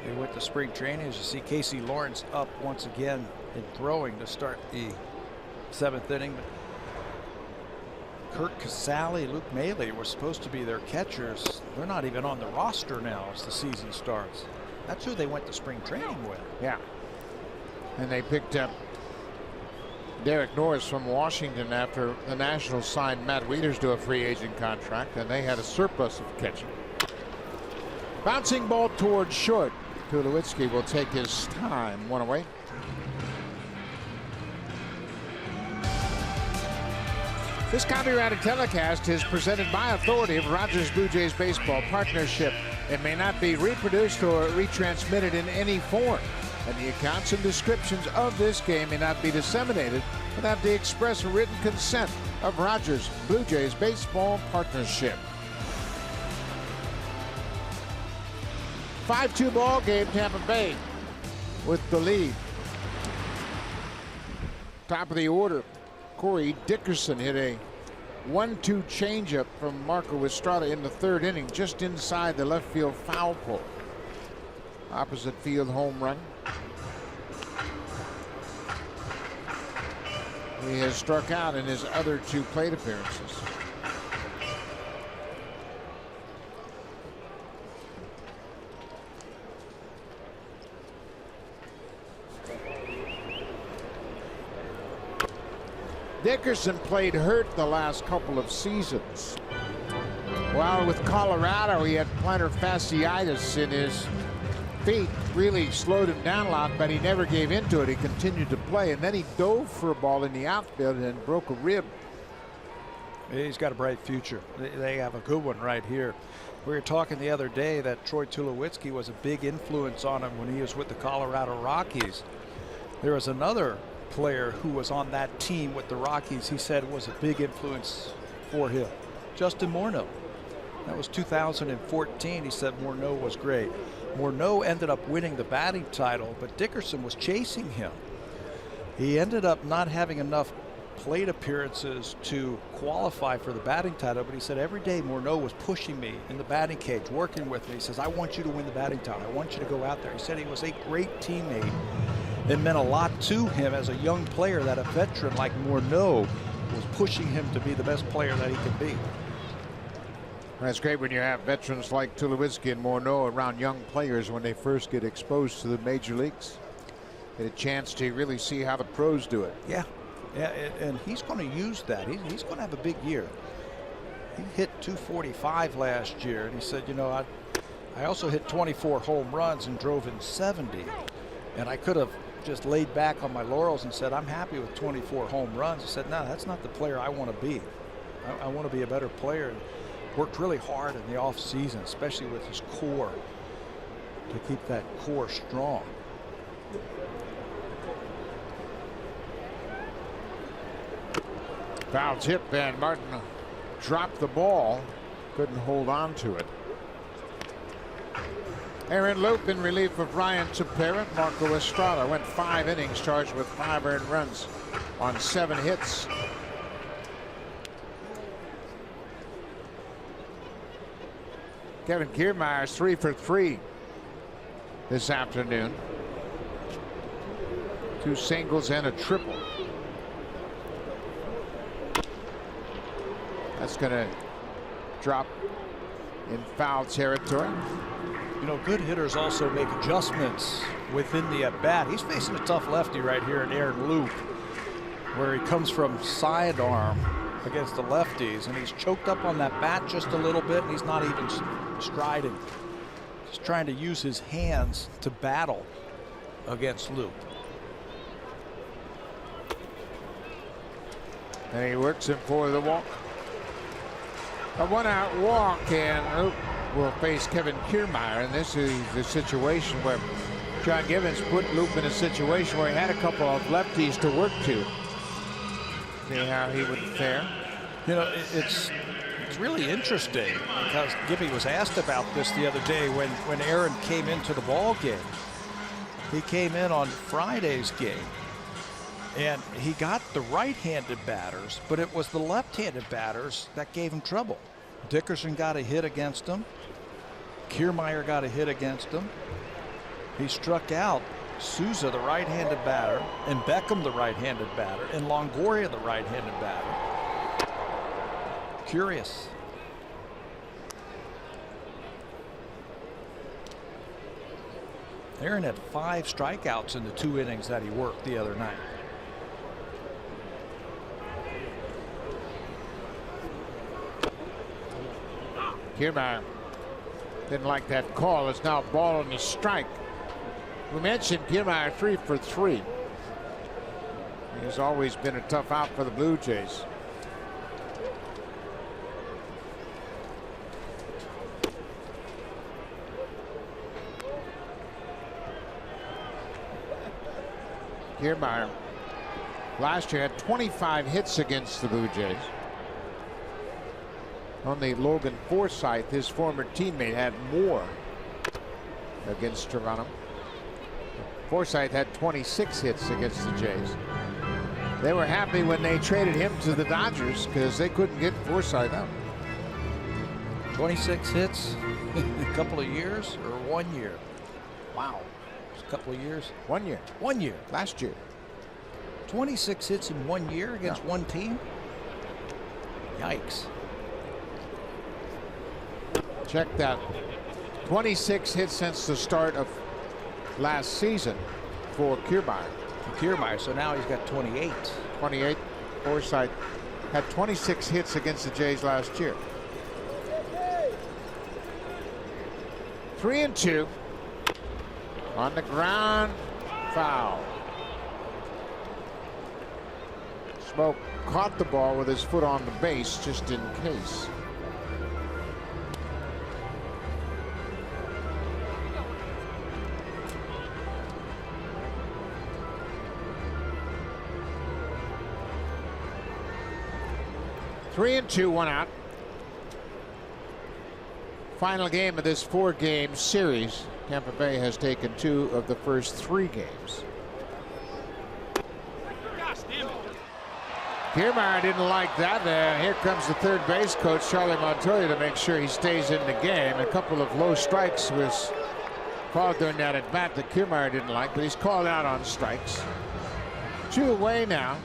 They went to spring training. As you see, Casey Lawrence up once again in throwing to start the 7th inning. But Kurt Casale, Luke Maile were supposed to be their catchers. They're not even on the roster now as the season starts. That's who they went to spring training with.
Yeah. And they picked up Derek Norris from Washington after the Nationals signed Matt Wieters to a free agent contract, and they had a surplus of catching. Bouncing ball towards short. Tulowitzki will take his time. 1 away. This copyrighted telecast is presented by authority of Rogers Blue Jays Baseball Partnership. It may not be reproduced or retransmitted in any form, and the accounts and descriptions of this game may not be disseminated without the express written consent of Rogers Blue Jays Baseball Partnership. 5-2 ball game, Tampa Bay with the lead. Top of the order, Corey Dickerson hit a 1-2 changeup from Marco Estrada in the 3rd inning, just inside the left field foul pole. Opposite field home run. He has struck out in his other 2 plate appearances. Dickerson played hurt the last couple of seasons. While with Colorado, he had plantar fasciitis in his feet. Really slowed him down a lot, but he never gave into it. He continued to play, and then he dove for a ball in the outfield and broke a rib.
He's got a bright future. They have a good one right here. We were talking the other day that Troy Tulowitzki was a big influence on him when he was with the Colorado Rockies. There was another player who was on that team with the Rockies, he said was a big influence for him. Justin Morneau. That was 2014. He said Morneau was great. Morneau ended up winning the batting title, but Dickerson was chasing him. He ended up not having enough plate appearances to qualify for the batting title, but he said every day Morneau was pushing me in the batting cage, working with me. He says, I want you to win the batting title. I want you to go out there. He said he was a great teammate. It meant a lot to him as a young player that a veteran like Morneau was pushing him to be the best player that he could be.
That's great when you have veterans like Tulowitzki and Morneau around young players when they first get exposed to the major leagues. Get a chance to really see how the pros do it.
Yeah, and he's going to use that. He's going to have a big year. He hit 245 last year, and he said, you know, I also hit 24 home runs and drove in 70, and I could have just laid back on my laurels and said, I'm happy with 24 home runs. He said, no, that's not the player I want to be. I want to be a better player. And worked really hard in the off season, especially with his core, to keep that core strong.
Foul tip, and Martin dropped the ball, couldn't hold on to it. Aaron Loop in relief of Ryan Tepera. Marco Estrada went 5 innings, charged with 5 earned runs on 7 hits. Kevin Kiermaier's 3 for 3 this afternoon. 2 singles and a triple. That's going to drop in foul territory.
You know, good hitters also make adjustments within the at-bat. He's facing a tough lefty right here in Aaron Loop, where he comes from sidearm against the lefties, and he's choked up on that bat just a little bit, and he's not even striding. Just trying to use his hands to battle against Loop.
And he works him for the walk. A 1-out walk, and Loop will face Kevin Kiermaier, and this is the situation where John Givens put Loop in a situation where he had a couple of lefties to work to. See how he would fare.
You know, it's really interesting because Gibby was asked about this the other day when Aaron came into the ball game. He came in on Friday's game, and he got the right-handed batters, but it was the left-handed batters that gave him trouble. Dickerson got a hit against him. Kiermaier got a hit against him. He struck out Souza, the right-handed batter, and Beckham, the right-handed batter, and Longoria, the right-handed batter. Curious. Aaron had 5 strikeouts in the 2 innings that he worked the other night.
Kiermaier didn't like that call. It's now ball on the strike. We mentioned Kiermaier 3 for 3. He's always been a tough out for the Blue Jays. Kiermaier last year had 25 hits against the Blue Jays. Only Logan Forsythe, his former teammate, had more against Toronto. Forsythe had 26 hits against the Jays. They were happy when they traded him to the Dodgers because they couldn't get Forsythe out.
26 hits in a couple of years or 1 year? Wow. A couple of years?
1 year.
1 year.
Last year.
26 hits in 1 year against one team? Yikes.
Check that. 26 hits since the start of last season for Kiermaier.
So now he's got 28.
28. Forsythe had 26 hits against the Jays last year. 3-2. On the ground, foul. Smoke caught the ball with his foot on the base just in case. Three and two, 1 out. Final game of this 4-game series. Tampa Bay has taken 2 of the first 3 games. Kiermaier didn't like that. Here comes the third base coach, Charlie Montoya, to make sure he stays in the game. A couple of low strikes was called during that at bat that Kiermaier didn't like, but he's called out on strikes. 2 away now.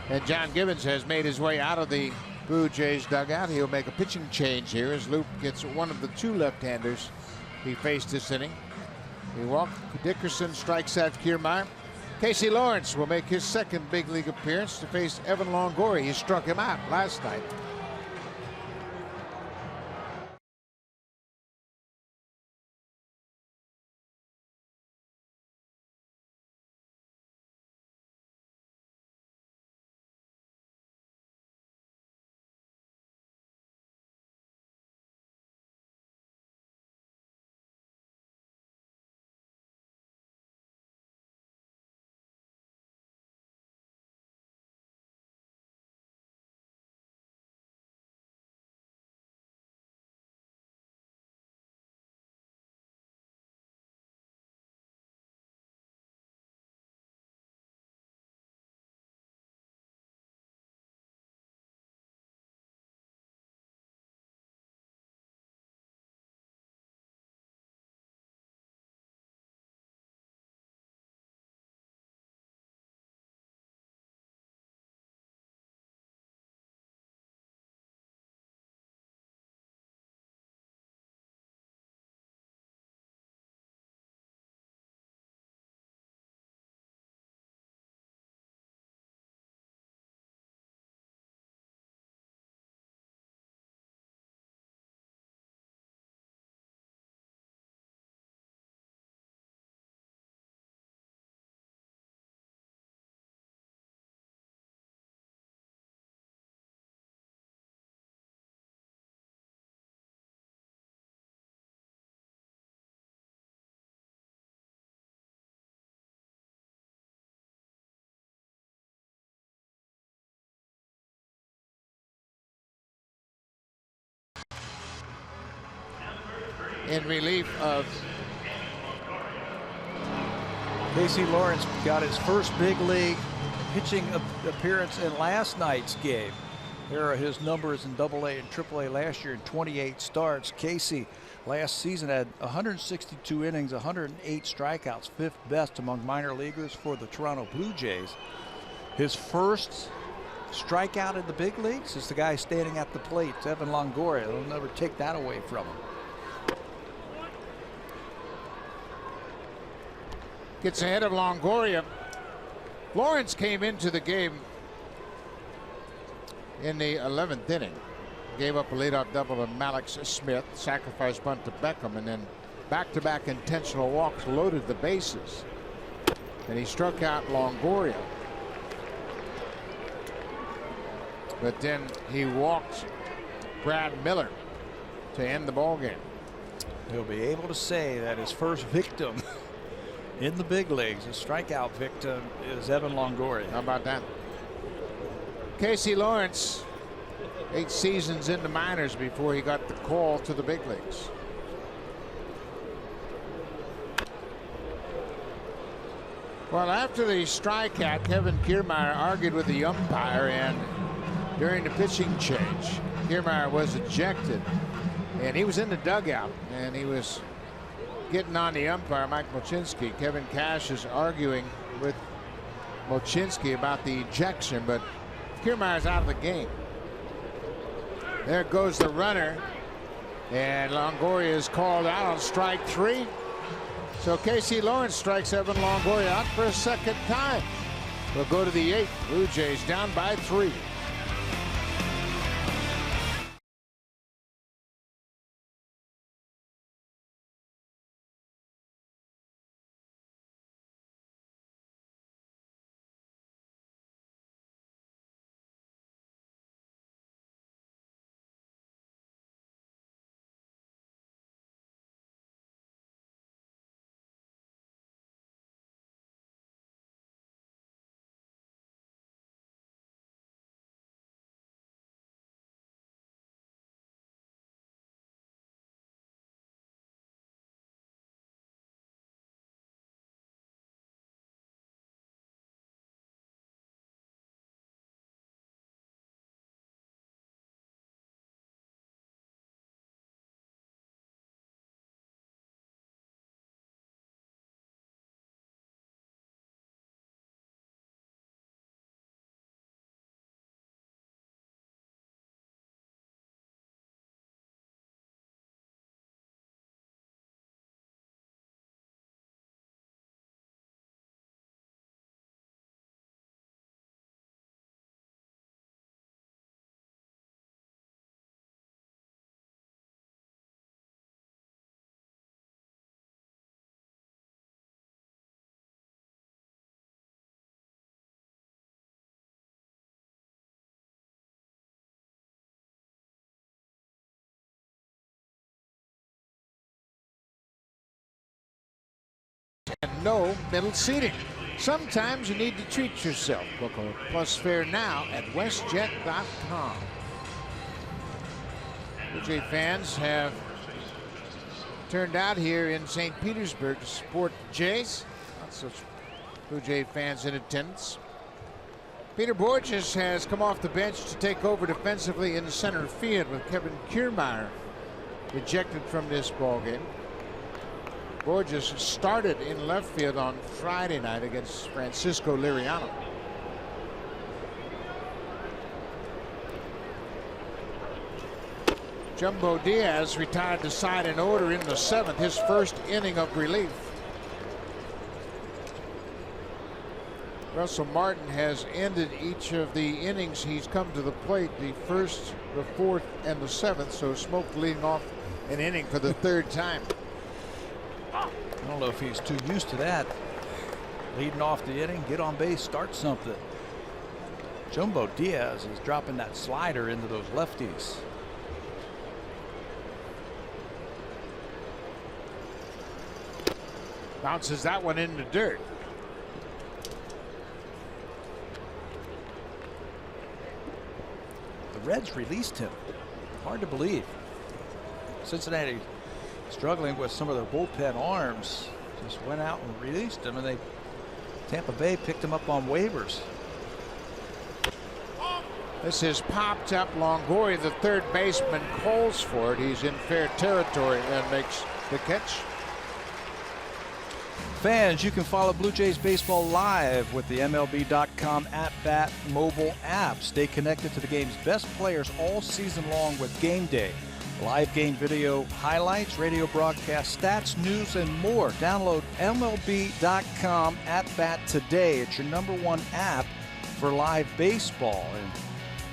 And John Gibbons has made his way out of the Blue Jays dugout. He'll make a pitching change here as Luke gets one of the 2 left-handers he faced this inning. He walked. Dickerson strikes out Kiermaier. Casey Lawrence will make his second big league appearance to face Evan Longoria. He struck him out last night. in relief of
Casey Lawrence got his first big league pitching appearance in last night's game. Here are his numbers in AA and AAA last year in 28 starts. Casey last season had 162 innings, 108 strikeouts, 5th best among minor leaguers for the Toronto Blue Jays. His first strikeout in the big leagues is the guy standing at the plate, Evan Longoria. They'll never take that away from him.
Gets ahead of Longoria. Lawrence came into the game in the 11th inning. Gave up a leadoff double to Malix Smith, sacrifice bunt to Beckham, and then back-to-back intentional walks loaded the bases. And he struck out Longoria. But then he walked Brad Miller to end the ball game.
He'll be able to say that his first victim in the big leagues, a strikeout victim, is Evan Longoria.
How about that? Casey Lawrence, 8 seasons in the minors before he got the call to the big leagues. Well, after the strikeout, Kevin Kiermaier argued with the umpire, and during the pitching change, Kiermaier was ejected, and he was in the dugout, and he was getting on the umpire, Mike Mochinski. Kevin Cash is arguing with Mochinski about the ejection, but Kiermaier's out of the game. There goes the runner, and Longoria is called out on strike 3. So Casey Lawrence strikes Evan Longoria out for a second time. We'll go to the 8th. Blue Jays down by 3. And no middle seating. Sometimes you need to treat yourself. Book a plus fare now at westjet.com. Blue Jay fans have turned out here in St. Petersburg to support the Jays. Lots of Blue Jay fans in attendance. Peter Borges has come off the bench to take over defensively in center field with Kevin Kiermaier ejected from this ball game. Borges started in left field on Friday night against Francisco Liriano. Jumbo Diaz retired to side in order in the 7th, his first inning of relief. Russell Martin has ended each of the innings he's come to the plate, the 1st, the 4th, and the 7th, so Smoke leading off an inning for the 3rd time.
I don't know if he's too used to that. Leading off the inning, get on base, start something. Jumbo Diaz is dropping that slider into those lefties.
Bounces that one in the dirt.
The Reds released him. Hard to believe. Cincinnati struggling with some of their bullpen arms. Just went out and released them, and Tampa Bay picked them up on waivers.
This is popped up. Longoria, the third baseman, calls for it. He's in fair territory and makes the catch.
Fans, you can follow Blue Jays baseball live with the MLB.com at-bat mobile app. Stay connected to the game's best players all season long with Game Day. Live game video highlights, radio broadcast stats, news, and more. Download MLB.com at-bat today. It's your #1 app for live baseball. And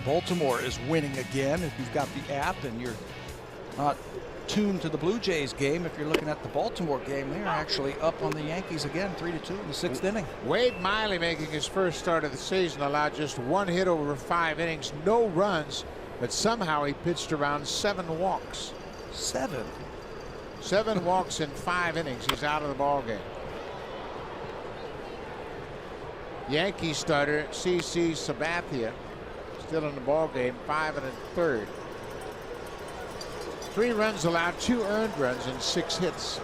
Baltimore is winning again. If you've got the app and you're not tuned to the Blue Jays game, if you're looking at the Baltimore game, they're actually up on the Yankees again, 3-2 in the 6th inning.
Wade Miley, making his first start of the season, allowed just 1 hit over 5 innings, no runs, but somehow he pitched around 7 walks.
7
walks in 5 innings. He's out of the ball game. Yankee starter CC Sabathia still in the ball game, 5 1/3. 3 runs allowed, 2 earned runs, and 6 hits.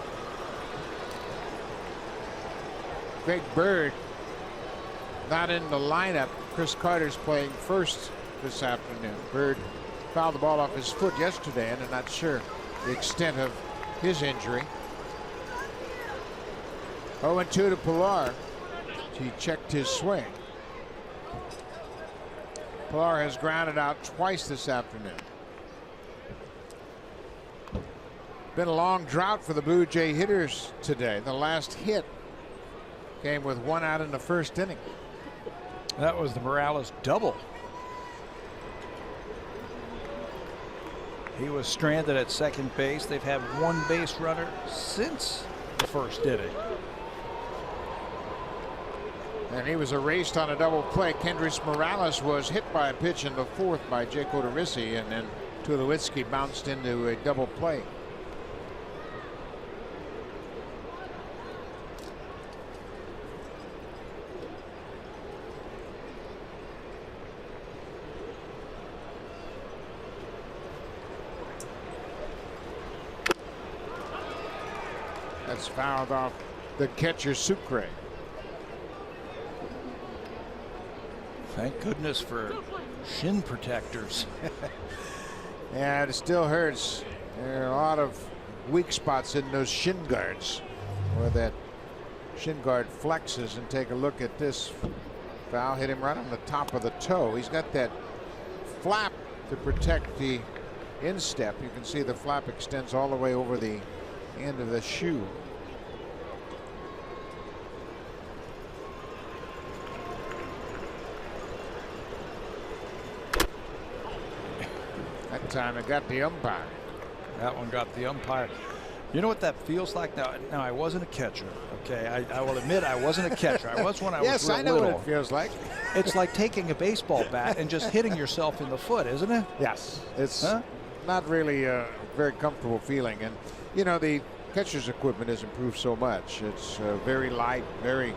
Greg Bird not in the lineup. Chris Carter's playing first this afternoon. Bird fouled the ball off his foot yesterday, and I'm not sure the extent of his injury. 0-2 to Pilar. He checked his swing. Pilar has grounded out twice this afternoon. Been a long drought for the Blue Jay hitters today. The last hit came with 1 out in the 1st inning.
That was the Morales double. He was stranded at second base. They've had 1 base runner since the 1st inning.
And he was erased on a double play. Kendrys Morales was hit by a pitch in the 4th by Jake Odorizzi, and then Tulowitzki bounced into a double play. That's fouled off the catcher Sucre.
Thank goodness for shin protectors.
Yeah, it still hurts. There are a lot of weak spots in those shin guards where that shin guard flexes. And take a look at this foul. Hit him right on the top of the toe. He's got that flap to protect the instep. You can see the flap extends all the way over the end of the shoe. That time it got the umpire.
That one got the umpire. You know what that feels like? Now I wasn't a catcher. Okay, I will admit I wasn't a catcher. I was when I was
yes,
real
I know
little.
what it feels like.
It's like taking a baseball bat and just hitting yourself in the foot, isn't it?
Yes, it's not really a very comfortable feeling. And you know, the catcher's equipment has improved so much. It's very light, very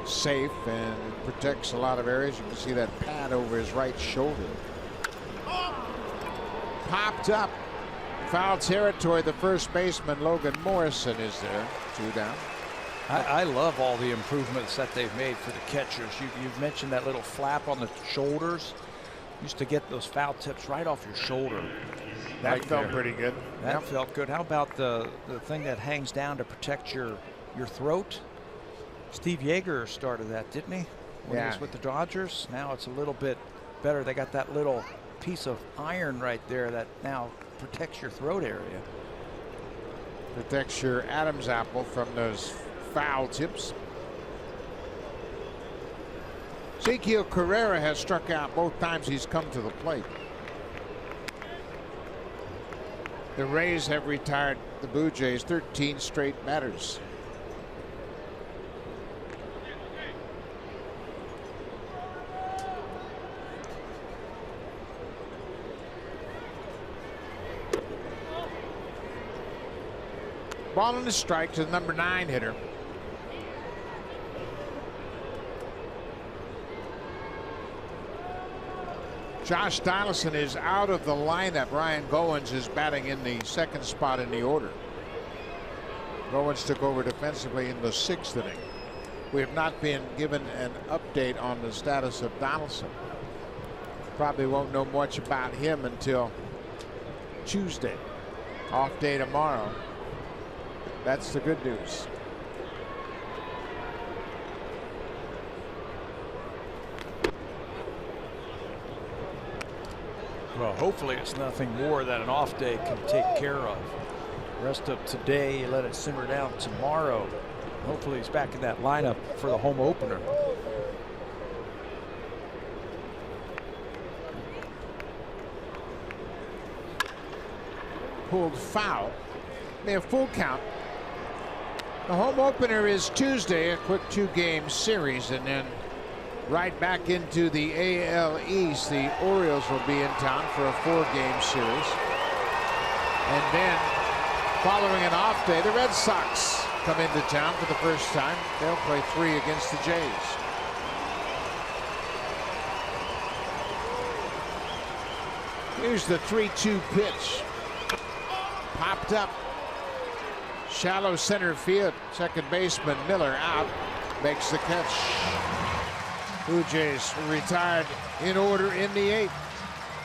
safe, and it protects a lot of areas. You can see that pad over his right shoulder. Popped up. Foul territory. The first baseman Logan Morrison is there. 2 down.
I love all the improvements that they've made for the catchers. You've mentioned that little flap on the shoulders. Used to get those foul tips right off your shoulder.
That
right
felt
there.
pretty good.
That felt good. How about the thing that hangs down to protect your throat? Steve Yeager started that, didn't he? When he was with the Dodgers. Now it's a little bit better. They got that little piece of iron right there that now protects your throat area.
Protects your Adam's apple from those foul tips. Ezequiel Carrera has struck out both times he's come to the plate. The Rays have retired the Blue Jays 13 straight batters. Ball on the strike to the number 9 hitter. Josh Donaldson is out of the lineup. Ryan Goins is batting in the 2nd spot in the order. Owens took over defensively in the 6th inning. We have not been given an update on the status of Donaldson. Probably won't know much about him until Tuesday. Off day tomorrow. That's the good news.
Well, hopefully it's nothing more that an off day can take care of. Rest of today, let it simmer down tomorrow. Hopefully he's back in that lineup for the home opener.
Pulled foul. They have full count. The home opener is Tuesday, a quick 2-game series, and then right back into the AL East. The Orioles will be in town for a 4-game series. And then, following an off day, the Red Sox come into town for the first time. They'll play 3 against the Jays. Here's the 3-2 pitch. Popped up. Shallow center field. Second baseman Miller out. Makes the catch. Blue Jays retired in order in the 8th.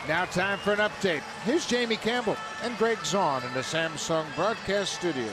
Now time for an update. Here's Jamie Campbell and Greg Zahn in the Samsung broadcast studio.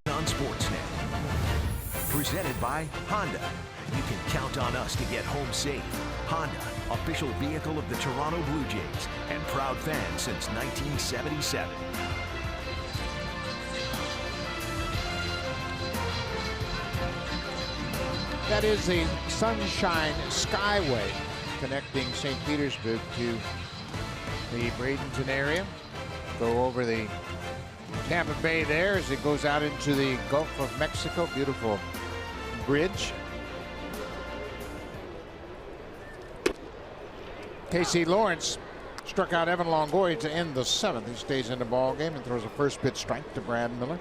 On Sportsnet. Presented by Honda. You can count on us to get home safe. Honda, official vehicle of the Toronto Blue Jays and proud fan since 1977.
That is the Sunshine Skyway connecting St. Petersburg to the Bradenton area. Go over the Tampa Bay there as it goes out into the Gulf of Mexico. Beautiful bridge. Casey Lawrence struck out Evan Longoria to end the 7th. He stays in the ball game and throws a first pitch strike to Brad Miller.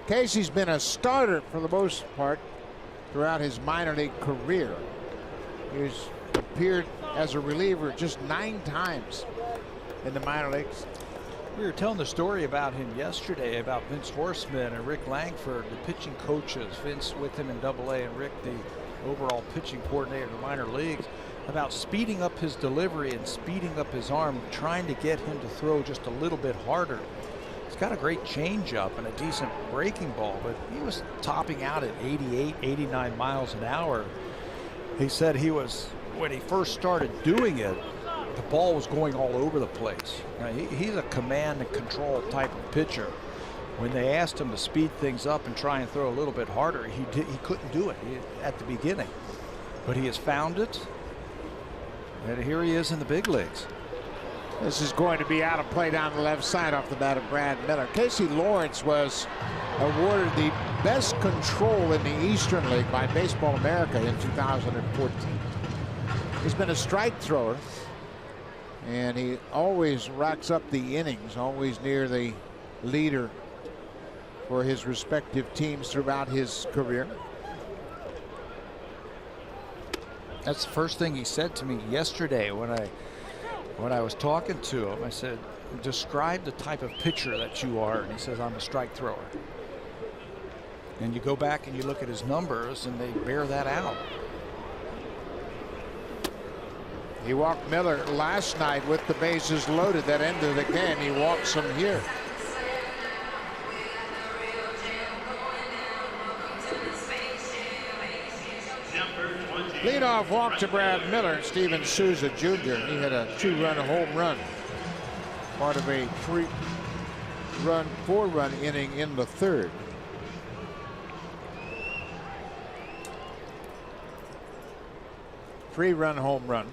Casey's been a starter for the most part throughout his minor league career. He's appeared as a reliever just 9 times in the minor leagues.
We were telling the story about him yesterday about Vince Horstman and Rick Langford, the pitching coaches. Vince with him in AA and Rick, the overall pitching coordinator in the minor leagues, about speeding up his delivery and speeding up his arm, trying to get him to throw just a little bit harder. He's got a great changeup and a decent breaking ball, but he was topping out at 88, 89 miles an hour. He said he was, when he first started doing it, the ball was going all over the place. Now, he's a command and control type of pitcher. When they asked him to speed things up and try and throw a little bit harder, he couldn't do it at the beginning. But he has found it, and here he is in the big leagues.
This is going to be out of play down the left side off the bat of Brad Miller. Casey Lawrence was awarded the best control in the Eastern League by Baseball America in 2014. He's been a strike thrower, and he always racks up the innings, always near the leader for his respective teams throughout his career.
That's the first thing he said to me yesterday when I was talking to him. I said, describe the type of pitcher that you are, and he says, I'm a strike thrower. And you go back and you look at his numbers and they bear that out.
He walked Miller last night with the bases loaded. That end of the game, he walks him here. Leadoff walk to Brad Miller. Steven Souza Jr. He had a 2-run home run, part of a 4-run inning in the third. Three-run home run.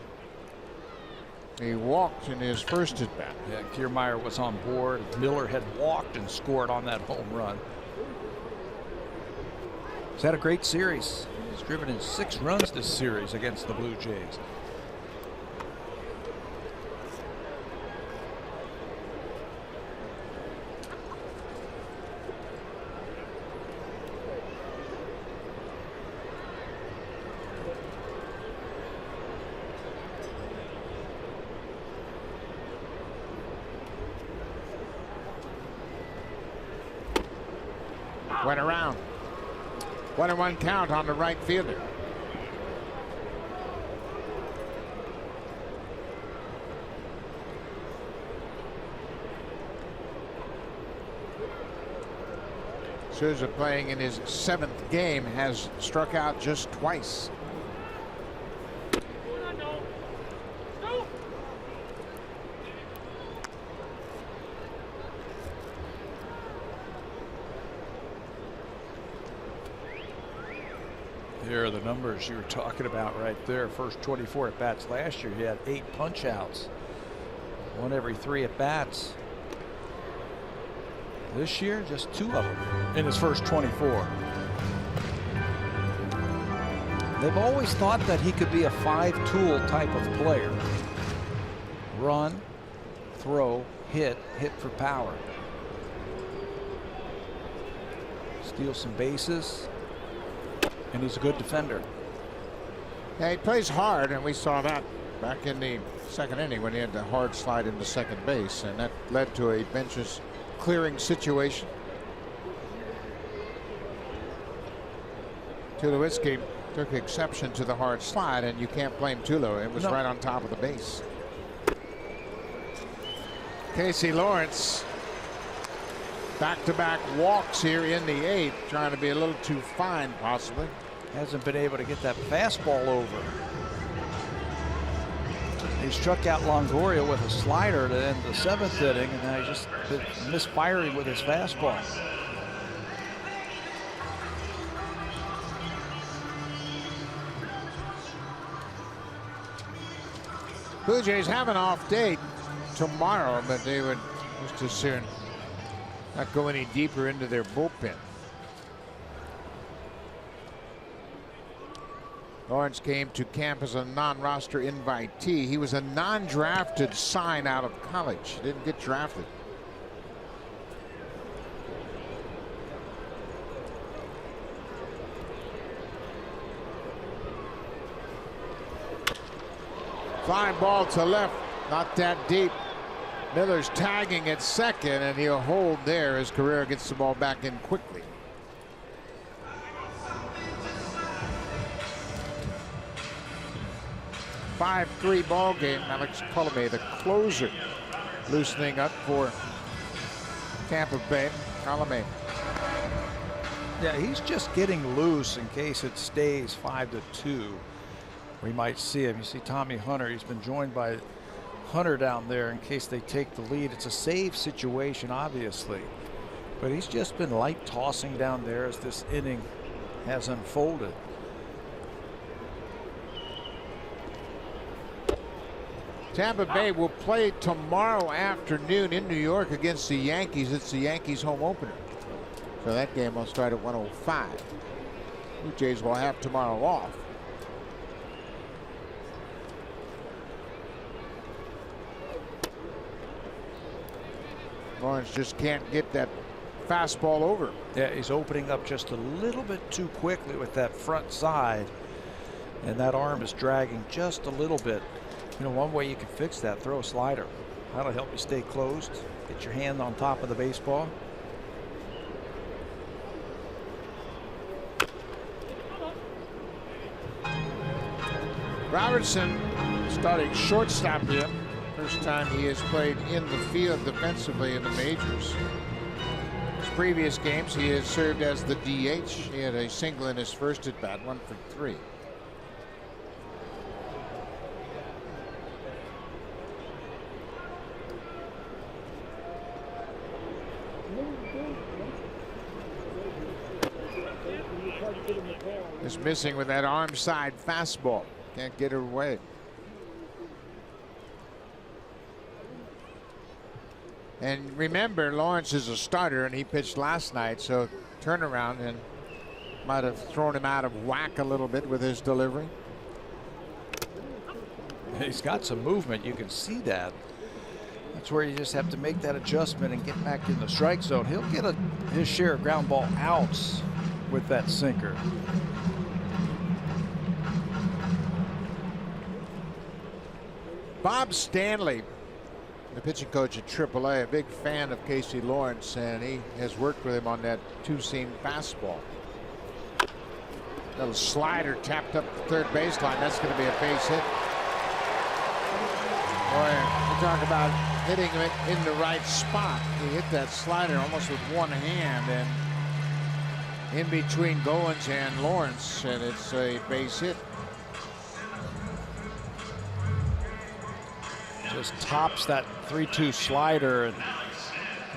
He walked in his first at bat.
Yeah, Kiermaier was on board. Miller had walked and scored on that home run. He's had a great series. He's driven in 6 runs this series against the Blue Jays.
Went around. 1-1 count on the right fielder. Souza, playing in his 7th game, has struck out just twice.
Here are the numbers you were talking about right there. First 24 at bats last year, he had 8 punch outs, 1 every 3 at bats. This year, just 2 of them in his first 24. They've always thought that he could be a 5-tool type of player. Run, throw, hit for power. Steal some bases. And he's a good defender.
Yeah, he plays hard, and we saw that back in the 2nd inning when he had the hard slide into second base, and that led to a benches clearing situation. Tulowitzki took exception to the hard slide, and you can't blame Tulo. It was right on top of the base. Casey Lawrence, back-to-back walks here in the 8th, trying to be a little too fine, possibly.
Hasn't been able to get that fastball over. He struck out Longoria with a slider to end the 7th inning, and now he's just been misfiring with his fastball.
Blue Jays have an off day tomorrow, but they would just as soon not go any deeper into their bullpen. Lawrence came to camp as a non-roster invitee. He was a non-drafted sign out of college. Didn't get drafted. Fly ball to left, not that deep. Miller's tagging at second, and he'll hold there as Carrera gets the ball back in quickly. A 5-3 ball game. Alex Colomé, the closer, loosening up for Tampa Bay. Colomé.
Yeah, he's just getting loose in case it stays 5-2. We might see him. You see Tommy Hunter. He's been joined by Hunter down there in case they take the lead. It's a save situation, obviously, but he's just been light tossing down there as this inning has unfolded.
Tampa Bay will play tomorrow afternoon in New York against the Yankees. It's the Yankees home opener, so that game will start at 1:05. Blue Jays will have tomorrow off. Lawrence just can't get that fastball over.
Yeah, he's opening up just a little bit too quickly with that front side, and that arm is dragging just a little bit. You know, one way you can fix that, throw a slider. That'll help you stay closed, get your hand on top of the baseball.
Robertson starting shortstop here. First time he has played in the field defensively in the majors. His previous games he has served as the DH. He had a single in his first at bat, 1 for 3. Is missing with that arm side fastball. Can't get her away. And remember, Lawrence is a starter, and he pitched last night, so turnaround and might have thrown him out of whack a little bit with his delivery.
He's got some movement. You can see that. That's where you just have to make that adjustment and get back in the strike zone. He'll get his share of ground ball outs with that sinker.
Bob Stanley, the pitching coach at AAA, a big fan of Casey Lawrence, and he has worked with him on that two-seam fastball. Little slider tapped up the third baseline. That's going to be a base hit. Boy, you talk about hitting it in the right spot. He hit that slider almost with one hand and in between Goins and Lawrence, and it's a base hit.
Just tops that 3-2 slider, and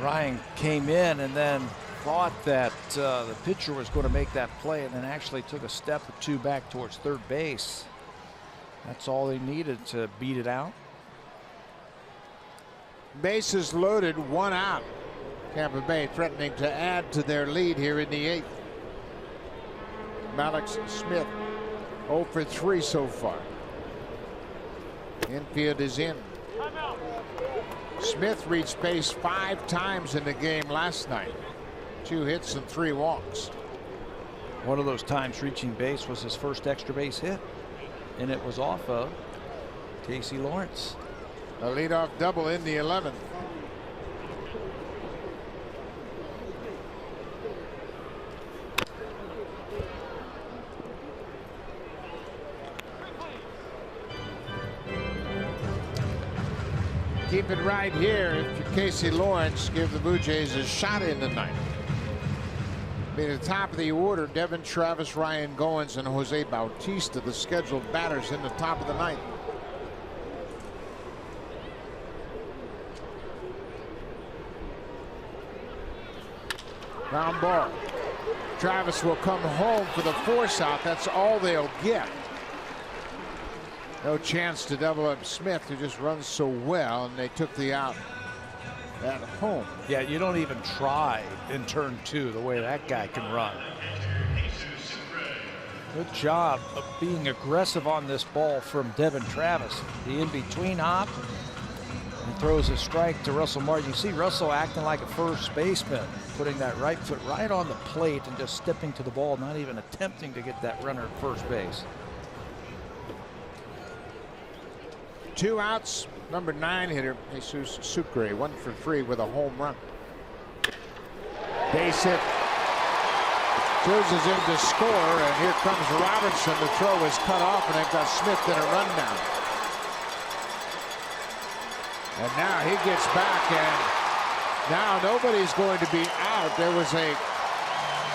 Ryan came in and then thought that the pitcher was going to make that play, and then actually took a step or two back towards third base. That's all they needed to beat it out.
Bases loaded, 1 out. Tampa Bay threatening to add to their lead here in the 8th. Alex Smith 0 for 3 so far. Infield is in. Smith reached base 5 times in the game last night. 2 hits and 3 walks.
One of those times reaching base was his first extra base hit, and it was off of Casey Lawrence.
A leadoff double in the 11th. Keep it right here if you're Casey Lawrence. Give the Blue Jays a shot in the ninth. Be at the top of the order, Devin Travis, Ryan Goins, and Jose Bautista, the scheduled batters in the top of the ninth. Ground ball. Travis will come home for the force out. That's all they'll get. No chance to double up Smith, who just runs so well, and they took the out at home.
Yeah, you don't even try in turn 2 the way that guy can run. Good job of being aggressive on this ball from Devin Travis. The in-between hop, and throws a strike to Russell Martin. You see Russell acting like a first baseman, putting that right foot right on the plate and just stepping to the ball, not even attempting to get that runner at first base.
2 outs. Number 9 hitter Jesus Sucre, 1 for 3 with a home run. Base hit. Cruises in to score, and here comes Robertson. The throw is cut off, and they've got Smith in a rundown. And now he gets back, and now nobody's going to be out. There was a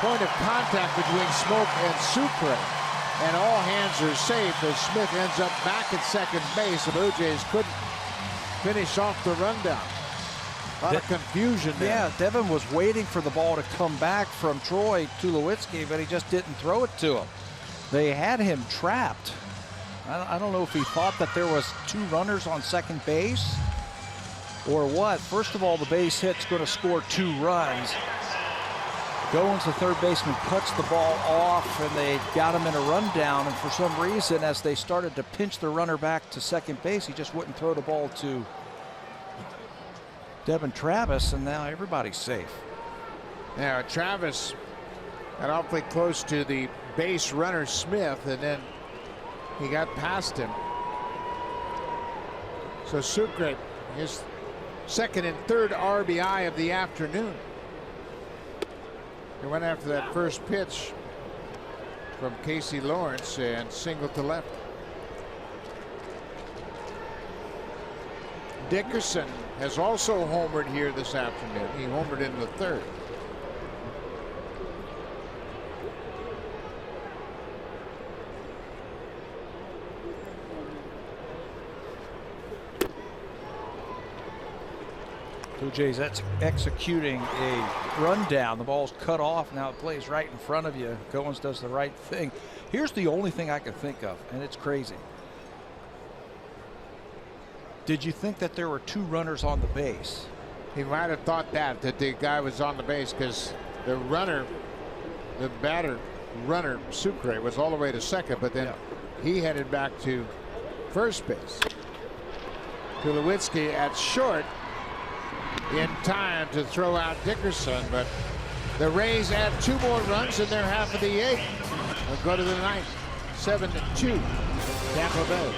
point of contact between Smoke and Sucre, and all hands are safe as Smith ends up back at second base. The Blue Jays couldn't finish off the rundown. A lot of confusion there.
Yeah, Devin was waiting for the ball to come back from Troy Tulowitzki, but he just didn't throw it to him. They had him trapped. I don't know if he thought that there was 2 runners on second base or what. First of all, the base hit's going to score 2 runs. Goins, the third baseman, cuts the ball off, and they got him in a rundown. And for some reason, as they started to pinch the runner back to second base, he just wouldn't throw the ball to Devin Travis, and now everybody's safe.
Now Travis got awfully close to the base runner Smith, and then he got past him. So Sucre, his second and third RBI of the afternoon. He went after that first pitch from Casey Lawrence and singled to left. Dickerson has also homered here this afternoon. He homered in the third.
Blue Jays executing a rundown. The ball's cut off. Now it plays right in front of you. Goins does the right thing. Here's the only thing I can think of, and it's crazy. Did you think that there were two runners on the base?
He might have thought that the guy was on the base, because the batter runner Sucre was all the way to second, but then he headed back to first base. Tulowitzki at short in time to throw out Dickerson, but the Rays add 2 more runs in their half of the 8th. They'll go to the 9th. 7-2 Tampa Bay.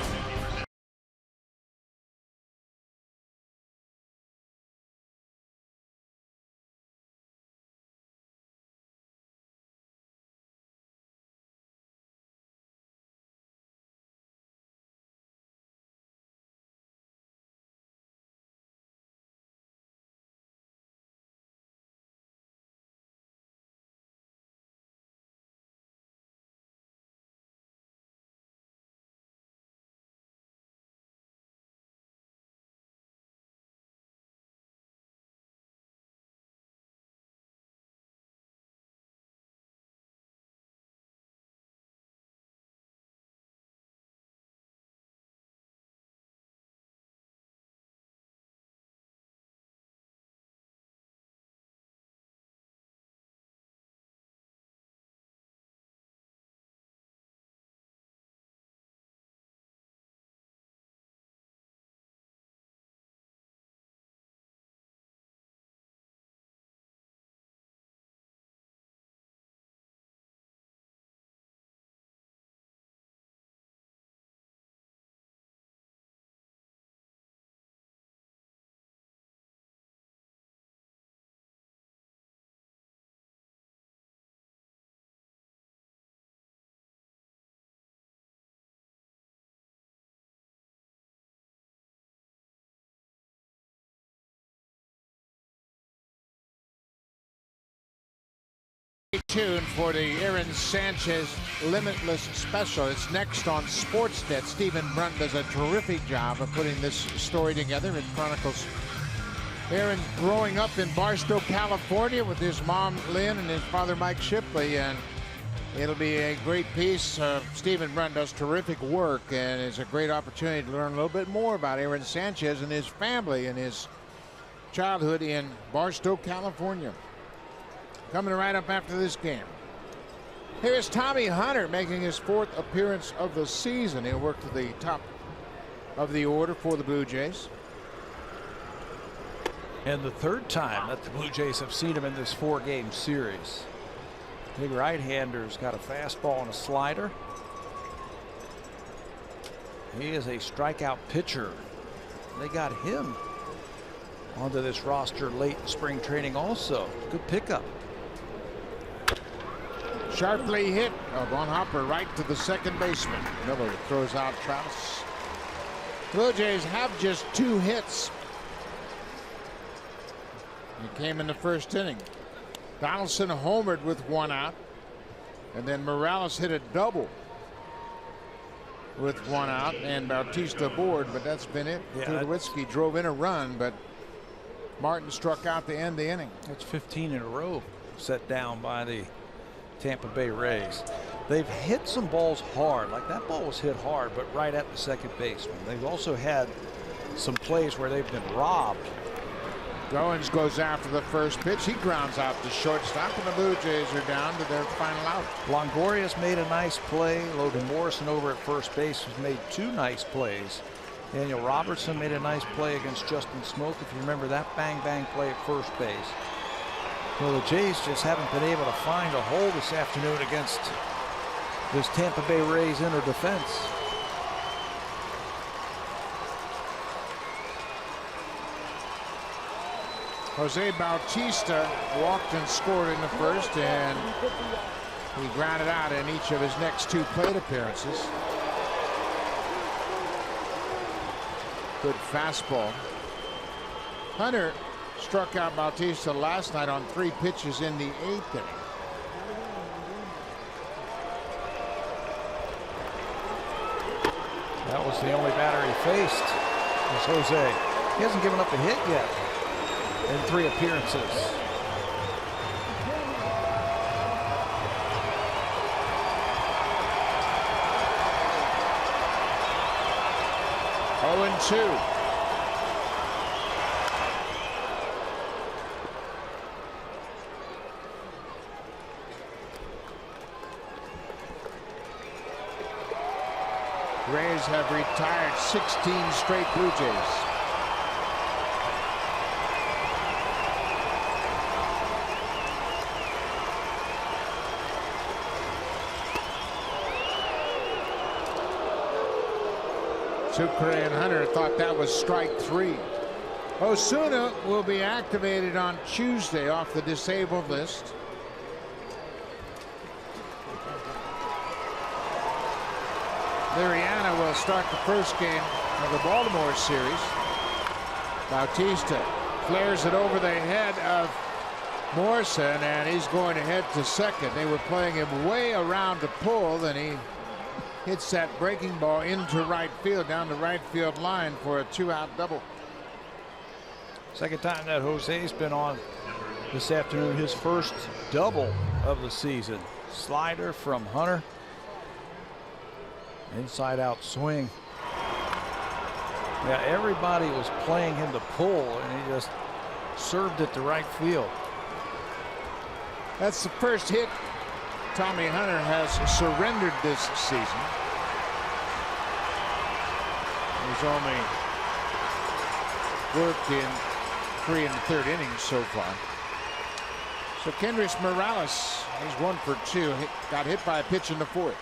Tuned for the Aaron Sanchez Limitless Special. It's next on Sportsnet. Stephen Brunt does a terrific job of putting this story together. It chronicles Aaron growing up in Barstow, California with his mom Lynn and his father Mike Shipley, and it'll be a great piece. Stephen Brunt does terrific work, and it's a great opportunity to learn a little bit more about Aaron Sanchez and his family and his childhood in Barstow, California. Coming right up after this game. Here's Tommy Hunter making his 4th appearance of the season. He'll work to the top of the order for the Blue Jays.
And the 3rd time that the Blue Jays have seen him in this 4-game series. Big right-hander's got a fastball and a slider. He is a strikeout pitcher. They got him onto this roster late in spring training also. Good pickup.
Sharply hit. Von Hopper right to the second baseman. Miller throws out Travis. Blue Jays have just 2 hits. He came in the first inning. Donaldson homered with 1 out. And then Morales hit a double with 1 out, and Bautista aboard, but that's been it. Tulowitzki drove in a run, but Martin struck out to end the inning.
That's 15 in a row set down by the Tampa Bay Rays. They've hit some balls hard, like that ball was hit hard, but right at the second baseman. They've also had some plays where they've been robbed.
Goins goes after the first pitch. He grounds out the shortstop, and the Blue Jays are down to their final out.
Longoria's made a nice play. Logan Morrison over at first base has made 2 nice plays. Daniel Robertson made a nice play against Justin Smoke, if you remember that bang play at first base. Well, the Jays just haven't been able to find a hole this afternoon against this Tampa Bay Rays inner defense.
Jose Bautista walked and scored in the first, and he grounded out in each of his next 2 plate appearances. Good fastball. Hunter struck out Bautista last night on 3 pitches in the 8th inning.
That was the only batter he faced, was Jose. He hasn't given up a hit yet in 3 appearances.
And 2. Rays have retired 16 straight Blue Jays. Sucre and Hunter thought that was strike 3. Osuna will be activated on Tuesday off the disabled list. Liriana will start the first game of the Baltimore series. Bautista flares it over the head of Morrison, and he's going to head to second. They were playing him way around the pull, and he hits that breaking ball into right field, down the right field line for a 2-out double.
Second time that Jose's been on this afternoon, his first double of the season. Slider from Hunter. Inside out swing. Yeah, everybody was playing him to pull, and he just served it to right field.
That's the first hit Tommy Hunter has surrendered this season. He's only worked in 3 1/3 innings so far. So Kendrys Morales, he's 1 for 2. Got hit by a pitch in the 4th.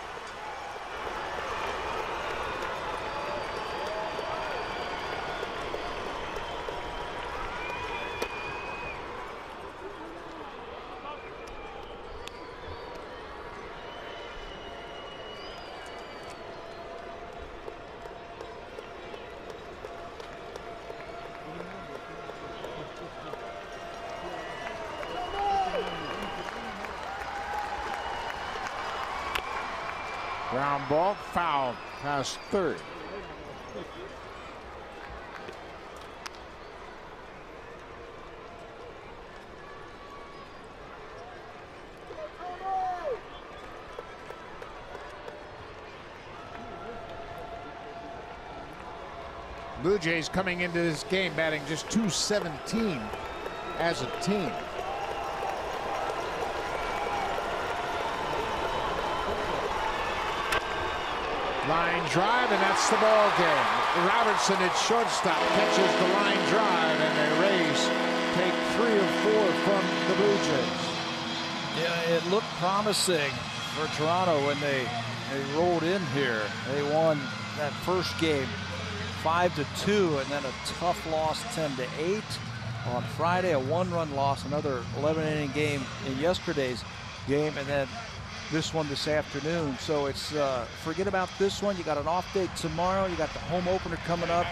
Ground ball, foul past third. Blue Jays coming into this game batting just .217 as a team. Line drive, and that's the ball game. Robertson at shortstop catches the line drive, and the Rays take 3 of 4 from the Blue Jays.
Yeah, it looked promising for Toronto when they rolled in here. They won that first game 5-2, and then a tough loss 10-8 on Friday. A 1-run loss, another 11-inning game in yesterday's game, and then this one this afternoon. So it's forget about this one. You got an off day tomorrow. You got the home opener coming up.